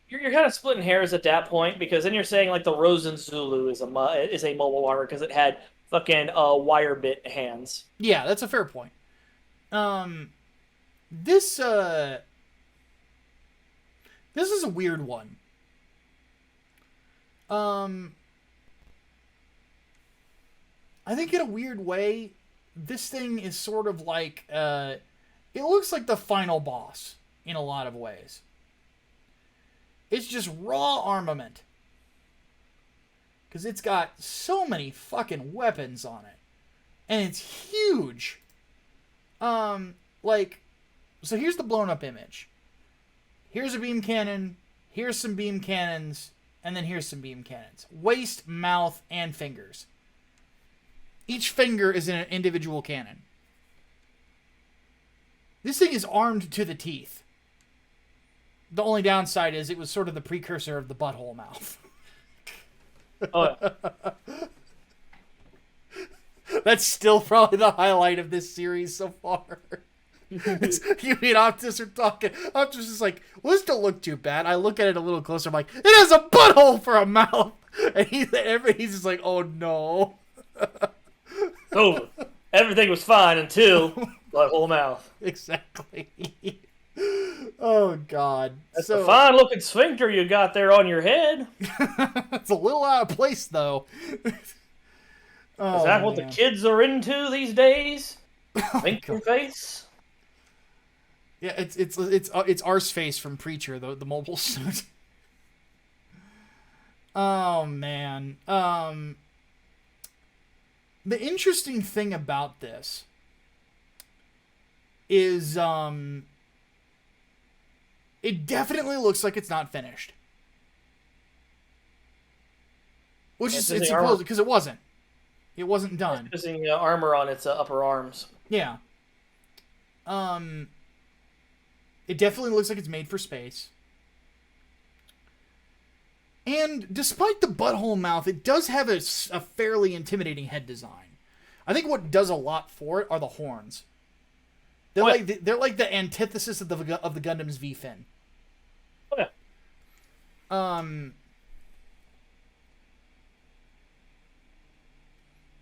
Speaker 2: you're kind of splitting hairs at that point, because then you're saying like the Rosen Zulu is a mobile armor because it had fucking wire bit hands.
Speaker 1: Yeah, that's a fair point. This is a weird one. I think in a weird way, this thing is sort of like, it looks like the final boss in a lot of ways. It's just raw armament. Because it's got so many fucking weapons on it. And it's huge. So here's the blown up image. Here's a beam cannon. Here's some beam cannons. And then here's some beam cannons. Waist, mouth, and fingers. Each finger is an individual cannon. This thing is armed to the teeth. The only downside is it was sort of the precursor of the butthole mouth.
Speaker 2: Oh, yeah.
Speaker 1: That's still probably the highlight of this series so far. You and Optus are talking. Optus is like, well, this don't look too bad. I look at it a little closer. I'm like, it has a butthole for a mouth. And he's just like, oh no.
Speaker 2: Oh, everything was fine until butthole mouth.
Speaker 1: Exactly. Oh god.
Speaker 2: That's a fine looking sphincter you got there on your head.
Speaker 1: It's a little out of place though.
Speaker 2: Is that what the kids are into these days? Sphincter face?
Speaker 1: Yeah, it's Arse Face from Preacher, the mobile suit. Oh man. The interesting thing about this is it definitely looks like it's not finished. Which is it's supposed because it wasn't. It wasn't done.
Speaker 2: It's using armor on its upper arms.
Speaker 1: Yeah. It definitely looks like it's made for space. And despite the butthole mouth, it does have a fairly intimidating head design. I think what does a lot for it are the horns. They're like the antithesis of the Gundam's V-fin.
Speaker 2: Oh yeah.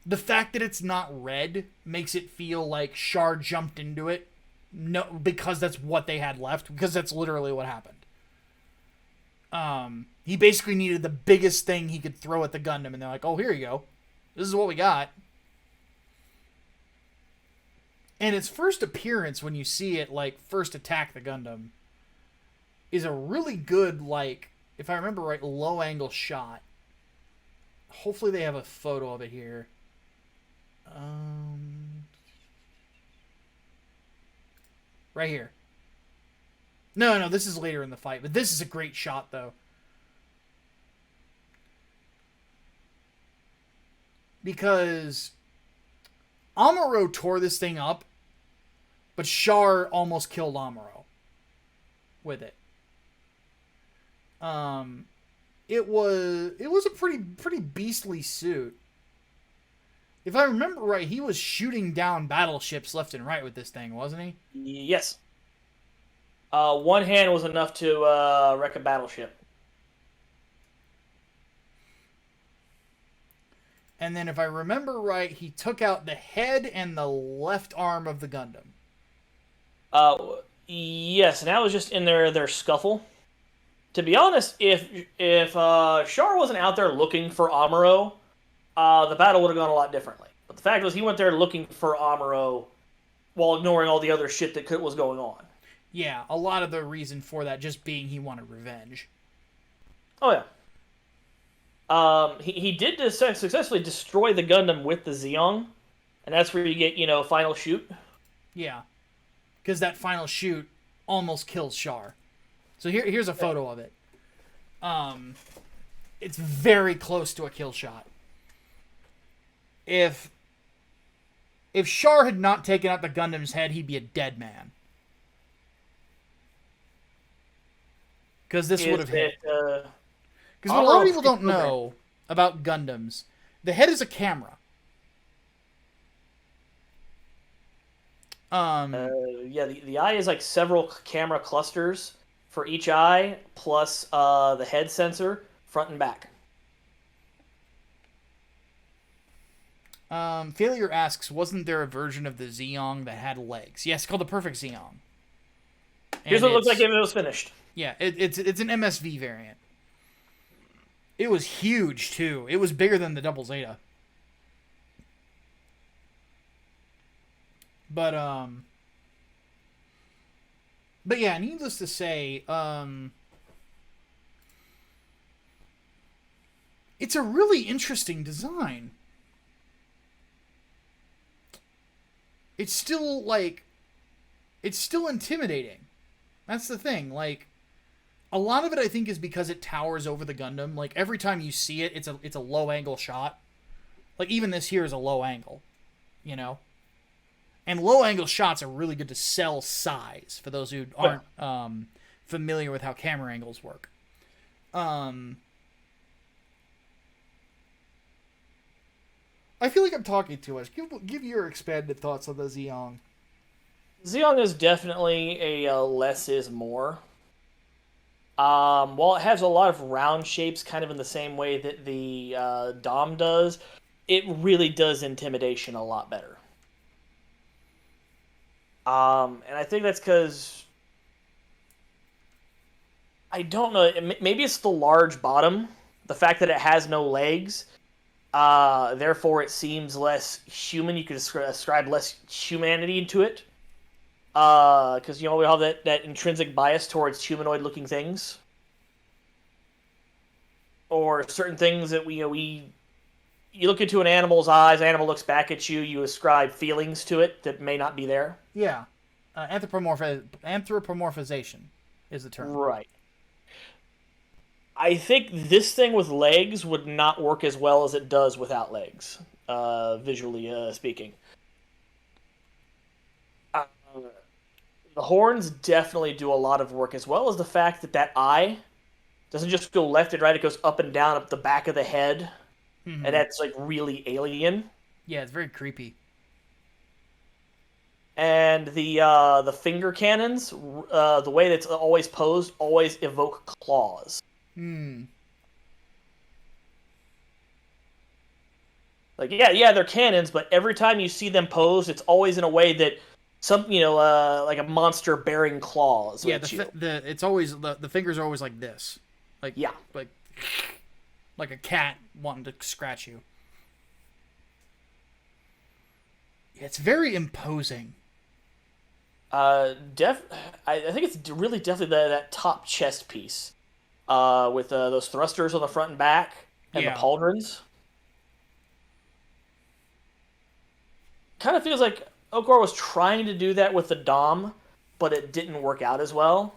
Speaker 1: The fact that it's not red makes it feel like Char jumped into it. No, because that's what they had left. Because that's literally what happened. He basically needed the biggest thing he could throw at the Gundam, and they're like, "Oh, here you go. This is what we got." And its first appearance, when you see it like first attack the Gundam, is a really good, like, if I remember right, low angle shot. Hopefully they have a photo of it here. Right here. No, this is later in the fight, but this is a great shot, though. Because Amuro tore this thing up, but Char almost killed Amuro with it. It was a pretty beastly suit. If I remember right, he was shooting down battleships left and right with this thing, wasn't he?
Speaker 2: Yes. One hand was enough to wreck a battleship.
Speaker 1: And then if I remember right, he took out the head and the left arm of the Gundam.
Speaker 2: Yes, and that was just in their scuffle. To be honest, if Char wasn't out there looking for Amuro, the battle would have gone a lot differently. But the fact was, he went there looking for Amuro while ignoring all the other shit that was going on.
Speaker 1: Yeah, a lot of the reason for that just being he wanted revenge.
Speaker 2: Oh, yeah. He did successfully destroy the Gundam with the Zeong, and that's where you get, final shoot.
Speaker 1: Yeah, because that final shoot almost kills Char. So here's a photo of it. It's very close to a kill shot. If Char had not taken out the Gundam's head, he'd be a dead man. Because this would have hit. Because what a lot of people don't know about Gundams, the head is a camera.
Speaker 2: Yeah, the eye is like several camera clusters for each eye, plus the head sensor, front and back.
Speaker 1: Failure asks, wasn't there a version of the Zeong that had legs? Yes, called the Perfect Xeon.
Speaker 2: Here's what it looks like if it was finished.
Speaker 1: Yeah, it's an MSV variant. It was huge, too. It was bigger than the Double Zeta. But but yeah, needless to say, it's a really interesting design. It's still like, it's still intimidating. That's the thing. Like, a lot of it I think is because it towers over the Gundam. Like every time you see it, it's a low angle shot. Like even this here is a low angle, you know. And low angle shots are really good to sell size for those who aren't familiar with how camera angles work. I feel like I'm talking too much. Give your expanded thoughts on the Zeong.
Speaker 2: Zeong is definitely a less is more. While it has a lot of round shapes, kind of in the same way that the Dom does, it really does intimidation a lot better. And I think that's because I don't know. Maybe it's the large bottom, the fact that it has no legs. Therefore, it seems less human. You could ascribe less humanity to it. Because, you know, we have that intrinsic bias towards humanoid-looking things. Or certain things that you look into an animal's eyes, animal looks back at you, you ascribe feelings to it that may not be there.
Speaker 1: Yeah. Anthropomorphization is the term.
Speaker 2: Right. I think this thing with legs would not work as well as it does without legs, visually speaking. The horns definitely do a lot of work, as well as the fact that eye doesn't just go left and right, it goes up and down up the back of the head. Mm-hmm. And that's like really alien.
Speaker 1: Yeah, it's very creepy.
Speaker 2: And the finger cannons, the way that's always posed, always evoke claws.
Speaker 1: Hmm.
Speaker 2: Like, yeah, they're cannons, but every time you see them posed, it's always in a way that like a monster bearing claws.
Speaker 1: Yeah, it's always the fingers are always like this, like like a cat wanting to scratch you. Yeah, it's very imposing.
Speaker 2: I think it's really definitely that top chest piece, with those thrusters on the front and back and the pauldrons. Kind of feels like Okor was trying to do that with the Dom, but it didn't work out as well.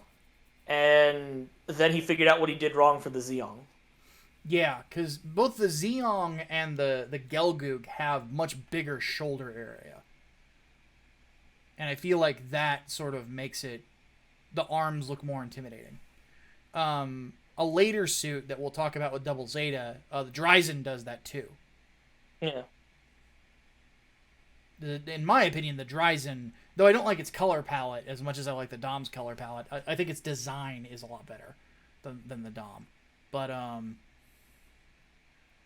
Speaker 2: And then he figured out what he did wrong for the Zeong.
Speaker 1: Yeah, because both the Zeong and the Gelgoog have much bigger shoulder area. And I feel like that sort of makes the arms look more intimidating. A later suit that we'll talk about with Double Zeta, the Dryzen does that too.
Speaker 2: Yeah.
Speaker 1: In my opinion, the Dryzen, though I don't like its color palette as much as I like the Dom's color palette, I think its design is a lot better than the Dom. But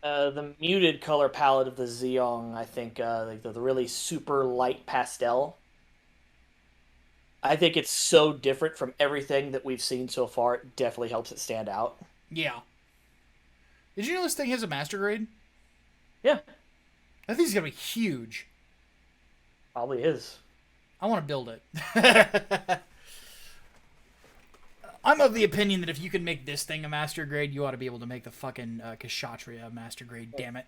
Speaker 2: the muted color palette of the Zeong, I think, like the really super light pastel, I think it's so different from everything that we've seen so far. It definitely helps it stand out.
Speaker 1: Yeah. Did you know this thing has a master grade?
Speaker 2: Yeah.
Speaker 1: I think it's gonna be huge.
Speaker 2: Probably is.
Speaker 1: I want to build it. I'm of the opinion that if you can make this thing a master grade, you ought to be able to make the fucking Kshatriya a master grade. Damn it.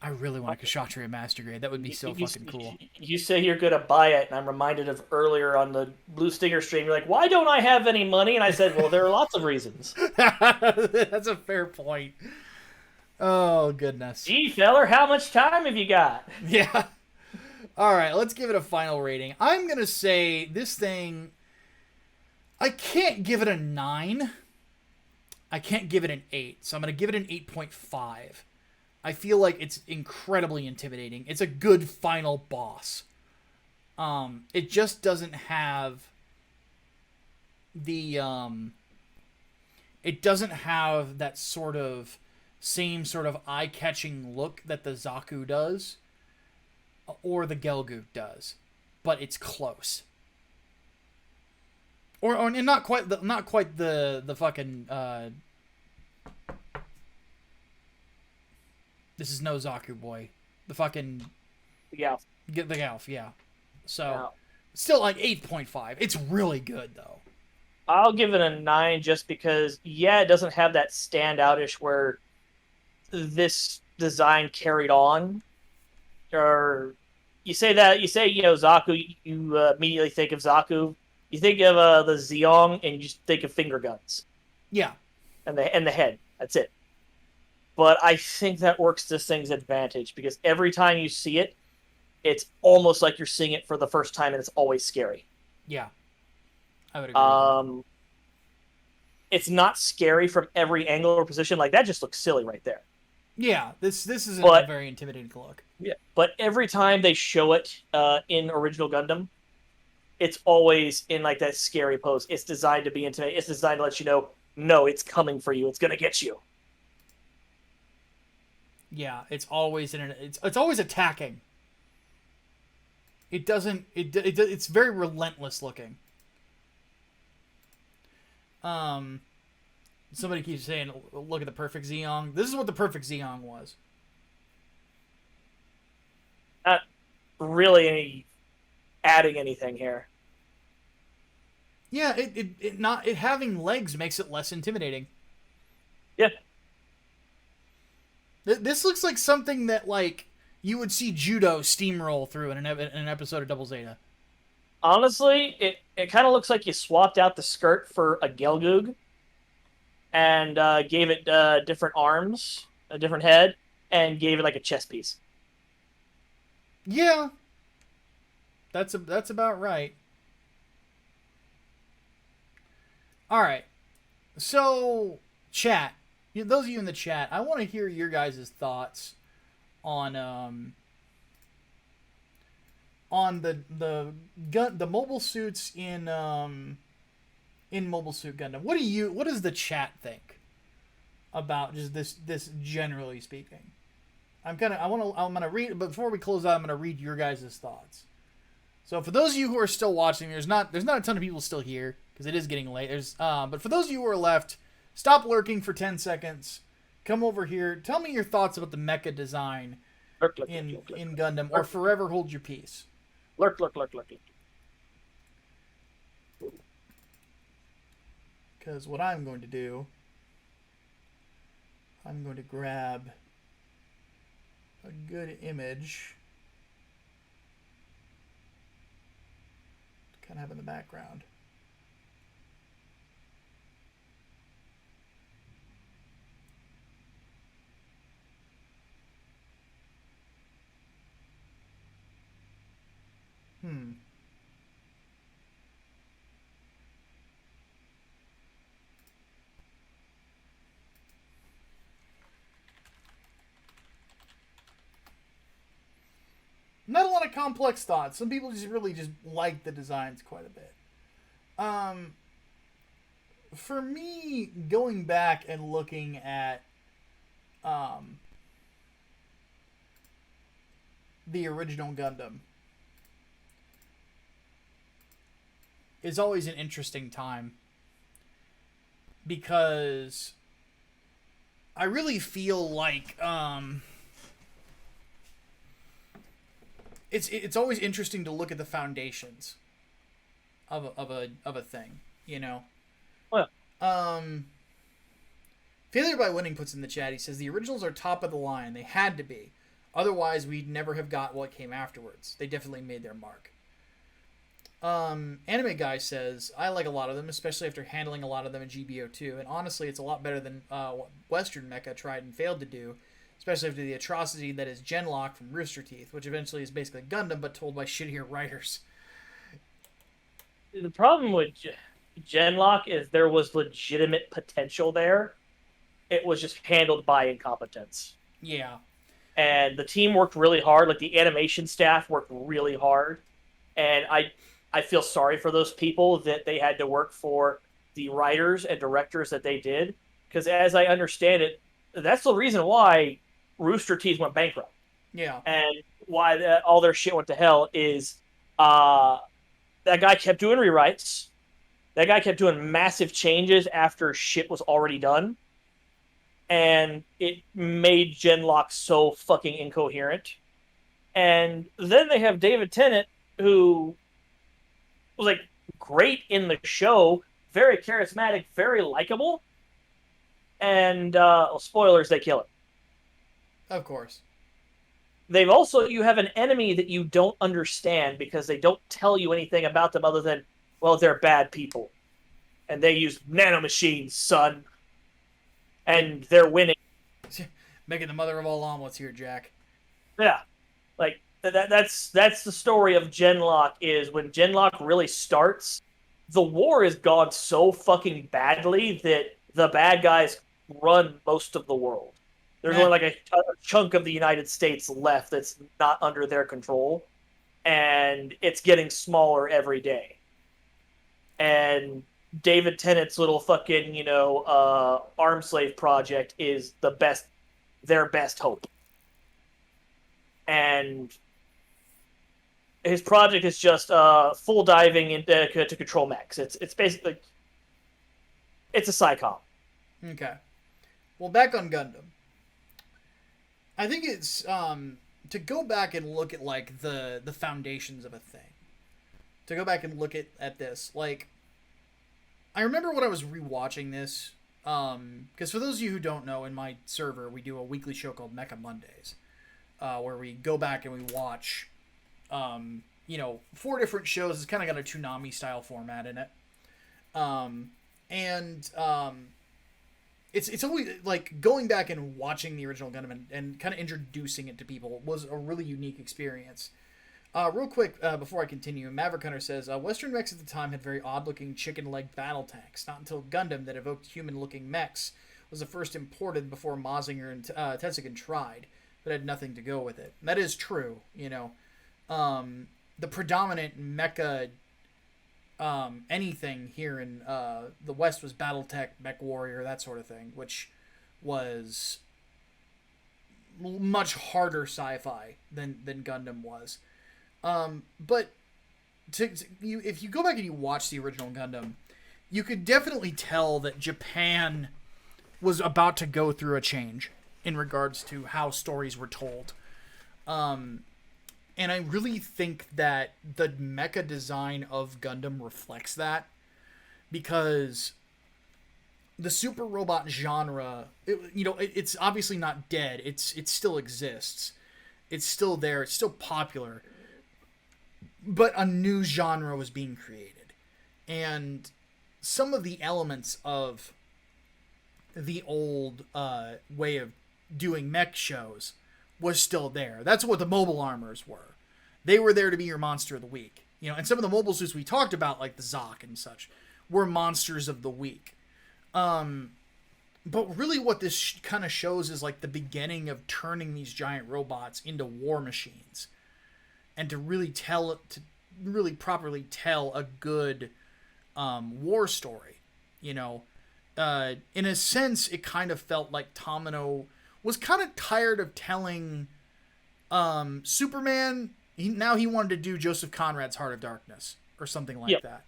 Speaker 1: I really want a Kshatriya master grade. That would be so fucking cool.
Speaker 2: You say you're going to buy it, and I'm reminded of earlier on the Blue Stinger stream, you're like, why don't I have any money? And I said, well, there are lots of reasons.
Speaker 1: That's a fair point. Oh, goodness.
Speaker 2: Gee, feller, how much time have you got?
Speaker 1: Yeah. All right, let's give it a final rating. I'm going to say this thing, I can't give it a 9. I can't give it an 8. So I'm going to give it an 8.5. I feel like it's incredibly intimidating. It's a good final boss. It just doesn't have the it doesn't have that same sort of eye-catching look that the Zaku does or the Gelgoog does, but it's close. Or not quite the fucking this is Nozaku boy. The fucking
Speaker 2: Yeah.
Speaker 1: Get the Galf, yeah. So,
Speaker 2: Now,
Speaker 1: still like 8.5. It's really good though.
Speaker 2: I'll give it a 9 just because, yeah, it doesn't have that standoutish where this design carried on. Or you say Zaku, you immediately think of Zaku. You think of the Zeong, and you just think of finger guns
Speaker 1: Yeah.
Speaker 2: and the head. That's it. But I think that works this thing's advantage because every time you see it, it's almost like you're seeing it for the first time, and it's always scary.
Speaker 1: Yeah. I would agree with that.
Speaker 2: It's not scary from every angle or position. Like, that just looks silly right there.
Speaker 1: Yeah, this isn't
Speaker 2: But
Speaker 1: a very intimidating look.
Speaker 2: yeah, but every time they show it in original Gundam, it's always in like that scary pose. It's designed to be intimidating. It's designed to let you know, no, it's coming for you. It's gonna get you.
Speaker 1: Yeah, it's always it's always attacking. It doesn't it's very relentless looking. Somebody keeps saying, look at the Perfect Xeon. This is what the Perfect Xeon was.
Speaker 2: Not really adding anything here.
Speaker 1: Yeah, it having legs makes it less intimidating.
Speaker 2: Yeah.
Speaker 1: This looks like something that like you would see Judo steamroll through in an episode of Double Zeta.
Speaker 2: Honestly, it kind of looks like you swapped out the skirt for a Gelgoog and gave it different arms, a different head, and gave it like a chest piece.
Speaker 1: Yeah, that's about right. All right, so chat, those of you in the chat, I want to hear your guys' thoughts on the mobile suits in Mobile Suit Gundam. What does the chat think about just this generally speaking? I'm gonna read, but before we close out, I'm gonna read your guys' thoughts. So for those of you who are still watching, there's not a ton of people still here because it is getting late. But for those of you who are left, stop lurking for 10 seconds. Come over here. Tell me your thoughts about the mecha design in Gundam, or forever hold your peace.
Speaker 2: Lurk.
Speaker 1: Because what I'm going to do, I'm going to grab a good image to kind of have in the background. Not a lot of complex thoughts. Some people just really just like the designs quite a bit. For me, going back and looking at the original Gundam is always an interesting time because I really feel like it's always interesting to look at the foundations of a thing, you know.
Speaker 2: Well,
Speaker 1: Failure by Winning puts in the chat. He says the originals are top of the line. They had to be, otherwise we'd never have got what came afterwards. They definitely made their mark. Anime Guy says, I like a lot of them, especially after handling a lot of them in GBO2, and honestly it's a lot better than what Western Mecha tried and failed to do, especially after the atrocity that is Genlock from Rooster Teeth, which eventually is basically Gundam but told by shittier writers.
Speaker 2: The problem with Genlock is there was legitimate potential there. It was just handled by incompetence.
Speaker 1: Yeah.
Speaker 2: And the team worked really hard, like the animation staff worked really hard, and I feel sorry for those people that they had to work for the writers and directors that they did. Because as I understand it, that's the reason why Rooster Teeth went bankrupt.
Speaker 1: Yeah.
Speaker 2: And why all their shit went to hell is that guy kept doing rewrites. That guy kept doing massive changes after shit was already done. And it made Genlock so fucking incoherent. And then they have David Tennant, who was like great in the show, very charismatic, very likable, and spoilers, they kill him.
Speaker 1: Of course.
Speaker 2: They've also you have an enemy that you don't understand because they don't tell you anything about them other than, well, they're bad people and they use nanomachines, son, and they're winning.
Speaker 1: Making the mother of all omelets here, Jack.
Speaker 2: Yeah, like that's the story of Genlock. Is when Genlock really starts, the war has gone so fucking badly that the bad guys run most of the world. There's only like a chunk of the United States left that's not under their control, and it's getting smaller every day. And David Tennant's little fucking arm slave project is their best hope. And his project is just full diving into to control mechs. It's basically it's a SciComm.
Speaker 1: Okay. Well, back on Gundam. I think it's to go back and look at like the foundations of a thing. To go back and look at this, like I remember when I was rewatching this, because for those of you who don't know, in my server we do a weekly show called Mecha Mondays, where we go back and we watch, 4 different shows. It's kind of got a Toonami style format in it, It's always like going back and watching the original Gundam and kind of introducing it to people was a really unique experience. Real quick, before I continue, Maverick Hunter says, Western mechs at the time had very odd-looking chicken-legged battle tanks. Not until Gundam that evoked human-looking mechs was the first imported before Mazinger and Tetsugen tried, but had nothing to go with it. And that is true, The predominant mecha anything here in the West was Battletech, Mech Warrior, that sort of thing, which was much harder sci-fi than Gundam was. But if you go back and you watch the original Gundam, you could definitely tell that Japan was about to go through a change in regards to how stories were told. And I really think that the mecha design of Gundam reflects that, because the super robot genre, it's obviously not dead. It still exists. It's still there. It's still popular. But a new genre was being created. And some of the elements of the old way of doing mech shows was still there. That's what the mobile armors were. They were there to be your monster of the week. And some of the mobile suits we talked about, like the Zoc and such, were monsters of the week. But really what this kind of shows is like the beginning of turning these giant robots into war machines. And to really properly tell a good war story. In a sense, it kind of felt like Tomino was kind of tired of telling Superman. Now he wanted to do Joseph Conrad's Heart of Darkness or something like that.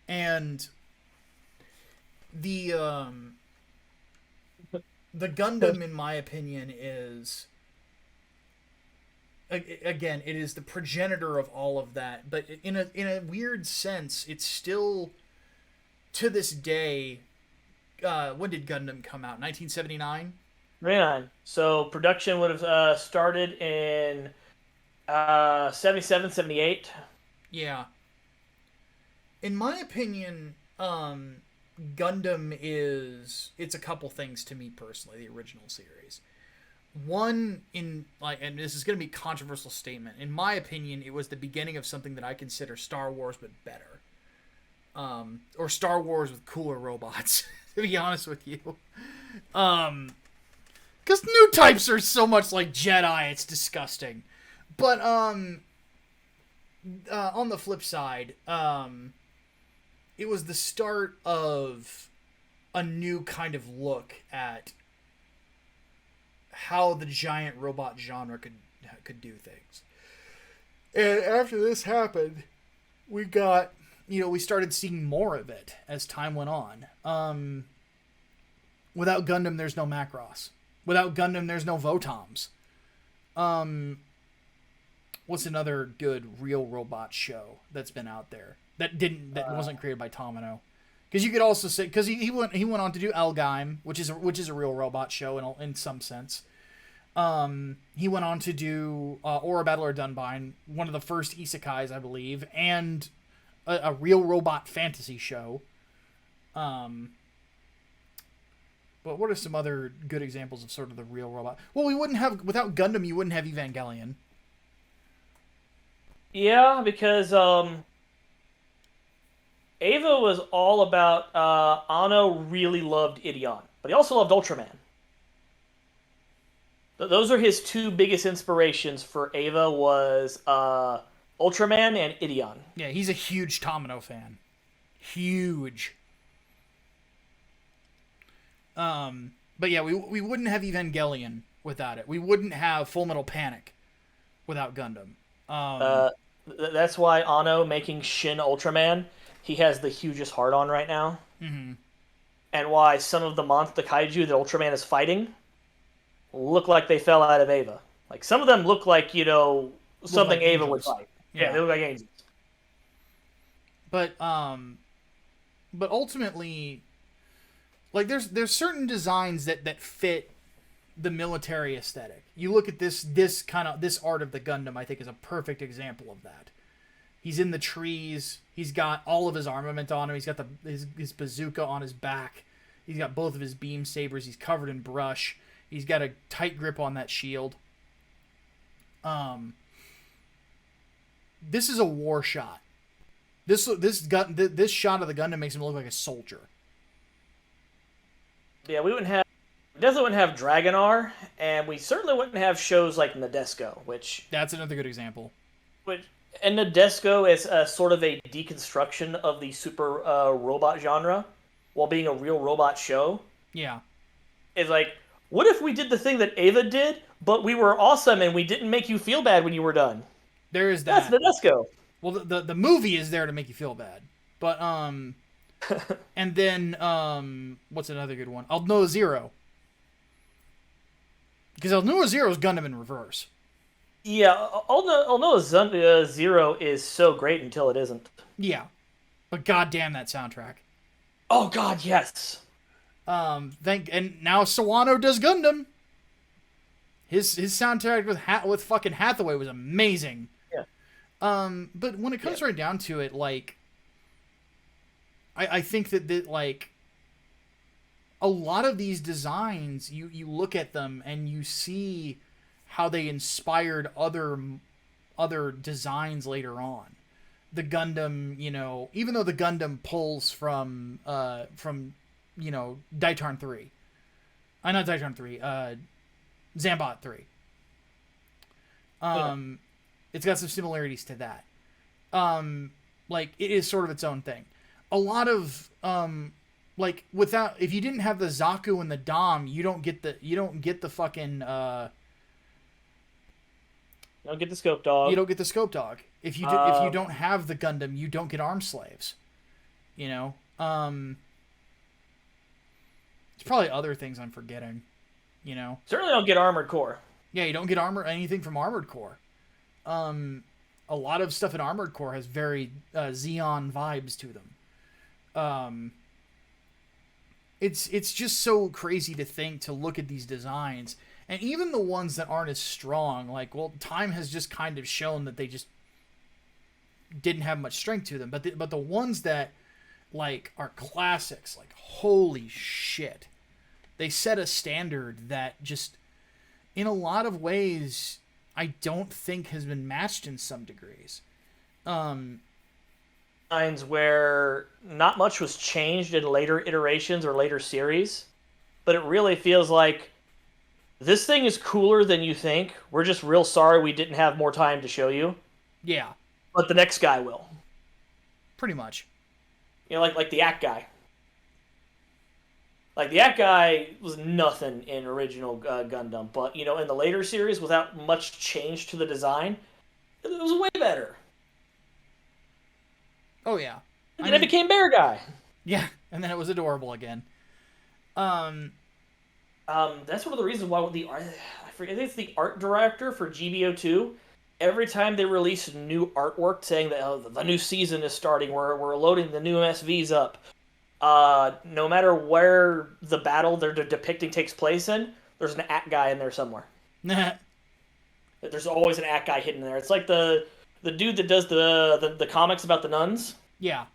Speaker 1: And the Gundam, in my opinion, is, again, it is the progenitor of all of that. But in a weird sense, it's still, to this day, when did Gundam come out? 1979?
Speaker 2: 79. So production would have started in 77, 78.
Speaker 1: Yeah. In my opinion, Gundam it's a couple things to me personally, the original series. One, and this is going to be a controversial statement. In my opinion, it was the beginning of something that I consider Star Wars, but better. Or Star Wars with cooler robots, to be honest with you. Because new types are so much like Jedi, it's disgusting. But, on the flip side, it was the start of a new kind of look at how the giant robot genre could do things. And after this happened, we got, we started seeing more of it as time went on. Without Gundam, there's no Macross. Without Gundam, there's no Votoms. what's another good real robot show that's been out there that wasn't created by Tomino? Because you could also say, because he went on to do Elgheim, which is a real robot show in some sense. He went on to do Aura Battler Dunbine, one of the first isekais, I believe, and a real robot fantasy show. But what are some other good examples of sort of the real robot? Well, without Gundam, you wouldn't have Evangelion.
Speaker 2: Yeah, because Ava was all about Anno really loved Ideon, but he also loved Ultraman. Those are his two biggest inspirations for Ava was Ultraman and Ideon.
Speaker 1: Yeah, he's a huge Tomino fan. Huge. But yeah, we wouldn't have Evangelion without it. We wouldn't have Full Metal Panic without Gundam.
Speaker 2: That's why Anno making Shin Ultraman, he has the hugest heart on right now.
Speaker 1: Mm-hmm.
Speaker 2: And why some of the kaiju that Ultraman is fighting look like they fell out of Ava. Like, some of them look like, something
Speaker 1: like
Speaker 2: Ava
Speaker 1: angels.
Speaker 2: would fight.
Speaker 1: Yeah,
Speaker 2: they look like angels.
Speaker 1: But ultimately, like, there's certain designs that fit the military aesthetic. You look at this art of the Gundam, I think, is a perfect example of that. He's in the trees. He's got all of his armament on him. He's got his bazooka on his back. He's got both of his beam sabers. He's covered in brush. He's got a tight grip on that shield. This is a war shot. This shot of the Gundam makes him look like a soldier.
Speaker 2: Yeah, we definitely wouldn't have Dragonar, and we certainly wouldn't have shows like Nadesco, which...
Speaker 1: That's another good example.
Speaker 2: And Nadesco is sort of a deconstruction of the super robot genre, while being a real robot show.
Speaker 1: Yeah.
Speaker 2: It's like, what if we did the thing that Ava did, but we were awesome and we didn't make you feel bad when you were done?
Speaker 1: There is that.
Speaker 2: That's Nadesco.
Speaker 1: Well, the movie is there to make you feel bad. But, and then, what's another good one? Aldnoah Zero. Because Aldnoah Zero is Gundam in reverse.
Speaker 2: Yeah, Aldnoah Zero is so great until it isn't.
Speaker 1: Yeah. But goddamn that soundtrack.
Speaker 2: Oh god, yes.
Speaker 1: And now Sawano does Gundam. His soundtrack with fucking Hathaway was amazing.
Speaker 2: Yeah.
Speaker 1: But when it comes right down to it, like, I think that like, a lot of these designs, you look at them and you see how they inspired other designs later on. The Gundam, even though the Gundam pulls from Daitarn 3. Not Daitarn 3, Zambot 3. It's got some similarities to that. Like, it is sort of its own thing. A lot of if you didn't have the Zaku and the Dom, you don't get the fucking
Speaker 2: You don't get the scope dog.
Speaker 1: You don't get the scope dog. If you don't have the Gundam, you don't get arm slaves. It's probably other things I'm forgetting.
Speaker 2: Certainly don't get Armored Core.
Speaker 1: Yeah, you don't get anything from Armored Core. A lot of stuff in Armored Core has very Zeong vibes to them. It's just so crazy to look at these designs, and even the ones that aren't as strong. Like, well, time has just kind of shown that they just didn't have much strength to them. But the ones that like are classics, like, holy shit, they set a standard that just, in a lot of ways, I don't think has been matched in some degrees.
Speaker 2: Lines where not much was changed in later iterations or later series, but it really feels like this thing is cooler than you think. We're just real sorry we didn't have more time to show you.
Speaker 1: Yeah.
Speaker 2: But the next guy will.
Speaker 1: Pretty much.
Speaker 2: Like the Act guy. Like, the Act guy was nothing in original Gundam, but, in the later series, without much change to the design, it was way better.
Speaker 1: Oh, yeah.
Speaker 2: And then it became Bear Guy.
Speaker 1: Yeah, and then it was adorable again.
Speaker 2: That's one of the reasons why I forget, I think it's the art director for GBO2 every time they release new artwork saying that the new season is starting, we're loading the new MSVs up, no matter where the battle they're depicting takes place in, there's an ACT guy in there somewhere. There's always an ACT guy hidden in there. It's like the dude that does the comics about the nuns.
Speaker 1: Yeah.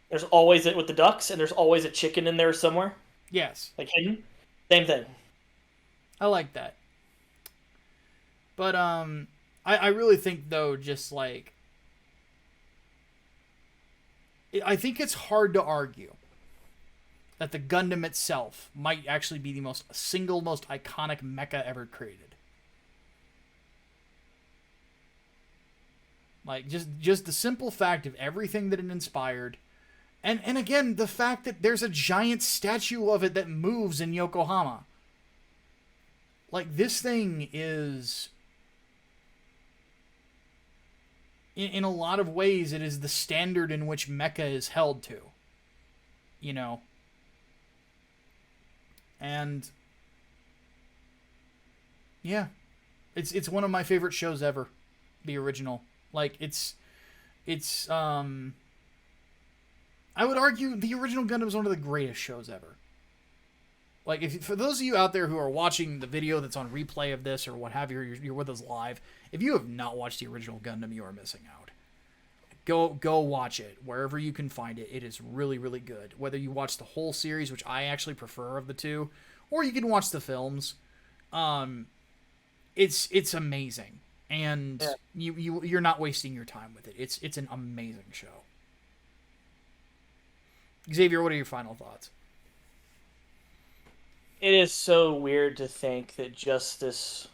Speaker 2: There's always it with the ducks, and there's always a chicken in there somewhere.
Speaker 1: Yes.
Speaker 2: Like hidden. Same thing.
Speaker 1: I like that. But, I really think, though, just, like... I think it's hard to argue that the Gundam itself might actually be the most iconic mecha ever created. Like, just the simple fact of everything that it inspired. And again, the fact that there's a giant statue of it that moves in Yokohama. Like, this thing is... In a lot of ways, it is the standard in which mecha is held to. You know? And... yeah. It's one of my favorite shows ever. The original. Like, it's I would argue the original Gundam is one of the greatest shows ever. Like, for those of you out there who are watching the video that's on replay of this or what have you, you're with us live, if you have not watched the original Gundam, you are missing out. Go watch it wherever you can find it. It is really, really good. Whether you watch the whole series, which I actually prefer of the two, or you can watch the films, it's amazing. And yeah. You're not wasting your time with it. It's an amazing show. Xavier, what are your final thoughts?
Speaker 2: It is so weird to think that just this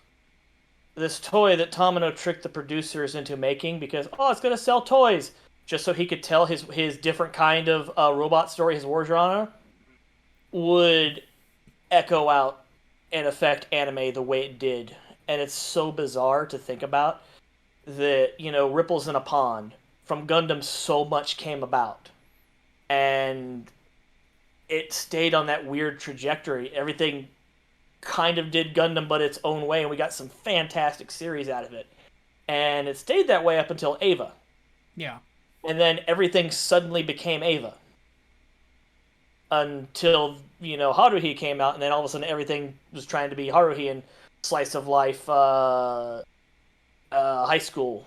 Speaker 2: toy that Tomino tricked the producers into making because, it's going to sell toys, just so he could tell his different kind of robot story, his war genre, would echo out and affect anime the way it did. And it's so bizarre to think about that, ripples in a pond. From Gundam, so much came about. And it stayed on that weird trajectory. Everything kind of did Gundam but its own way, and we got some fantastic series out of it. And it stayed that way up until Eva.
Speaker 1: Yeah.
Speaker 2: And then everything suddenly became Eva. Until, Haruhi came out, and then all of a sudden everything was trying to be Haruhi and slice of life high school.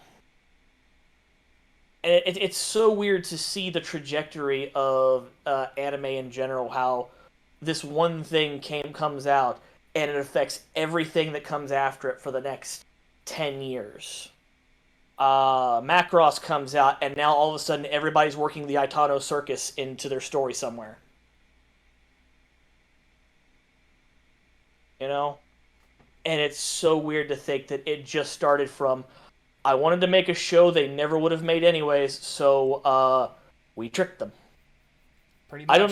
Speaker 2: And it's so weird to see the trajectory of anime in general, how this one thing comes out and it affects everything that comes after it for the next 10 years. Macross comes out, and now all of a sudden everybody's working the Aitano Circus into their story somewhere. And it's so weird to think that it just started from, I wanted to make a show they never would have made anyways, so we tricked them.
Speaker 1: Pretty much.
Speaker 2: I don't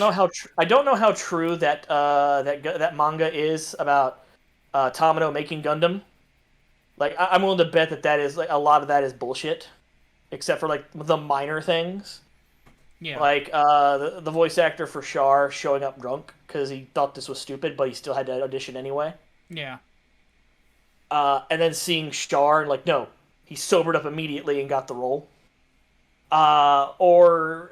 Speaker 2: know how true that manga is about Tomino making Gundam. Like, I'm willing to bet that is like a lot of that is bullshit, except for like the minor things.
Speaker 1: Yeah.
Speaker 2: Like the voice actor for Char showing up drunk because he thought this was stupid, but he still had to audition anyway.
Speaker 1: Yeah.
Speaker 2: And then seeing Char and like, no, he sobered up immediately and got the role. Or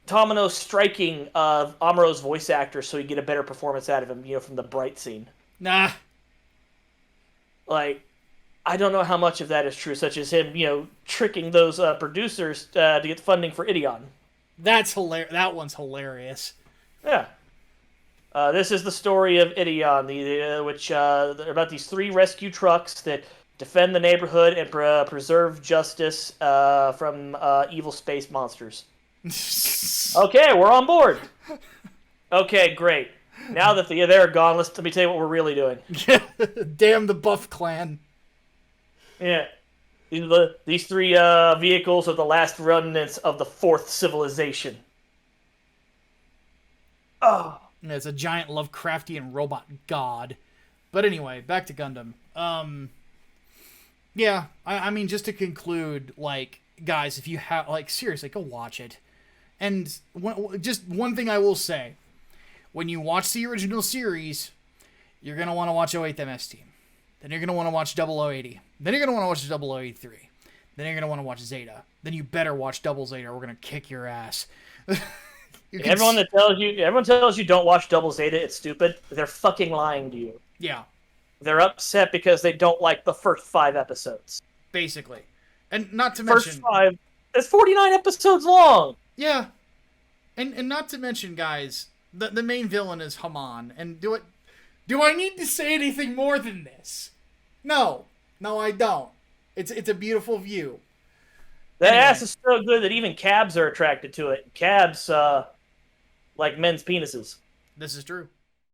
Speaker 2: Tomino striking Amuro's voice actor so you get a better performance out of him, from the Bright scene.
Speaker 1: Nah.
Speaker 2: Like, I don't know how much of that is true, such as him, tricking those producers to get funding for Ideon.
Speaker 1: That's hilarious. That one's hilarious.
Speaker 2: Yeah. This is the story of Ideon, which about these 3 rescue trucks that defend the neighborhood and preserve justice from evil space monsters. Okay, we're on board. Okay, great. Now that they're gone, let me tell you what we're really doing.
Speaker 1: Damn the Buff Clan.
Speaker 2: Yeah. These 3 vehicles are the last remnants of the 4th civilization. Oh.
Speaker 1: It's a giant Lovecraftian robot god. But anyway, back to Gundam. Yeah, I mean, just to conclude, like, guys, if you have, like, seriously, go watch it. And just one thing I will say. When you watch the original series, you're going to want to watch 08th MS Team. Then you're going to want to watch 0080. Then you're going to want to watch 0083. then you're gonna want to watch Zeta. Then you better watch Double Zeta, or we're gonna kick your ass.
Speaker 2: Everyone tells you don't watch Double Zeta, it's stupid. They're fucking lying to you.
Speaker 1: Yeah.
Speaker 2: They're upset because they don't like the first 5 episodes.
Speaker 1: Basically. And not to
Speaker 2: First
Speaker 1: mention...
Speaker 2: 5... It's 49 episodes long!
Speaker 1: Yeah. And not to mention, guys, the main villain is Haman. And do I need to say anything more than this? No. No, I don't. It's a beautiful view.
Speaker 2: That ass is so good that even cabs are attracted to it. Cabs, like men's penises.
Speaker 1: This is true.